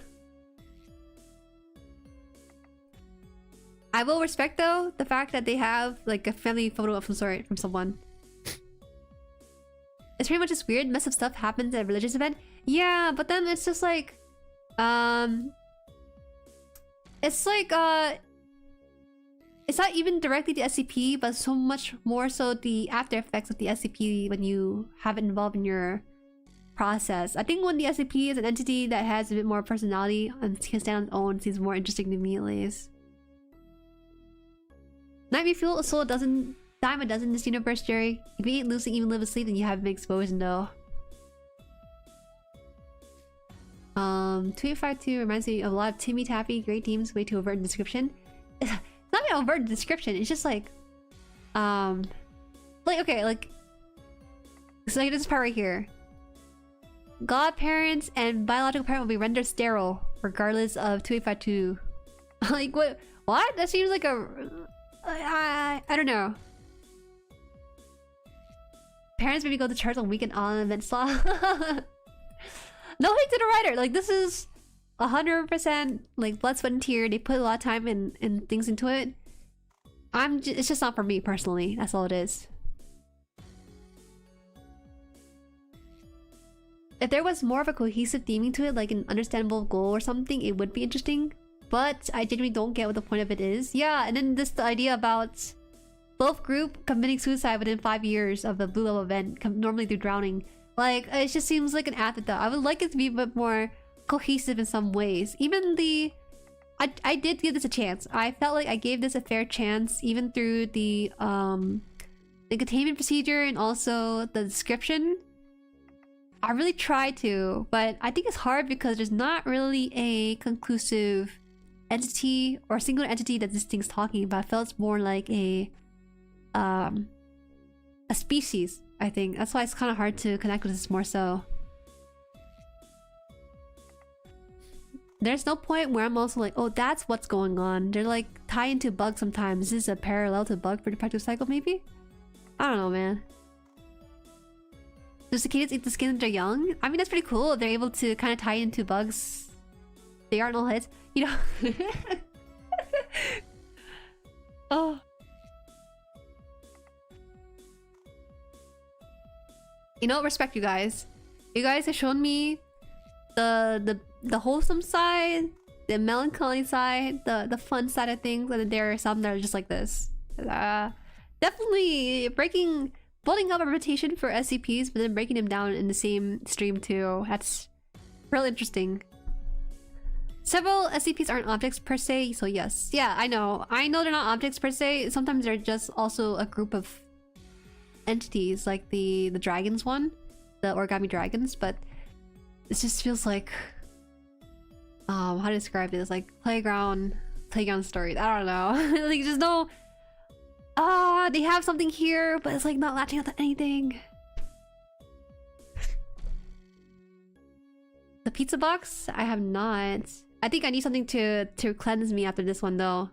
I will respect though the fact that they have like a family photo of some sort from someone. It's pretty much just weird, mess up stuff happens at a religious event. Yeah, but then it's just like it's like it's not even directly the SCP, but so much more so the after effects of the SCP when you have it involved in your process. I think when the SCP is an entity that has a bit more personality and can stand on its own, it seems more interesting to me at least. Might be feel a soul doesn't dime a dozen in this universe, Jueri. If you ain't losing even live asleep, then you haven't been exposed, though. 2852 reminds me of a lot of Timmy Taffy, great teams, way too overt in description. It's not even overt in description, it's just like okay, like so like this part right here. Godparents and biological parent will be rendered sterile regardless of 2852. Like what? That seems like a I don't know. Parents maybe go to church on weekend on event slot. No hate to the writer. Like this is 100% like blood, sweat, and tear. They put a lot of time and things into it. It's just not for me personally. That's all it is. If there was more of a cohesive theming to it, like an understandable goal or something, it would be interesting. But I genuinely don't get what the point of it is. Yeah, and then the idea about both group committing suicide within 5 years of the blue level event, normally through drowning. Like, it just seems like an afterthought. I would like it to be a bit more cohesive in some ways. Even the... I did give this a chance. I felt like I gave this a fair chance, even through the containment procedure and also the description. I really tried to, but I think it's hard because there's not really a conclusive entity or single entity that this thing's talking about. It felt more like a species, I think. That's why it's kind of hard to connect with this more so. There's no point where I'm also like, oh, that's what's going on. They're like tie into bugs sometimes. This is a parallel to bug reproductive cycle, maybe? I don't know, man. Do cicadas eat the skin when they're young? I mean, that's pretty cool. They're able to kind of tie into bugs. They aren't all hits, you know. Oh. You know, respect you guys. You guys have shown me the wholesome side, the melancholy side, the fun side of things, and then there are some that are just like this. Definitely building up a reputation for SCPs, but then breaking them down in the same stream too. That's real interesting. Several SCPs aren't objects per se, so yes. Yeah, I know they're not objects per se. Sometimes they're just also a group of entities, like the dragons one, the origami dragons, but it just feels like how to describe this, like playground stories. I don't know. Like Ah, they have something here, but it's like not latching onto anything. The pizza box? I have not. I think I need something to cleanse me after this one though.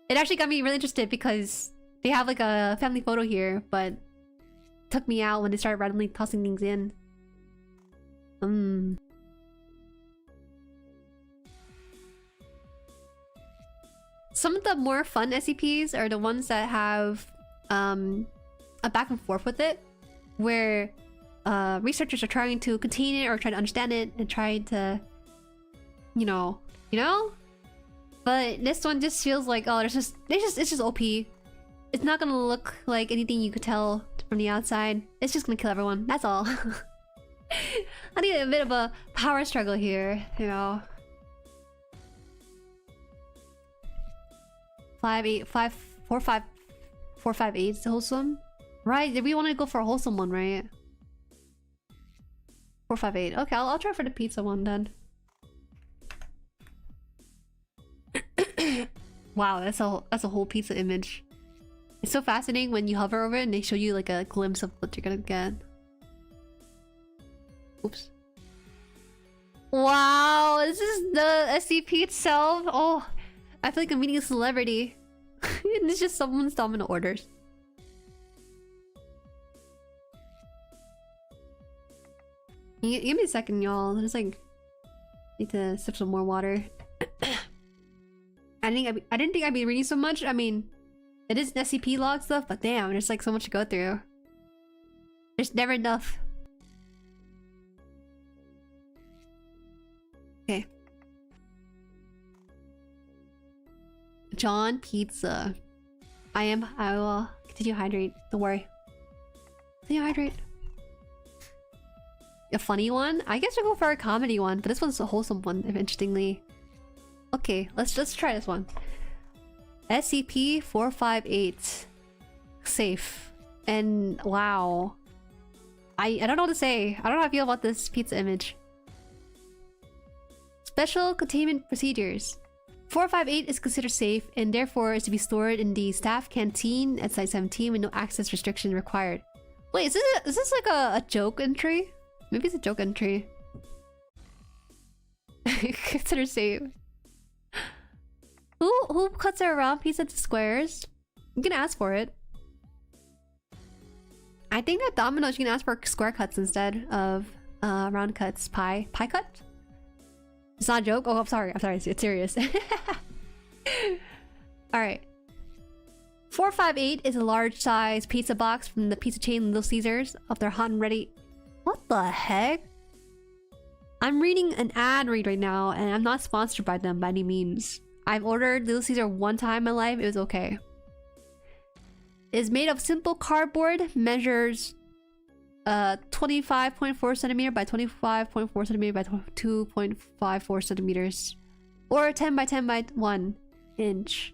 It actually got me really interested because they have like a family photo here, but took me out when they started randomly tossing things in. Some of the more fun SCPs are the ones that have a back and forth with it, where researchers are trying to contain it or trying to understand it and trying to, you know. But this one just feels like, oh, it's just OP. It's not gonna look like anything you could tell from the outside. It's just gonna kill everyone. That's all. I need a bit of a power struggle here, you know. 5, 8, 5, 4, 5, 4, 5, 8 is wholesome, right? We want to go for a wholesome one, right? 4, 5, 8. Okay, I'll try for the pizza one then. Wow, that's a whole pizza image. It's so fascinating when you hover over it and they show you like a glimpse of what you're gonna get. Oops. Wow, this is the SCP itself. Oh, I feel like I'm meeting a celebrity. And it's just someone's domino orders. Give me a second, y'all. I just like need to sip some more water. I didn't think I'd be reading so much. I mean, it is SCP log stuff, but damn, there's like so much to go through. There's never enough. Okay. John Pizza. I will continue to hydrate. Don't worry. Continue to hydrate. A funny one? I guess we'll go for a comedy one, but this one's a wholesome one, interestingly. Okay, let's try this one. SCP-458. Safe. And wow. I don't know what to say. I don't know how I feel about this pizza image. Special containment procedures. 458 is considered safe and therefore is to be stored in the staff canteen at Site 17 with no access restriction required. Wait, is this like a joke entry? Maybe it's a joke entry. Consider safe. Who cuts their round pizza to squares? You can ask for it. I think at Domino's you can ask for square cuts instead of round cuts. Pie cut? It's not a joke? Oh, I'm sorry, it's serious. Alright. 458 is a large size pizza box from the pizza chain Little Caesars of their hot and ready... What the heck? I'm reading an ad read right now and I'm not sponsored by them by any means. I've ordered Little Caesar one time in my life, it was okay. It is made of simple cardboard, measures 25.4 centimeter by 25.4 centimeter by 2.54 centimeters, or 10 by 10 by 1 inch,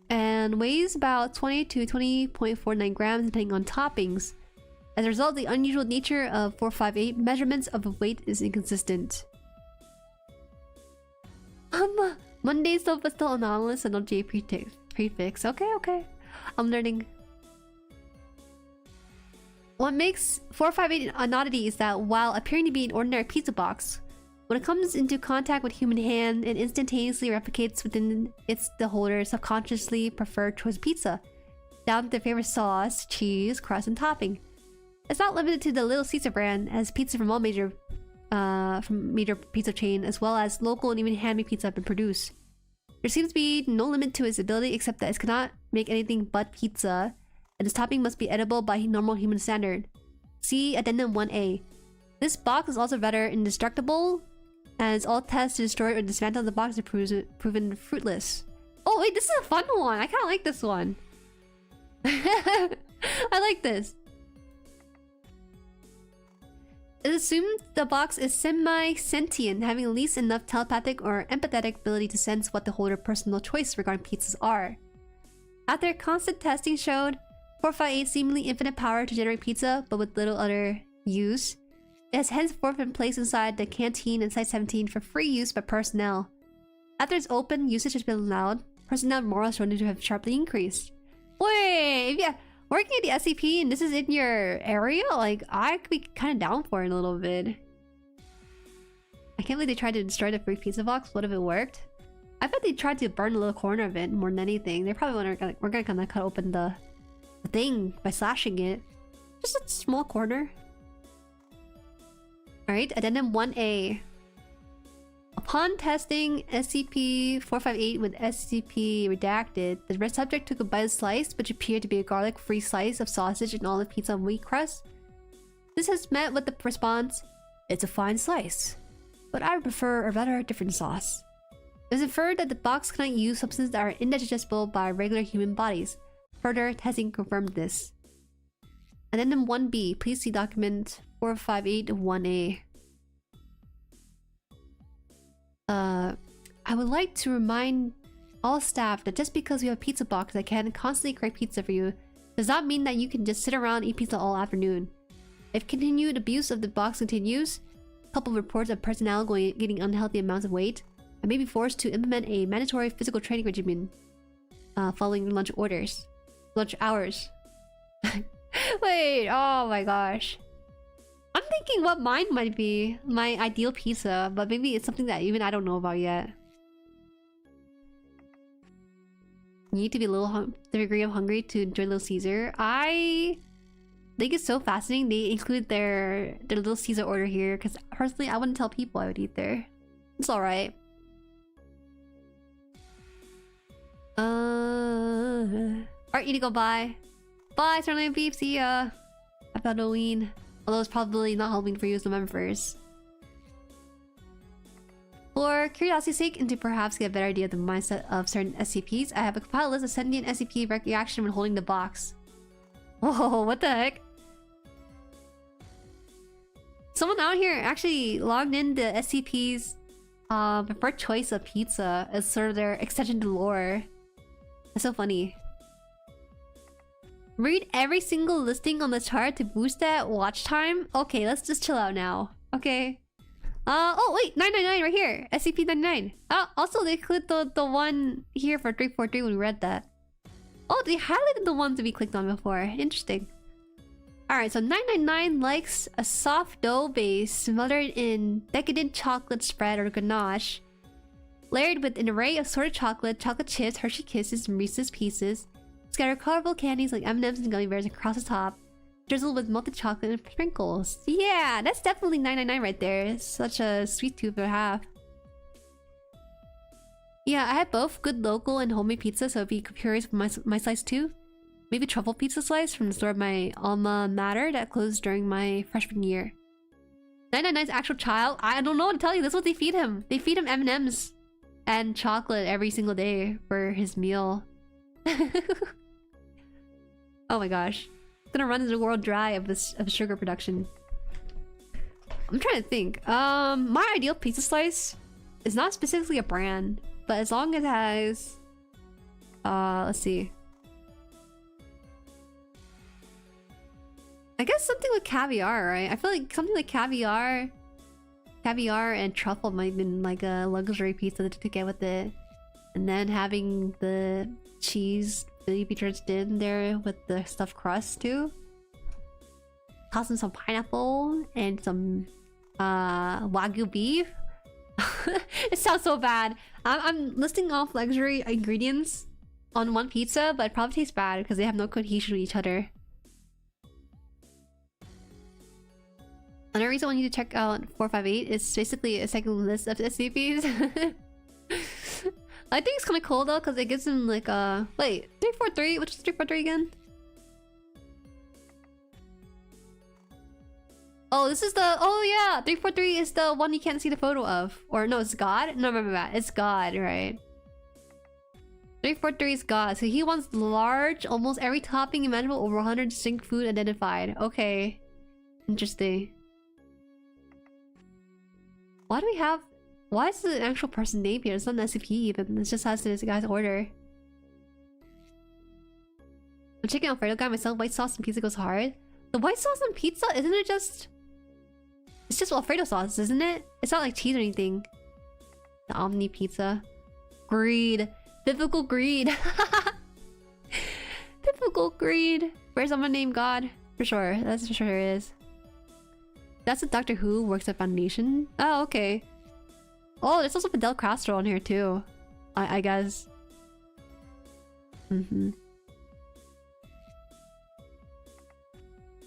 and weighs about 20 to 20.49 grams depending on toppings. As a result, the unusual nature of 458 measurements of the weight is inconsistent. Monday still anomalous and no J prefix. Okay. I'm learning. What makes 458 an oddity is that while appearing to be an ordinary pizza box, when it comes into contact with human hand, it instantaneously replicates within the holder's subconsciously preferred choice of pizza, down to their favorite sauce, cheese, crust, and topping. It's not limited to the Little Caesar brand, as pizza from all major pizza chain, as well as local and even handmade pizza have been produced. There seems to be no limit to its ability except that it cannot make anything but pizza, and its topping must be edible by normal human standard. See Addendum 1A. This box is also rather indestructible, as all tests to destroy or dismantle the box have proven fruitless. Oh wait, this is a fun one! I kinda like this one. I like this. It is assumed the box is semi-sentient, having at least enough telepathic or empathetic ability to sense what the holder's personal choice regarding pizzas are. After constant testing showed 458 seemingly infinite power to generate pizza, but with little other use. It has henceforth been placed inside the canteen in Site 17 for free use by personnel. After its open, usage has been allowed. personnel morale shown to have sharply increased. Wait, yeah, working at the SCP and this is in your area? Like, I could be kind of down for it a little bit. I can't believe they tried to destroy the free pizza box. What if it worked? I bet they tried to burn a little corner of it more than anything. They probably we're gonna kind of cut open the thing by slashing it. Just a small corner. Alright, Addendum 1A. Upon testing SCP-458 with SCP redacted, the red subject took a bite of slice, which appeared to be a garlic-free slice of sausage and olive pizza on wheat crust. This has met with the response, "It's a fine slice, but I would prefer a rather different sauce." It was inferred that the box cannot use substances that are indigestible by regular human bodies. Further testing confirmed this. Addendum 1B, please see document 458-1A. I would like to remind all staff that just because we have a pizza box that can constantly create pizza for you, does not mean that you can just sit around and eat pizza all afternoon. If continued abuse of the box continues, coupled with reports of personnel getting unhealthy amounts of weight, I may be forced to implement a mandatory physical training regimen following lunch hours. Wait, oh my gosh. I'm thinking what mine might be. My ideal pizza, but maybe it's something that even I don't know about yet. You need to be a little the degree of hungry to enjoy Little Caesar. I think it's so fascinating they include their Little Caesar order here, because personally I wouldn't tell people I would eat there. It's alright. Alright, you need to go bye. Bye, Starlight and Beef, see ya. Happy Halloween. Although it's probably not Halloween for you as November 1st. For curiosity's sake, and to perhaps get a better idea of the mindset of certain SCPs, I have a compiled list of sentient SCP reaction when holding the box. Whoa, what the heck? Someone out here actually logged in the SCP's preferred choice of pizza as sort of their extension to lore. That's so funny. Read every single listing on the chart to boost that watch time? Okay, let's just chill out now. Okay. Oh wait, 999 right here. SCP-99. Oh, also they include the one here for 343 when we read that. Oh, they highlighted the ones that we clicked on before. Interesting. Alright, so 999 likes a soft dough base smothered in decadent chocolate spread or ganache, layered with an array of sorted chocolate chips, Hershey Kisses, and Reese's Pieces. Scatter colorful candies like M&M's and gummy bears across the top, drizzled with melted chocolate and sprinkles. Yeah, that's definitely 999 right there. It's such a sweet tooth to have. Yeah, I had both good local and homemade pizza, so I'd be curious for my slice too. Maybe truffle pizza slice from the store of my alma mater that closed during my freshman year. 999's actual child? I don't know what to tell you. That's what they feed him. They feed him M&M's and chocolate every single day for his meal. Oh my gosh. It's gonna run the world dry of sugar production. I'm trying to think. My ideal pizza slice is not specifically a brand, but as long as it has let's see. I guess something with caviar, right? I feel like something like caviar and truffle might have been like a luxury pizza to get with it. And then having the cheese baby turns in there with the stuffed crust too. Toss in some pineapple and some wagyu beef. It sounds so bad. I'm listing off luxury ingredients on one pizza, but it probably tastes bad because they have no cohesion with each other. Another reason I want you to check out 458 is basically a second list of SCPs. I think it's kind of cool though, because it gives them like a... Wait, 343? Which is 343 again? Oh, this is the... Oh yeah! 343 is the one you can't see the photo of. Or no, it's God? No, remember that. It's God, right? 343 is God. So he wants large, almost every topping imaginable, over 100 distinct food identified. Okay. Interesting. Why do we have... Why is the actual person name here? It's not an SCP even. It just has this guy's order. I'm checking Alfredo guy myself. White sauce and pizza goes hard. The white sauce on pizza, isn't it just... It's just Alfredo sauce, isn't it? It's not like cheese or anything. The Omni pizza. Greed. Biblical greed. Biblical greed for someone named God. For sure. That's for sure it is. That's a Doctor Who works at Foundation. Oh, okay. Oh, there's also Fidel Castro on here too. I guess.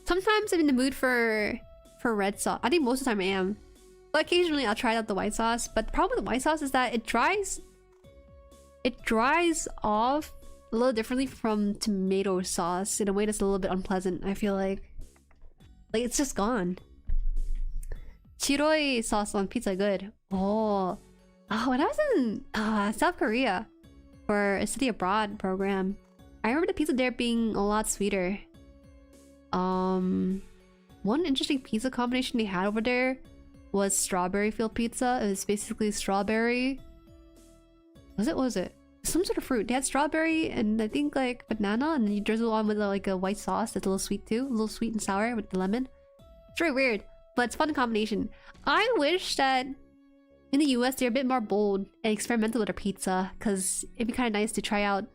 Sometimes I'm in the mood for red sauce. I think most of the time I am. But occasionally I'll try out the white sauce. But the problem with the white sauce is that it dries off a little differently from tomato sauce in a way that's a little bit unpleasant. I feel like it's just gone. Jueri sauce on pizza, good. Oh, when I was in South Korea for a study abroad program, I remember the pizza there being a lot sweeter. One interesting pizza combination they had over there was strawberry filled pizza. It was basically strawberry. What was it? Some sort of fruit. They had strawberry and I think like banana, and then you drizzle on with like a white sauce that's a little sweet too, a little sweet and sour with the lemon. It's very weird, but it's a fun combination. I wish that in the US they're a bit more bold and experimental with their pizza, because it'd be kind of nice to try out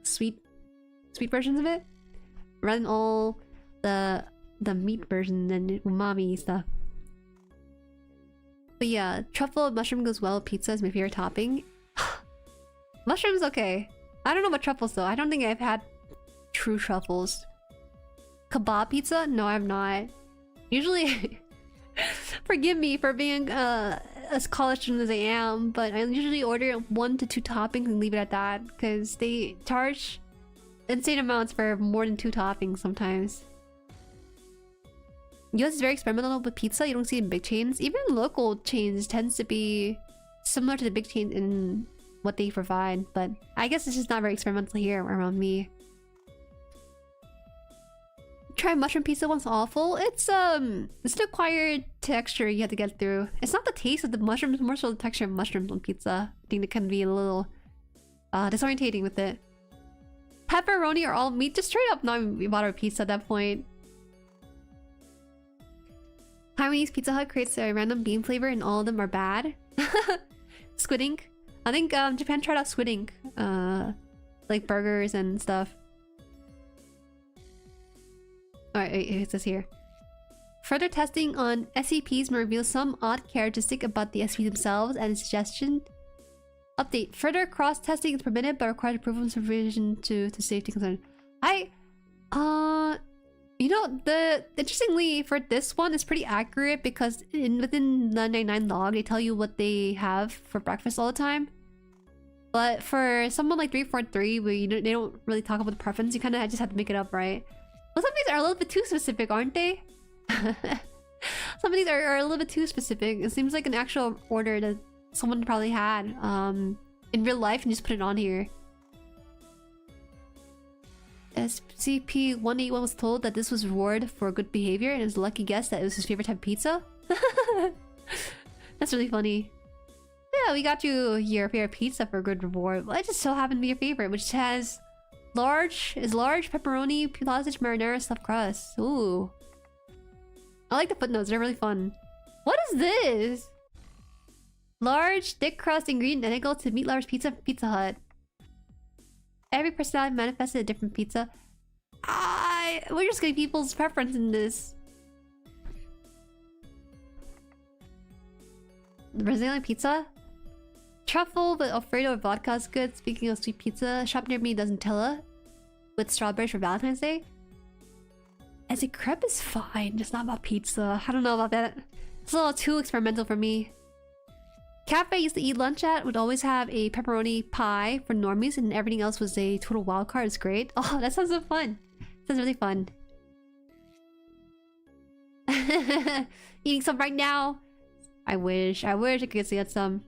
sweet versions of it rather than all the meat version and umami stuff. But yeah, truffle mushroom goes well with pizza is my favorite topping. Mushrooms, okay. I don't know about truffles though. I don't think I've had true truffles. Kebab pizza? No, I've not. Usually, forgive me for being as college student as I am, but I usually order 1 to 2 toppings and leave it at that, because they charge insane amounts for more than 2 toppings sometimes. US is very experimental with pizza. You don't see it in big chains. Even local chains tends to be similar to the big chains in what they provide, but I guess it's just not very experimental here around me. Try mushroom pizza once. Awful. It's an acquired texture you have to get through. It's not the taste of the mushrooms, more so the texture of mushrooms on pizza. I think it can be a little disorientating with it. Pepperoni or all meat, just straight up not even bother with pizza at that point. Taiwanese Pizza Hut creates a random bean flavor and all of them are bad. Squid ink. I think Japan tried out squid ink, like burgers and stuff. Alright, it says here. Further testing on SCPs may reveal some odd characteristic about the SCP themselves and suggestion. Update. Further cross-testing is permitted but requires approval and supervision to safety concerns. You know, interestingly for this one, it's pretty accurate because within the 99 log, they tell you what they have for breakfast all the time. But for someone like 343, where they don't really talk about the preference, you kind of just have to make it up, right? Well, some of these are a little bit too specific, aren't they? Some of these are a little bit too specific. It seems like an actual order that someone probably had in real life and just put it on here. SCP-181 was told that this was reward for good behavior and is a lucky guess that it was his favorite type of pizza. That's really funny. Yeah, we got you your favorite pizza for a good reward. Well, it just so happened to be your favorite, which has large pepperoni, sausage, marinara, stuffed crust. Ooh. I like the footnotes, they're really fun. What is this? Large, thick crust ingredient identical to Meat Lover's Pizza from Pizza Hut. Every personality manifested a different pizza. We're just getting people's preference in this. The Brazilian pizza? Truffle with Alfredo or vodka is good. Speaking of sweet pizza, a shop near me does Nutella with strawberries for Valentine's Day. As a crepe is fine, just not about pizza. I don't know about that. It's a little too experimental for me. Cafe I used to eat lunch at would always have a pepperoni pie for normies and everything else was a total wild card. It's great. Oh, that sounds so fun. Sounds really fun. Eating some right now. I wish I could get some.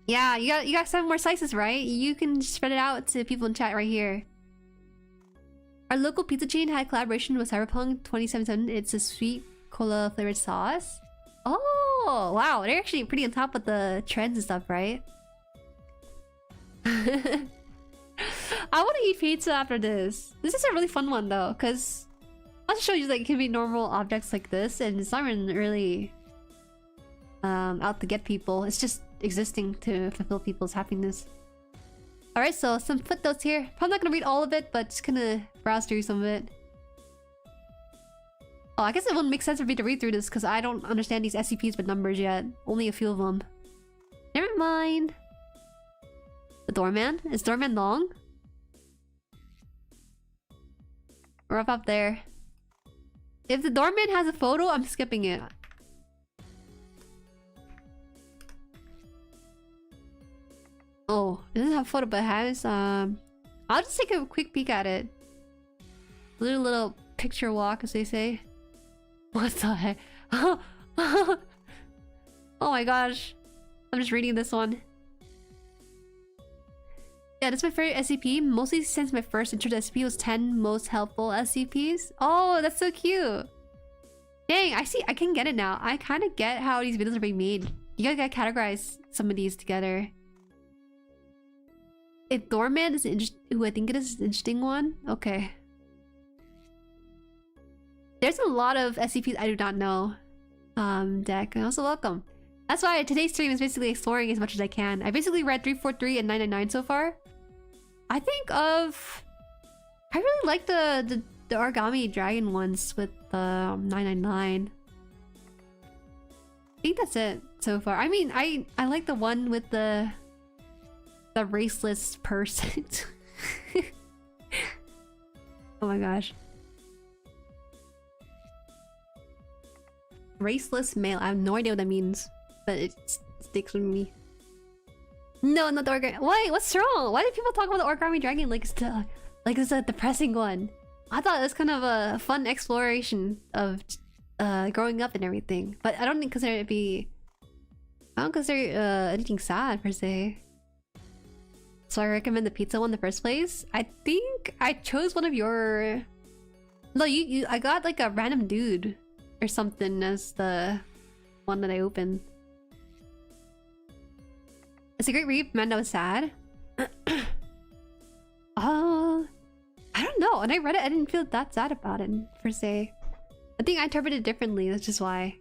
Yeah, you got 7 more slices, right? You can spread it out to people in chat right here. Our local pizza chain had a collaboration with Cyberpunk 2077. It's a sweet cola flavored sauce. Oh, wow. They're actually pretty on top of the trends and stuff, right? I want to eat pizza after this. This is a really fun one, though, because I'll just show you, like, it can be normal objects like this, and it's not even really out to get people. It's just existing to fulfill people's happiness. Alright, so some footnotes here. Probably not gonna read all of it, but just gonna browse through some of it. Oh, I guess it wouldn't make sense for me to read through this because I don't understand these SCPs with numbers yet. Only a few of them. Never mind. The doorman? Is doorman long? Or up there? If the doorman has a photo, I'm skipping it. Oh, it doesn't have a photo, but it has, I'll just take a quick peek at it. Little picture walk, as they say. What the heck? Oh my gosh. I'm just reading this one. Yeah, this is my favorite SCP. Mostly since my first intro to SCP was 10 most helpful SCPs. Oh, that's so cute. Dang, I see. I can get it now. I kind of get how these videos are being made. You gotta categorize some of these together. If Doorman is who I think it is an interesting one. Okay. There's a lot of SCPs I do not know. Deck, and also welcome. That's why today's stream is basically exploring as much as I can. I basically read 343 and 999 so far. I really like the origami dragon ones with the 999. I think that's it so far. I mean, I like the one with the raceless person. Oh my gosh. Raceless male. I have no idea what that means, but it sticks with me. No, not the origami. Wait, what's wrong? Why do people talk about the origami dragon like it's a depressing one? I thought it was kind of a fun exploration of growing up and everything, but I don't consider it be. I don't consider anything sad per se. So I recommend the pizza one in the first place. I think I chose one of your. No, I got like a random dude or something as the one that I opened. It's a great read. Man, that was sad. I don't know. When I read it, I didn't feel that sad about it per se. I think I interpreted it differently. That's just why.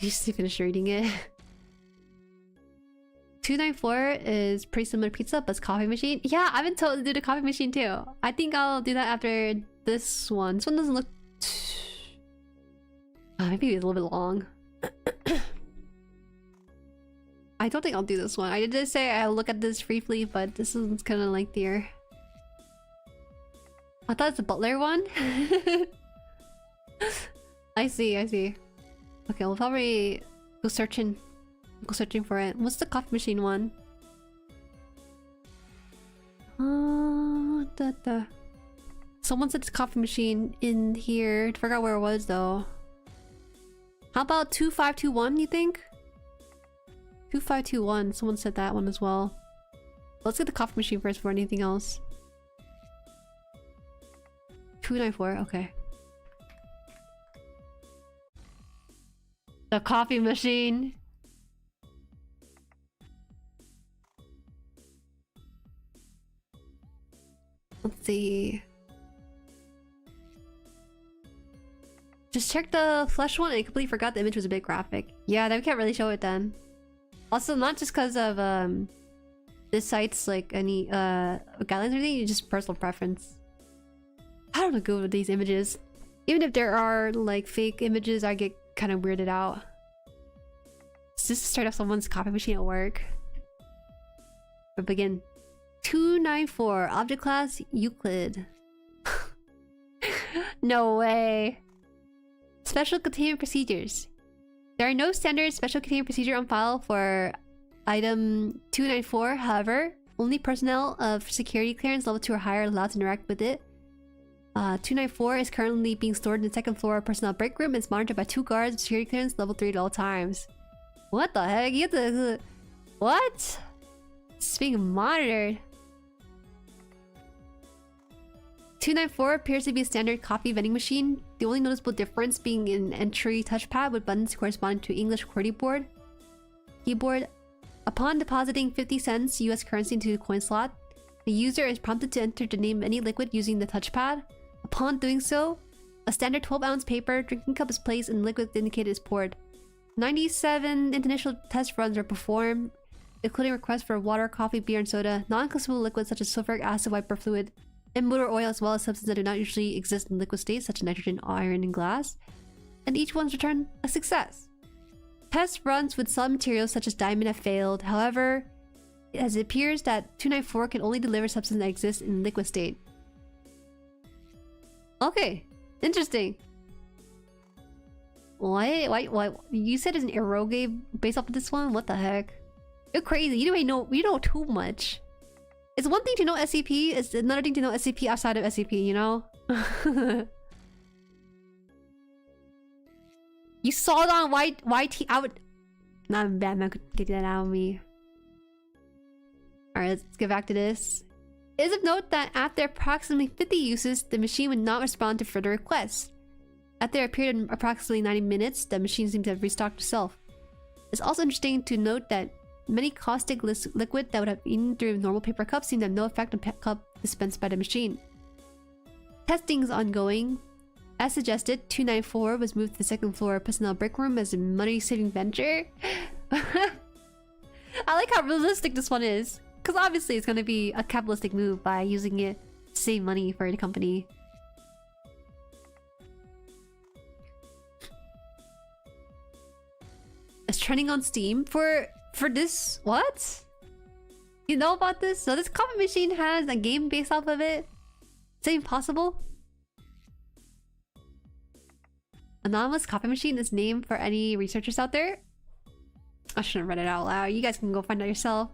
You just finished reading it. 294 is pretty similar to pizza, but it's coffee machine. Yeah, I've been told to do the coffee machine too. I think I'll do that after this one. This one doesn't look. Maybe it's a little bit long. I don't think I'll do this one. I did say I'll look at this briefly, but this one's kind of lengthier. I thought it's a butler one. I see. Okay, we'll probably go searching for it. What's the coffee machine one? Someone said it's coffee machine in here. I forgot where it was though. How about 2521, you think? 2521. Someone said that one as well. Let's get the coffee machine first before anything else. 294, okay. The coffee machine. Let's see. Just check the flesh one. I completely forgot the image was a bit graphic. Yeah, then we can't really show it then. Also, not just because of this site's like any guidelines or anything, just personal preference. I don't know good with these images. Even if there are like fake images, I get kind of weirded out. It's just straight off someone's copy machine at work. But begin. 294 object class Euclid. No way. Special containment procedures. There are no standard special containment procedure on file for item 294. However, only personnel of security clearance level 2 or higher are allowed to interact with it. 294 is currently being stored in the second floor personnel break room and is monitored by 2 guards of security clearance level 3 at all times. What the heck? You have to... What? It's being monitored. 294 appears to be a standard coffee vending machine, the only noticeable difference being an entry touchpad with buttons corresponding to English QWERTY keyboard. Upon depositing 50 cents US currency into the coin slot, the user is prompted to enter the name of any liquid using the touchpad. Upon doing so, a standard 12-ounce paper drinking cup is placed and the liquid indicated is poured. 97 initial test runs are performed. including requests for water, coffee, beer, and soda, non-consumable liquids such as sulfuric acid, wiper fluid, and motor oil, as well as substances that do not usually exist in liquid states, such as nitrogen, iron, and glass. And each one's returned a success. Test runs with some materials such as diamond have failed. However, as it appears that 294 can only deliver substances that exist in liquid state. Okay, interesting. What? You said it's an eroge based off of this one? What the heck? You're crazy. You know too much. It's one thing to know SCP, it's another thing to know SCP outside of SCP, you know? You saw it on YT. I would. Not Batman could get that out of me. Alright, let's get back to this. It is of note that after approximately 50 uses, the machine would not respond to further requests. After a period of approximately 90 minutes, the machine seemed to have restocked itself. It's also interesting to note that many caustic liquid that would have eaten through normal paper cups seem to have no effect on cup dispensed by the machine. Testing is ongoing. As suggested, 294 was moved to the second floor personnel break room as a money-saving venture. I like how realistic this one is. Because obviously it's going to be a capitalistic move by using it to save money for the company. It's trending on Steam for this. What? You know about this? So this coffee machine has a game based off of it. Is it impossible? Anonymous coffee machine is named for any researchers out there. I shouldn't read it out loud. You guys can go find out yourself.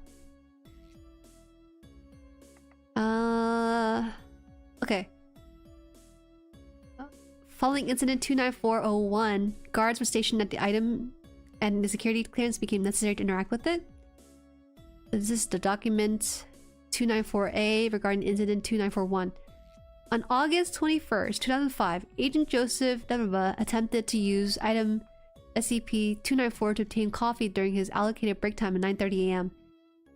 Okay. Following incident 29401, guards were stationed at the item and the security clearance became necessary to interact with it. This is the document 294A regarding incident 2941. On August 21st, 2005, Agent Joseph Debaba attempted to use item SCP-294 to obtain coffee during his allocated break time at 9:30 AM.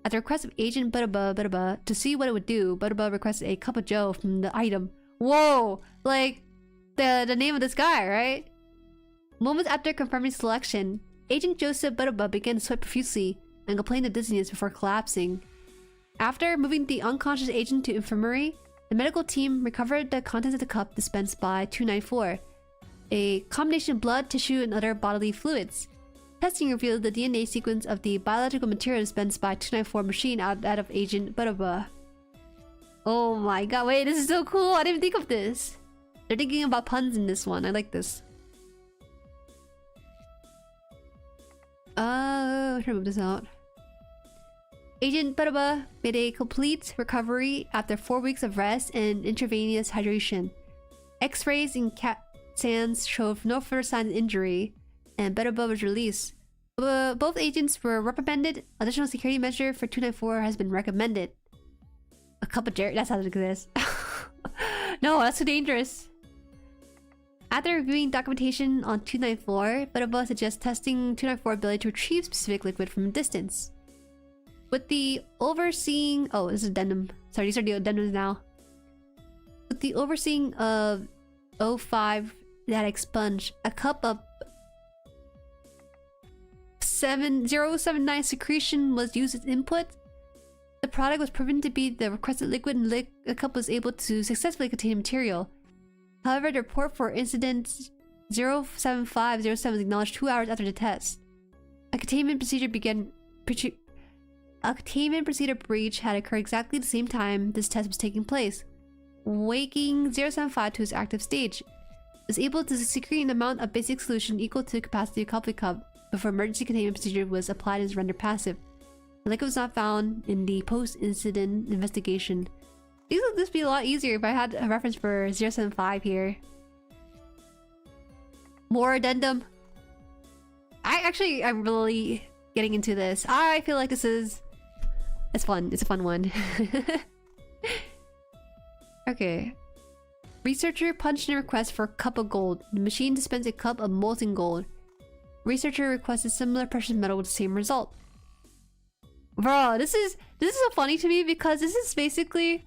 At the request of Agent Butaba to see what it would do, Butaba requested a cup of joe from the item. Whoa! Like, the name of this guy, right? Moments after confirming selection, Agent Joseph Butaba began to sweat profusely and complained of dizziness before collapsing. After moving the unconscious agent to infirmary, the medical team recovered the contents of the cup dispensed by 294, a combination of blood, tissue, and other bodily fluids. Testing revealed the DNA sequence of the biological material dispensed by 294 machine out of Agent Butaba. Oh my god, wait, this is so cool! I didn't even think of this! They're thinking about puns in this one, I like this. I'm trying to move this out. Agent Butaba made a complete recovery after 4 weeks of rest and intravenous hydration. X-rays and CAT scans showed no further signs of injury, and Butaba was released. Both agents were reprimanded. Additional security measure for 294 has been recommended. A cup of Jueri, that's how it exists. No, that's too dangerous. After reviewing documentation on 294, Butaba suggests testing 294's ability to retrieve specific liquid from a distance. With the overseeing... Oh, this is addendum. Sorry, these are the addendums now. With the overseeing of 05 that expunged, a cup of 079 secretion was used as input. The product was proven to be the requested liquid and the cup was able to successfully contain material. However, the report for incident 07507 was acknowledged 2 hours after the test. A containment procedure breach had occurred exactly the same time this test was taking place, waking 075 to its active stage. It was able to secrete an amount of basic solution equal to the capacity of a coffee cup before emergency containment procedure was applied and rendered passive. The liquid was not found in the post-incident investigation. These would just be a lot easier if I had a reference for 075 here. More addendum. I'm really getting into this. I feel like this is... It's fun. It's a fun one. Okay. Researcher punched in a request for a cup of gold. The machine dispensed a cup of molten gold. Researcher requested similar precious metal with the same result. Bro, this is so funny to me because this is basically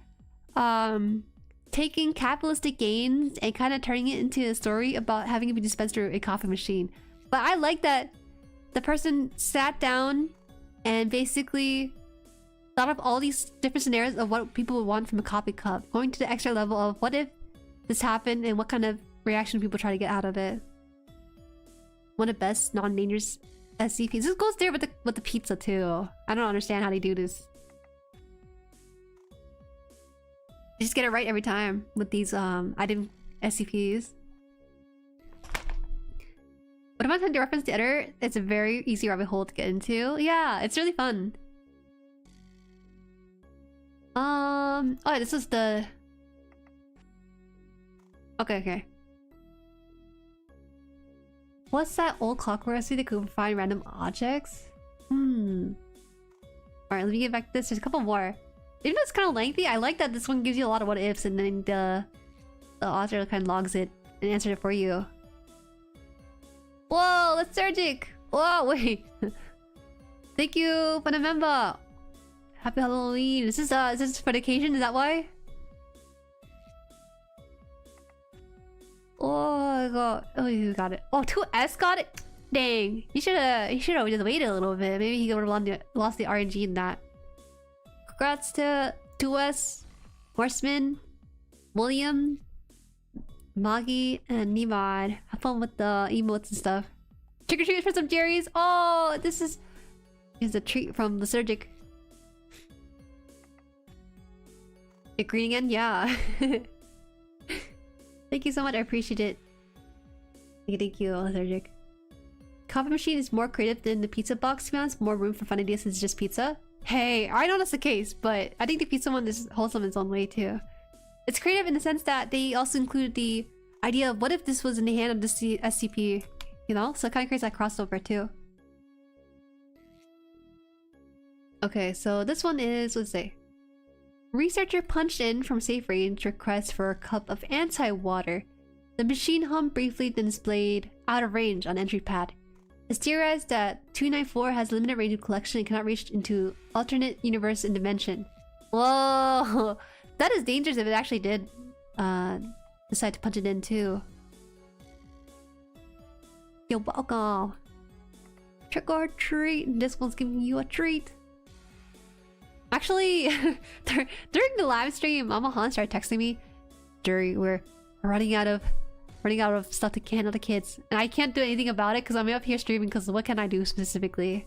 taking capitalistic gains and kind of turning it into a story about having to be dispensed through a coffee machine. But I like that the person sat down and basically thought of all these different scenarios of what people would want from a coffee cup, going to the extra level of what if this happened and what kind of reaction people try to get out of it. One of the best non-dangerous SCPs. This goes there with the pizza too. I don't understand how they do this. They just get it right every time with these item SCPs. But if I'm trying to reference the editor, it's a very easy rabbit hole to get into. Yeah, it's really fun. Oh, this is the... Okay. What's that old clockwork recipe that could find random objects? Alright, let me get back to this. There's a couple more. Even though it's kind of lengthy, I like that this one gives you a lot of what ifs and then the author kind of logs it and answers it for you. Whoa, lethargic! Whoa, wait. Thank you for the member. Happy Halloween. Is this for occasion? Is that why? Oh, God. Oh, you got it. Oh, 2S got it? Dang. You should have just waited a little bit. Maybe he would have lost the RNG in that. Congrats to 2S, Horseman, William, Maggie, and Nimad. Have fun with the emotes and stuff. Trick or treat for some Jueris. Oh, this is a treat from the Surgic. It green again? Yeah. Thank you so much. I appreciate it. Thank you, Lethargic. Coffee machine is more creative than the pizza box, to be honest. More room for fun ideas since it's just pizza. Hey, I know that's the case, but I think the pizza one is wholesome in its own way too. It's creative in the sense that they also included the idea of what if this was in the hand of the SCP, you know? So it kind of creates that crossover too. Okay, so this one is, let's say, researcher punched in from safe range request for a cup of anti-water. The machine hummed briefly, then displayed out of range on entry pad. It's theorized that 294 has limited range of collection and cannot reach into alternate universe and dimension. Whoa! That is dangerous if it actually did decide to punch it in too. You're welcome. Trick or treat. This one's giving you a treat. Actually, during the live stream, HaanArt started texting me, Jueri, we're running out of stuff to handle the kids, and I can't do anything about it because I'm up here streaming. Because what can I do specifically?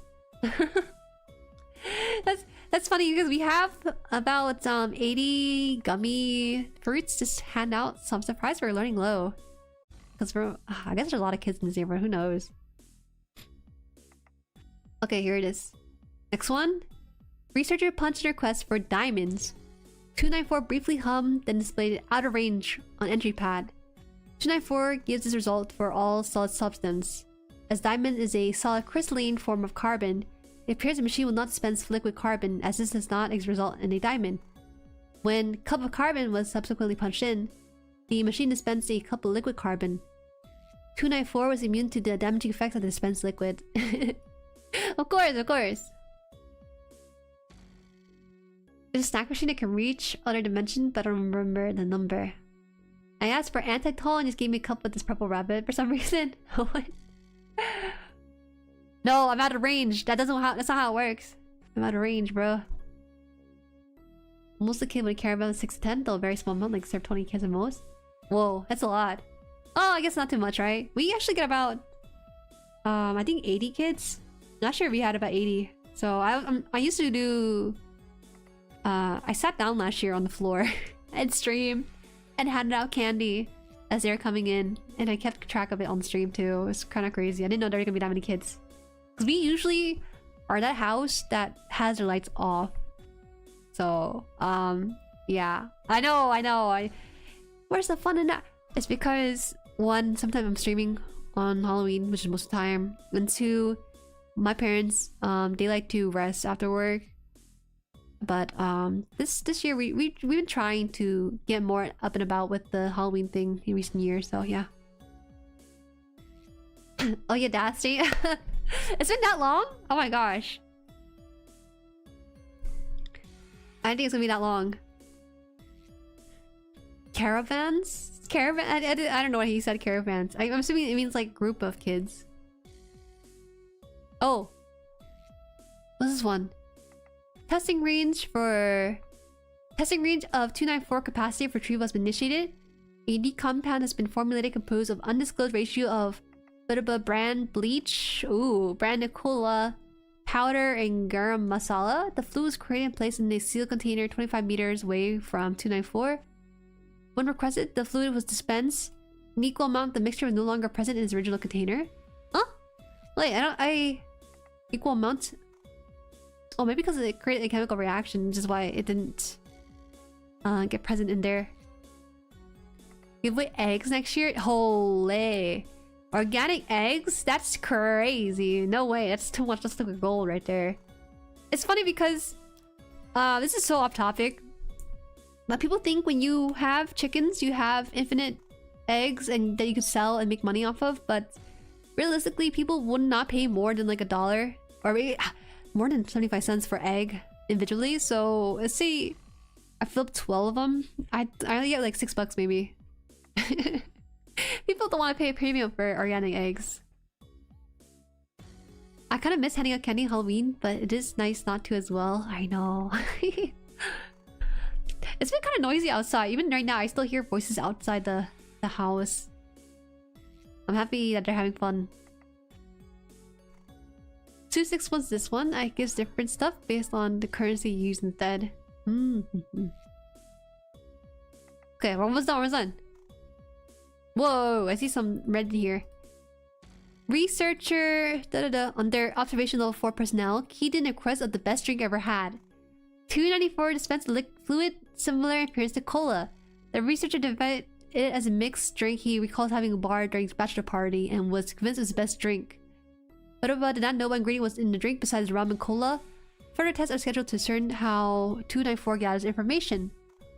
That's funny because we have about 80 gummy fruits just hand out. So I'm surprised we're learning low. Because I guess there's a lot of kids in this neighborhood. Who knows? Okay, here it is. Next one. Researcher punched a request for diamonds. 294 briefly hummed, then displayed out of range on entry pad. 294 gives this result for all solid substance. As diamond is a solid crystalline form of carbon, it appears the machine will not dispense liquid carbon, as this does not result in a diamond. When cup of carbon was subsequently punched in, the machine dispensed a cup of liquid carbon. 294 was immune to the damaging effects of the dispensed liquid. Of course. There's a snack machine that can reach other dimensions, but I don't remember the number. I asked for anti-toll and just gave me a cup with this purple rabbit for some reason. What? No, I'm out of range. That's not how it works. I'm out of range, bro. Most of the kids would care about 6 to 10, though a very small amount, like serve 20 kids at most. Whoa, that's a lot. Oh, I guess not too much, right? We actually get about I think 80 kids. Not sure if we had about 80. So I used to do I sat down last year on the floor and streamed and handed out candy as they were coming in, and I kept track of it on the stream too. It was kind of crazy. I didn't know there were gonna be that many kids, because we usually are that house that has their lights off. So yeah, I know. Where's the fun in that? It's because one, sometimes I'm streaming on Halloween, which is most of the time, and two, my parents they like to rest after work. But this year we've been trying to get more up and about with the Halloween thing in recent years, so yeah. Oh yeah, Dasty. It's been that long? Oh my gosh. I didn't think it's gonna be that long. Caravans? Caravan? I don't know what he said, caravans. I'm assuming it means like group of kids. Oh. What's this one? Testing range of 294 capacity for retrieval has been initiated. A new compound has been formulated composed of undisclosed ratio of brand bleach, brand cola, powder, and garam masala. The fluid was created and placed in a sealed container 25 meters away from 294. When requested, the fluid was dispensed. An equal amount, the mixture was no longer present in its original container. Huh? Wait, equal amount? Oh, maybe because it created a chemical reaction, which is why it didn't get present in there. Give away eggs next year? Holy. Organic eggs? That's crazy. No way, that's too much. That's like a goal right there. It's funny because this is so off topic, but people think when you have chickens, you have infinite eggs and that you could sell and make money off of, but realistically, people would not pay more than like $1 or maybe more than 75 cents for egg individually. So let's say I flip 12 of them, I only get like $6 maybe. People don't want to pay a premium for organic eggs. I kind of miss handing out candy on Halloween, but it is nice not to as well. I know. It's been kind of noisy outside. Even right now, I still hear voices outside the house. I'm happy that they're having fun. 261's this one. I gives different stuff based on the currency used instead. Okay, we're almost done. Whoa, I see some red here. Researcher under observation level 4 personnel keyed in a request of the best drink ever had. 294 dispensed fluid similar in appearance to cola. The researcher divided it as a mixed drink he recalls having a bar during his bachelor party and was convinced it was the best drink. But did not know what ingredient was in the drink besides rum and cola. Further tests are scheduled to discern how 294 gathers information.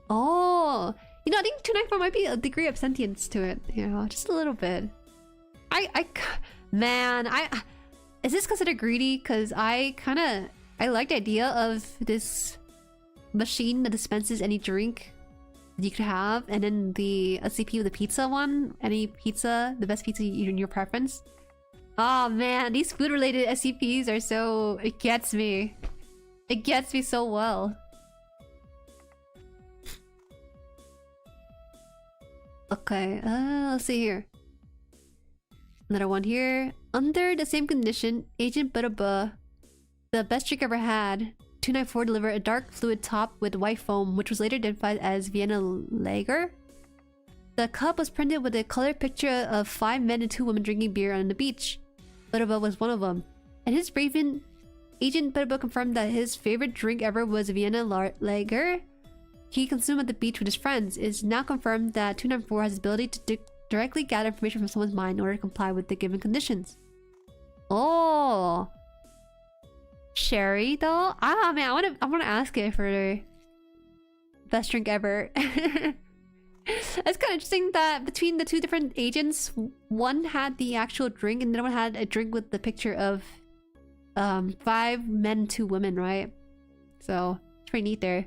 Oh, you know, I think 294 might be a degree of sentience to it. You know, just a little bit. Man, is this considered greedy? Because I like the idea of this machine that dispenses any drink you could have, and then the SCP with the pizza one, any pizza, the best pizza in your preference. Oh man, these food related SCPs are so, it gets me so well. Okay, let's see here. Another one here. Under the same condition, Agent Butaba, the best drink ever had, 294 delivered a dark fluid top with white foam, which was later identified as Vienna Lager. The cup was printed with a colored picture of 5 men and 2 women drinking beer on the beach. Butaba was one of them. And his briefing, Agent Butaba confirmed that his favorite drink ever was Vienna Lager. He consumed at the beach with his friends. It is now confirmed that 294 has the ability to directly gather information from someone's mind in order to comply with the given conditions. Oh, sherry though? Ah man, I wanna ask it for best drink ever. It's kind of interesting that between the two different agents, one had the actual drink and the other one had a drink with the picture of 5 men, 2 women, right? So it's pretty neat there.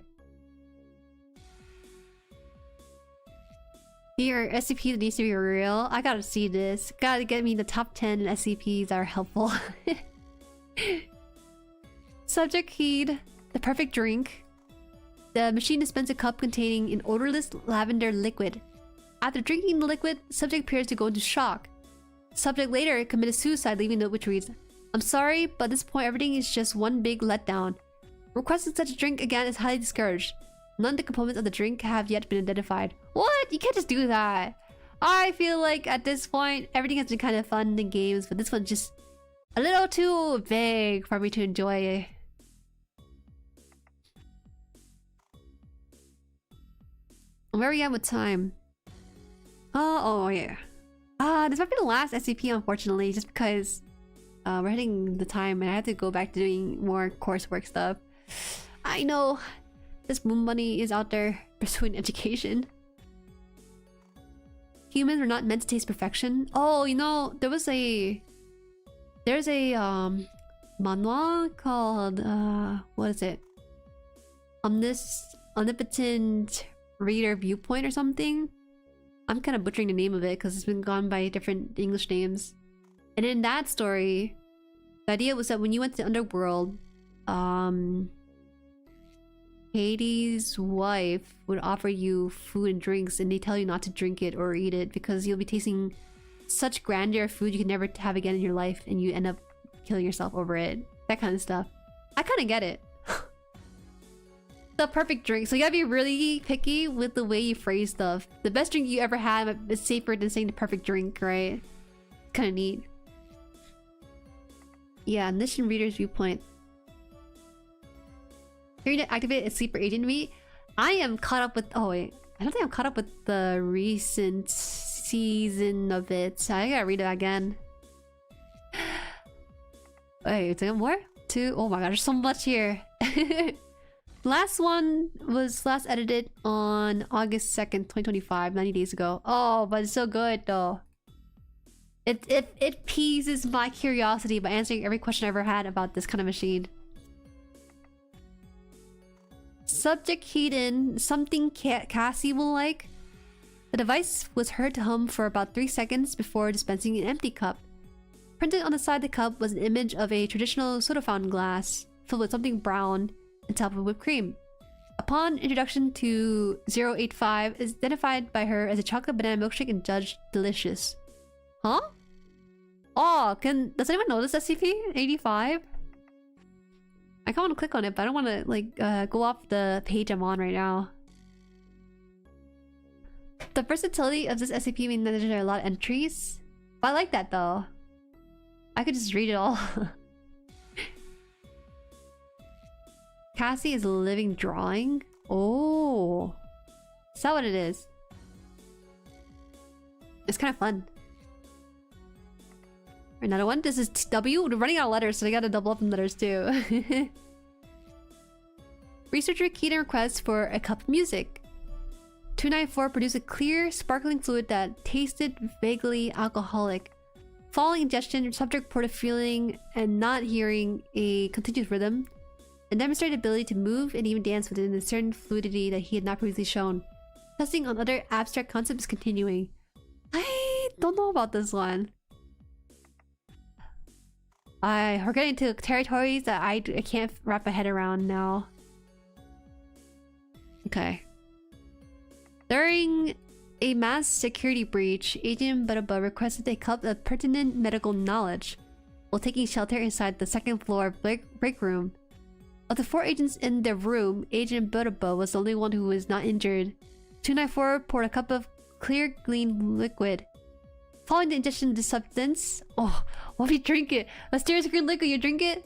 Here, SCP that needs to be real. I gotta see this. Gotta get me the top 10 SCPs that are helpful. Subject keyed the perfect drink. The machine dispensed a cup containing an odorless lavender liquid. After drinking the liquid, subject appears to go into shock. Subject later committed suicide, leaving a note which reads, "I'm sorry, but at this point everything is just one big letdown. Requesting such a drink again is highly discouraged. None of the components of the drink have yet been identified." What? You can't just do that. I feel like at this point, everything has been kind of fun in games, but this one's just a little too vague for me to enjoy. Where are we at with time? Oh yeah. This might be the last SCP, unfortunately, just because we're hitting the time and I have to go back to doing more coursework stuff. I know this moon bunny is out there pursuing education. Humans are not meant to taste perfection. Oh, you know, there's a manhwa called what is it? Omnipotent Reader Viewpoint or something. I'm kind of butchering the name of it because it's been gone by different English names. And in that story, the idea was that when you went to the underworld, Katie's wife would offer you food and drinks, and they tell you not to drink it or eat it because you'll be tasting such grandeur food you can never have again in your life, and you end up killing yourself over it. That kind of stuff. I kind of get it. The perfect drink. So you gotta be really picky with the way you phrase stuff. The best drink you ever had is safer than saying the perfect drink, right? Kind of neat. Yeah, Omniscient Reader's Viewpoint. Here to activate a sleeper agent meet. I am caught up with... Oh wait, I don't think I'm caught up with the recent season of it. So I gotta read it again. Wait, is there more? 2? Oh my god, there's so much here. Last one was last edited on August 2nd, 2025, 90 days ago. Oh, but it's so good though. It appeases my curiosity by answering every question I ever had about this kind of machine. Subject hidden, something Cassie will like. The device was heard to hum for about 3 seconds before dispensing an empty cup. Printed on the side of the cup was an image of a traditional soda fountain glass filled with something brown and topped with whipped cream. Upon introduction to 085, is identified by her as a chocolate banana milkshake and judged delicious. Huh? Oh, does anyone know this SCP? 85? I kind of want to click on it, but I don't want to like go off the page I'm on right now. The versatility of this SCP means that there are a lot of entries. But I like that though. I could just read it all. Cassie is a living drawing? Oh. Is that what it is? It's kind of fun. Another one? This is W? We're running out of letters, so I gotta double up in letters too. Researcher keyed in request for a cup of music. 294 produced a clear, sparkling fluid that tasted vaguely alcoholic. Following ingestion, subject reported feeling and not hearing a continuous rhythm, and demonstrated ability to move and even dance within a certain fluidity that he had not previously shown. Testing on other abstract concepts is continuing. I don't know about this one. We're getting into territories that I can't wrap my head around now. Okay. During a mass security breach, Agent Butaba requested a cup of pertinent medical knowledge while taking shelter inside the second floor break room. Of the 4 agents in the room, Agent Butaba was the only one who was not injured. 294 poured a cup of clear green liquid. Following the ingestion of this substance... Oh, what if you drink it? Mysterious green liquid, you drink it?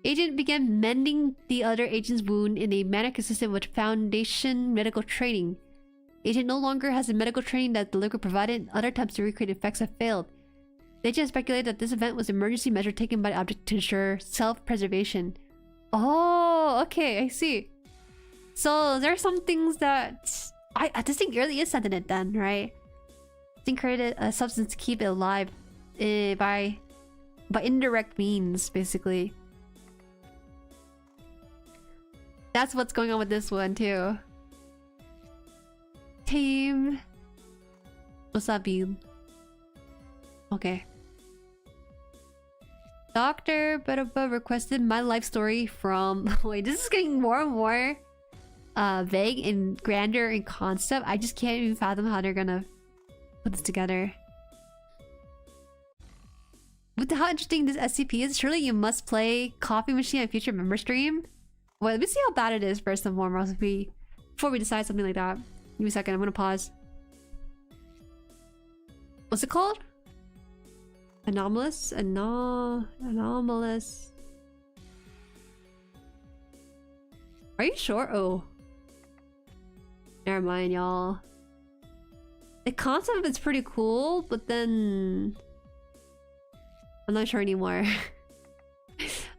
Agent began mending the other agent's wound in a manner consistent with Foundation medical training. Agent no longer has the medical training that the liquid provided. Other attempts to recreate effects have failed. The agent speculated that this event was an emergency measure taken by the object to ensure self-preservation. Oh, okay, I see. So there are some things that... this thing really is sentient then, right? This thing created a substance to keep it alive by indirect means, basically. That's what's going on with this one, too. Team... What's that beam? Okay. Dr. Butaba requested my life story from... Wait, this is getting more and more vague and grander in concept. I just can't even fathom how they're gonna put this together. With how interesting this SCP is, surely you must play Coffee Machine on future member stream? Wait, let me see how bad it is first and foremost before we decide something like that. Give me a second, I'm gonna pause. What's it called? Anomalous? Anomalous. Are you sure? Oh. Never mind, y'all. The concept is pretty cool, but then... I'm not sure anymore.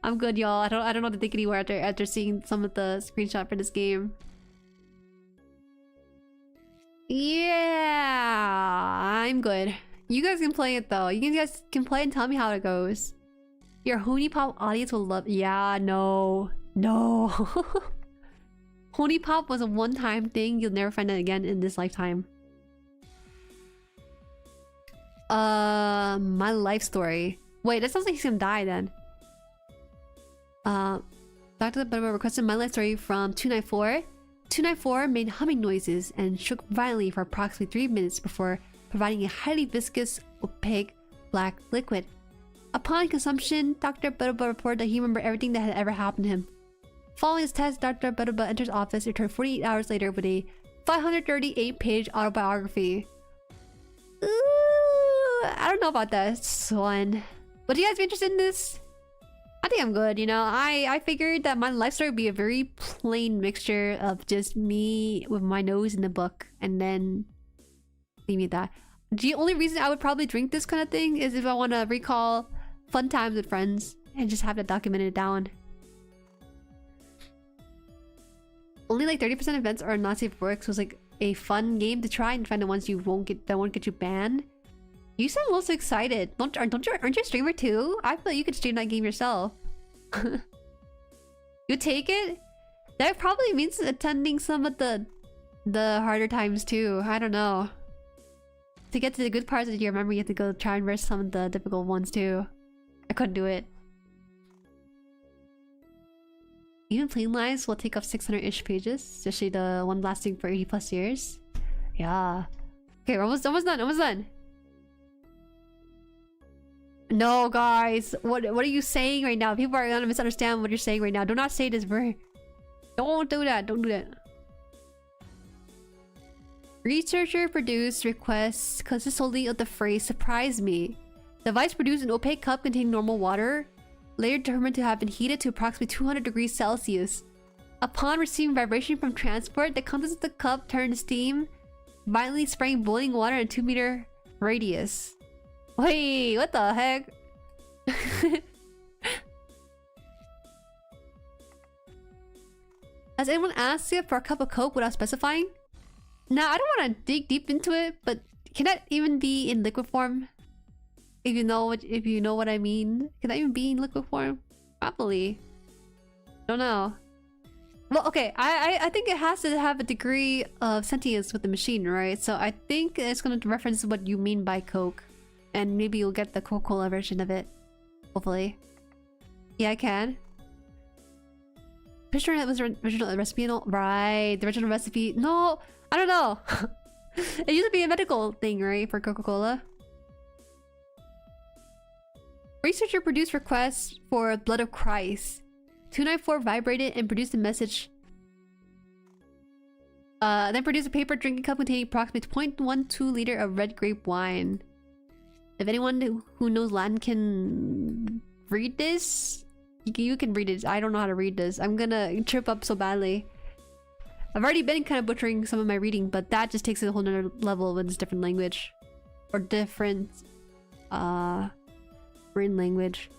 I'm good, y'all. I don't know what to think anymore after seeing some of the screenshot for this game. Yeah, I'm good. You guys can play it though. You guys can play and tell me how it goes. Your Honeypop audience will love. Yeah, no. Honeypop was a one-time thing. You'll never find it again in this lifetime. My life story. Wait, that sounds like he's gonna die then. Dr. Butterbur requested my life story from 294. 294 made humming noises and shook violently for approximately 3 minutes before providing a highly viscous, opaque, black liquid. Upon consumption, Dr. Butterbur reported that he remembered everything that had ever happened to him. Following his test, Dr. Butterbur enters office and returned 48 hours later with a 538-page autobiography. Ooh, I don't know about this one. Would you guys be interested in this? I think I'm good, you know. I figured that my life story would be a very plain mixture of just me with my nose in the book and then leave me at that. The only reason I would probably drink this kind of thing is if I want to recall fun times with friends and just have that documented down. Only like 30% of events are not safe for work, so it's like a fun game to try and find the ones you won't get you banned. You sound most excited. Aren't you a streamer too? I feel like you could stream that game yourself. You take it? That probably means attending some of the harder times too. I don't know. To get to the good parts of your memory, you have to go try and rest some of the difficult ones too. I couldn't do it. Even plain lives will take up 600-ish pages, especially the one lasting for 80+ years. Yeah. Okay, we're almost done. No, guys. What are you saying right now? People are gonna misunderstand what you're saying right now. Do not say this word. Don't do that. Don't do that. Researcher produced requests consist solely of the phrase "surprise me." The device produced an opaque cup containing normal water, later determined to have been heated to approximately 200 degrees Celsius. Upon receiving vibration from transport, the contents of the cup turned to steam, violently spraying boiling water in a 2-meter radius. Wait, what the heck? Has anyone asked you for a cup of Coke without specifying? Now, I don't want to dig deep into it, but can that even be in liquid form? If you know what I mean, can that even be in liquid form? Probably. Don't know. Well, okay, I think it has to have a degree of sentience with the machine, right? So I think it's going to reference what you mean by Coke. And maybe you'll get the Coca-Cola version of it. Hopefully. Yeah, I can. Pretty sure that was the original recipe. Right, the original recipe. No, I don't know. It used to be a medical thing, right? For Coca-Cola. Researcher produced requests for blood of Christ. 294 vibrated and produced a message. Then produced a paper drinking cup containing approximately 0.12 liter of red grape wine. If anyone who knows Latin can read this, you can read it. I don't know how to read this. I'm gonna trip up so badly. I've already been kind of butchering some of my reading, but that just takes it a whole nother level when it's different language. Or different written language.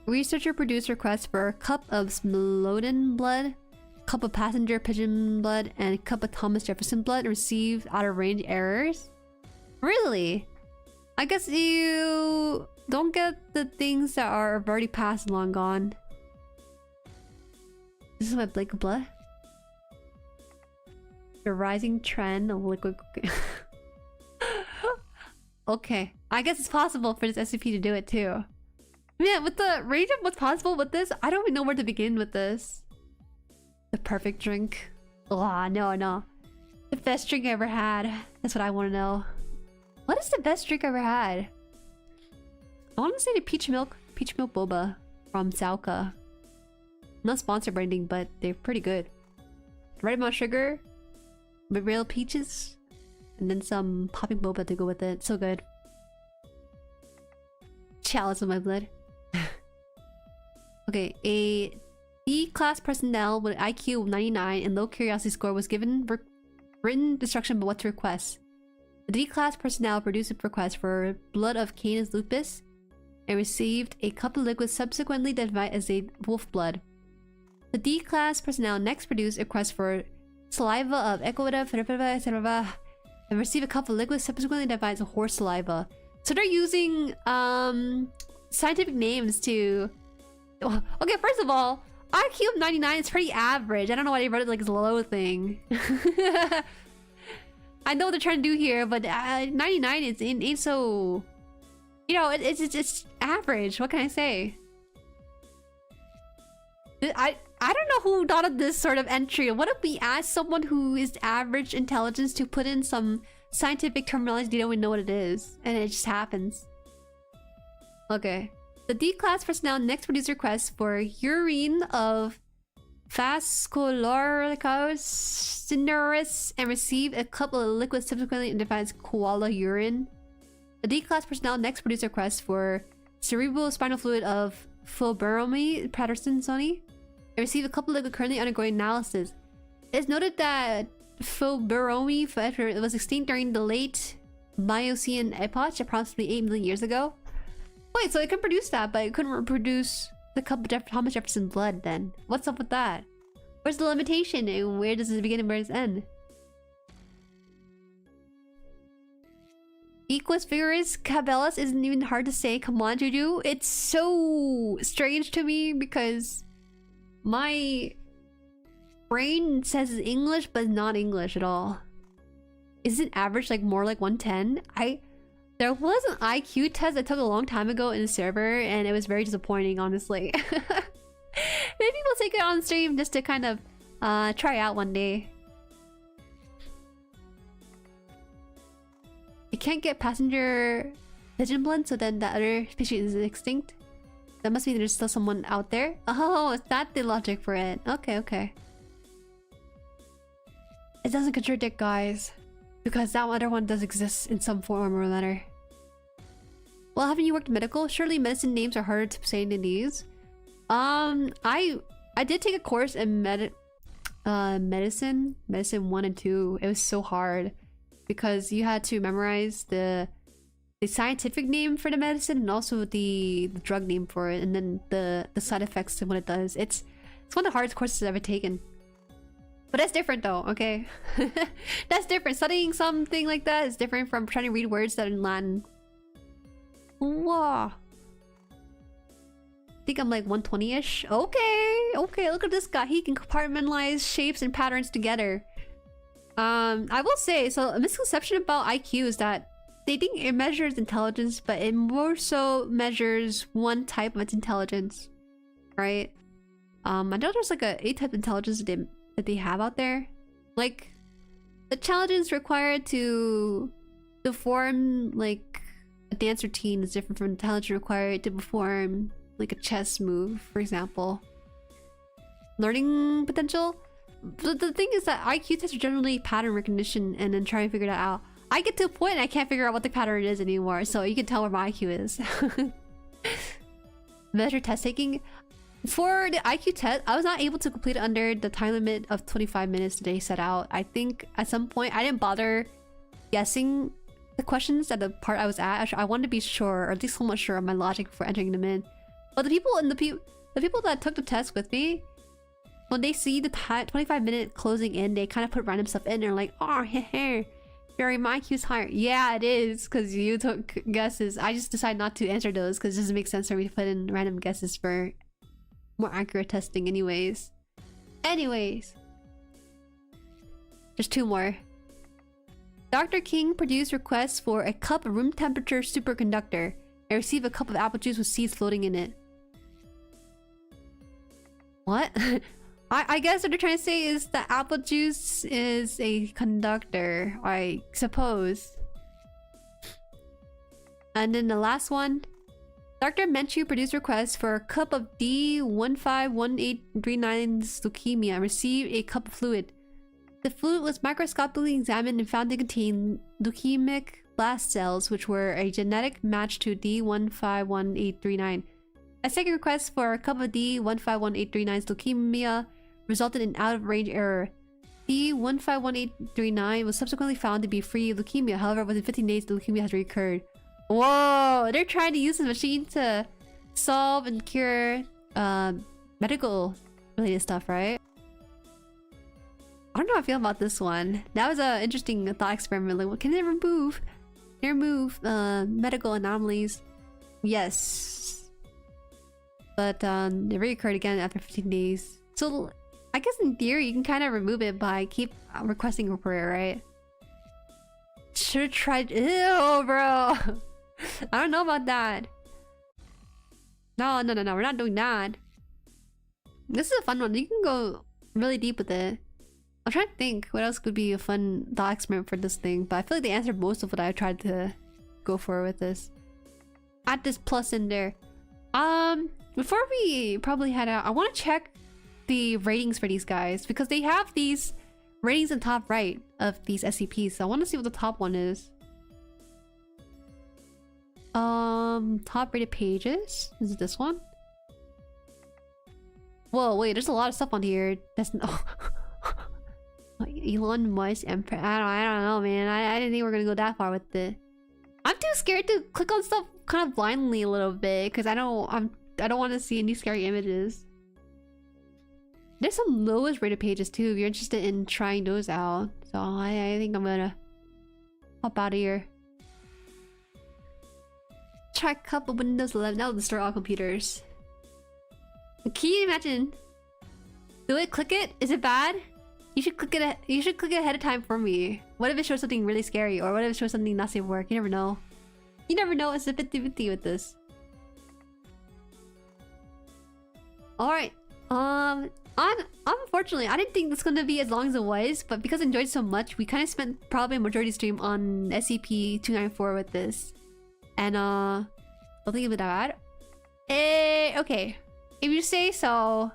Researcher produced requests for a cup of Smloden blood, cup of passenger pigeon blood, and a cup of Thomas Jefferson blood, received out of range errors. Really? I guess you don't get the things that are already passed and long gone. This is my Blake of blood. The rising trend of liquid. Okay, I guess it's possible for this SCP to do it too. Man, with the range of what's possible with this, I don't even know where to begin with this. The perfect drink. Oh, no. The best drink I ever had. That's what I want to know. What is the best drink I ever had? I want to say the peach milk boba from Sauka. Not sponsored by anything, but they're pretty good. The right amount of sugar, with real peaches, and then some popping boba to go with it. So good. Chalice of my blood. Okay, a D-class personnel with IQ of 99 and low curiosity score was given written instruction about what to request. The D-class personnel produced a request for blood of Canis lupus and received a cup of liquid subsequently identified as a wolf blood. The D-class personnel next produced a request for saliva of Equida and received a cup of liquid subsequently identified as a horse saliva. So they're using scientific names to... Okay, first of all, IQ of 99 is pretty average. I don't know why they wrote it like it's a low thing. I know what they're trying to do here, but 99 ain't so... You know, it's average. What can I say? I don't know who thought of this sort of entry. What if we ask someone who is average intelligence to put in some scientific terminology they don't even know what it is, and it just happens? Okay. The D-class personnel next produce requests for urine of Vascularicus cineris and receive a cup of liquid subsequently identified as koala urine. The D-class personnel next produce requests for cerebral spinal fluid of Fulberomi Pattersonsoni and receive a couple of liquid currently undergoing analysis. It's noted that Fulberomi was extinct during the late Miocene epoch, approximately 8 million years ago. Wait, so it can produce that, but it couldn't reproduce the cup of Thomas Jefferson blood then? What's up with that? Where's the limitation and where does it begin and where does it end? Equus vigorous cabellus isn't even hard to say. Come on, Juju. It's so strange to me because my brain says it's English, but it's not English at all. Isn't average like more like 110? There was an IQ test I took a long time ago in a server, and it was very disappointing, honestly. Maybe we'll take it on stream just to kind of try out one day. You can't get passenger pigeon blood, so then that other species is extinct. That must mean there's still someone out there. Oh, is that the logic for it? Okay, okay. It doesn't contradict, guys, because that other one does exist in some form or another. Well, haven't you worked medical? Surely medicine names are harder to say than these. I did take a course in medicine 1 and 2. It was so hard because you had to memorize the scientific name for the medicine and also the drug name for it, and then the side effects and what it does. It's one of the hardest courses I've ever taken. But that's different though, okay? That's different. Studying something like that is different from trying to read words that are in Latin. Whoa. I think I'm like 120-ish. Okay, okay, look at this guy. He can compartmentalize shapes and patterns together. I will say, so a misconception about IQ is that they think it measures intelligence, but it more so measures one type of intelligence, right? I know there's like a 8-type intelligence that they have out there. Like, the intelligence required to perform like a dance routine is different from intelligence required to perform like a chess move, for example. Learning potential. But the thing is that IQ tests are generally pattern recognition and then try to figure that out. I get to a point and I can't figure out what the pattern is anymore, so you can tell where my IQ is. Measure test taking. For the IQ test, I was not able to complete it under the time limit of 25 minutes they set out. I think at some point I didn't bother guessing the questions at the part I was at. I wanted to be sure, or at least somewhat sure of my logic before entering them in. But the people that took the test with me, when they see the 25-minute closing in, they kind of put random stuff in and they're like, oh, hey, Jueri, my IQ's higher. Yeah, it is, because you took guesses. I just decided not to answer those because it doesn't make sense for me to put in random guesses for more accurate testing anyways. There's 2 more. Dr. King produced requests for a cup of room temperature superconductor and received a cup of apple juice with seeds floating in it. What? I guess what they're trying to say is that apple juice is a conductor, I suppose. And then the last one. Dr. Menchu produced requests for a cup of D151839's leukemia and received a cup of fluid. The fluid was microscopically examined and found to contain leukemic blast cells, which were a genetic match to D151839. A second request for a cup of D151839's leukemia resulted in out-of-range error. D151839 was subsequently found to be free of leukemia. However, within 15 days, the leukemia has recurred. Whoa! They're trying to use this machine to solve and cure medical-related stuff, right? I don't know how I feel about this one. That was an interesting thought experiment. Like, can they remove medical anomalies? Yes. But it reoccurred again after 15 days. So I guess in theory you can kind of remove it by keep requesting for it, right? Should've tried. Ew, bro. I don't know about that. No, we're not doing that. This is a fun one. You can go really deep with it. I'm trying to think what else could be a fun thought experiment for this thing, but I feel like they answered most of what I tried to go for with this. Add this plus in there. Before we probably head out, I want to check the ratings for these guys because they have these ratings in top right of these SCPs. So I want to see what the top one is. Top rated pages. Is it this one? Whoa, wait, there's a lot of stuff on here. That's no. Elon Musk Emperor. I don't know, man. I didn't think we were gonna go that far with it. I'm too scared to click on stuff kind of blindly a little bit because I don't want to see any scary images. There's some lowest rated pages too if you're interested in trying those out. So I think I'm gonna hop out of here. Try a couple Windows 11. That will destroy all computers. Can you imagine? Do it? Click it? Is it bad? You should click it. You should click it ahead of time for me. What if it shows something really scary, or what if it shows something not safe for work? You never know. You never know. It's a 50-50 with this. All right. Unfortunately, I didn't think this was gonna be as long as it was, but because I enjoyed so much, we kind of spent probably a majority stream on SCP-294 with this, and don't think it was that bad. Okay. If you say so.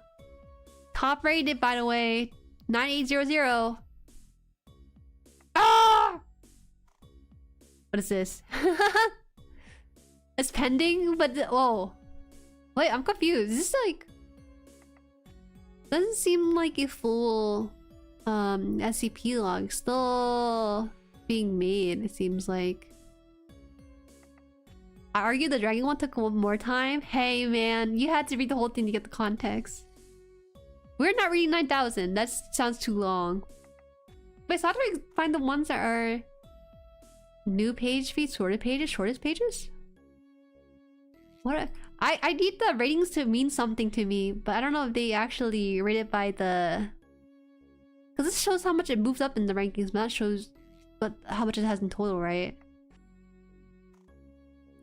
Top rated, by the way, 9800. Ah! What is this? It's pending, but whoa. Wait, I'm confused. Is this like... Doesn't seem like a full SCP log. Still being made, it seems like. I argue the dragon one took more time. Hey man, you had to read the whole thing to get the context. We're not reading 9,000. That sounds too long. Wait, so how do I find the ones that are new page feed, sorted pages, shortest pages? What? I need the ratings to mean something to me, but I don't know if they actually rate it by the... Because this shows how much it moves up in the rankings, but that shows how much it has in total, right?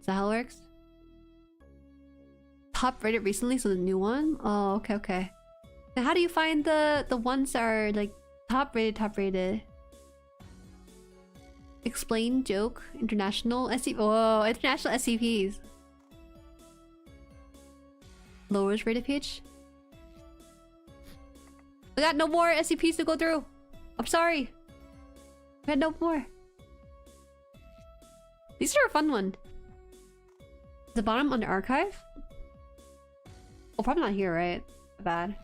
Is that how it works? Top rated recently, so the new one? Oh, okay, okay. Now how do you find the ones that are like top rated? Explain, joke, international SCP. Oh, international SCPs. Lowest rated page. We got no more SCPs to go through. I'm sorry. We had no more. These are a fun one. The bottom under archive? Oh, probably not here, right? Bad.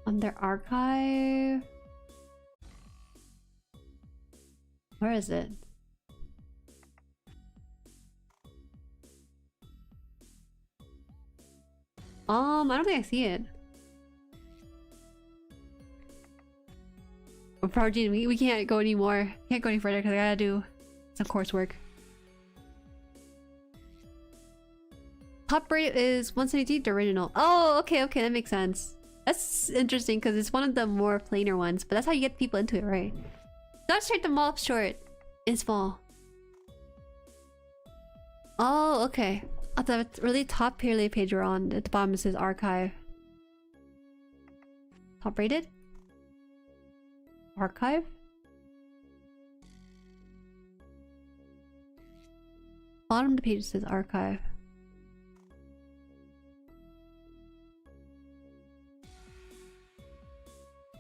Under archive. Where is it? I don't think I see it. Prodigy, we can't go anymore. Can't go any further because I gotta do some coursework. Top rate is 173, the original. Oh, okay, okay, that makes sense. That's interesting because it's one of the more plainer ones, but that's how you get people into it, right? Not straight the mall up short. It's small. Oh, okay. At the really top purely page we're on, at the bottom it says archive. Top rated? Archive? Bottom of the page says archive.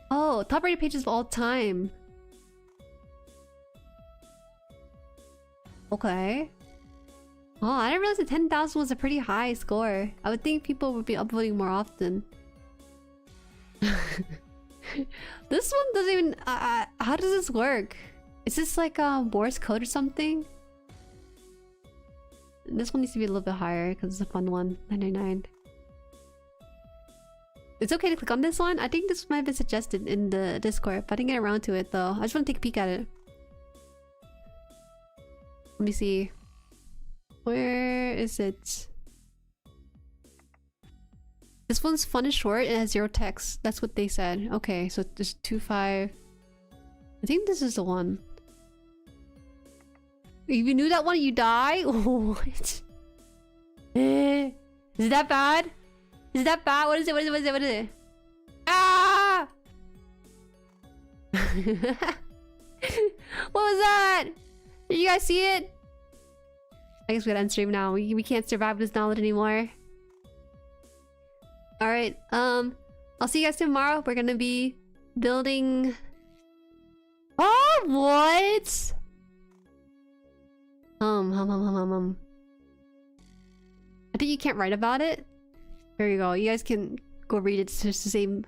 Oh, top rated pages of all time. Okay. Oh, I didn't realize that 10,000 was a pretty high score. I would think people would be upvoting more often. This one doesn't even... how does this work? Is this like Morse code or something? This one needs to be a little bit higher because it's a fun one. 999. It's okay to click on this one. I think this might have been suggested in the Discord, but I didn't get around to it though. I just want to take a peek at it. Let me see. Where is it? This one's fun and short and has 0 text. That's what they said. Okay, so there's 2.5. I think this is the one. If you knew that one, you die? What? Is it that bad? Is that bad? What is it? What is it? What is it? What is it? Ah! What was that? Did you guys see it? I guess we gotta end stream now. We can't survive this knowledge anymore. Alright, I'll see you guys tomorrow. We're gonna be building... Oh, what? I think you can't write about it. There you go. You guys can go read it to save me.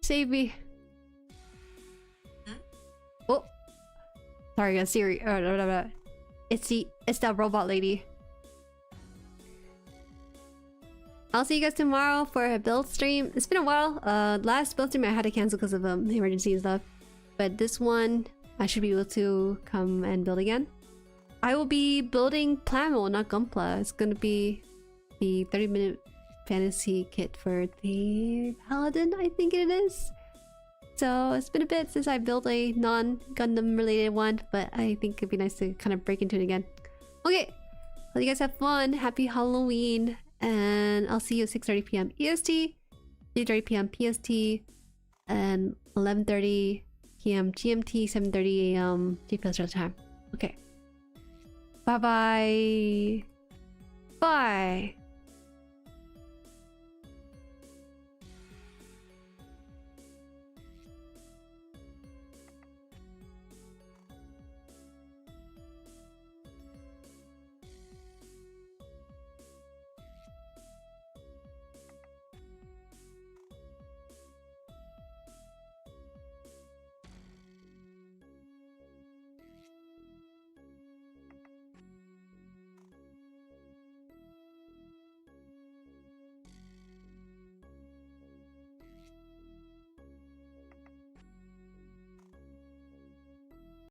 Save me. Oh, sorry, Siri. It's that robot lady. I'll see you guys tomorrow for a build stream. It's been a while. Last build stream I had to cancel because of emergency and stuff. But this one, I should be able to come and build again. I will be building Plamo, not Gunpla. It's gonna be the 30-minute fantasy kit for the Paladin, I think it is. So it's been a bit since I built a non-Gundam related one, but I think it'd be nice to kind of break into it again. Okay, well, you guys have fun. Happy Halloween. And I'll see you at 6:30 p.m. EST, 3:30 p.m. PST, and 11:30 p.m. GMT, 7:30 a.m. GPS time. Okay. Bye-bye. Bye.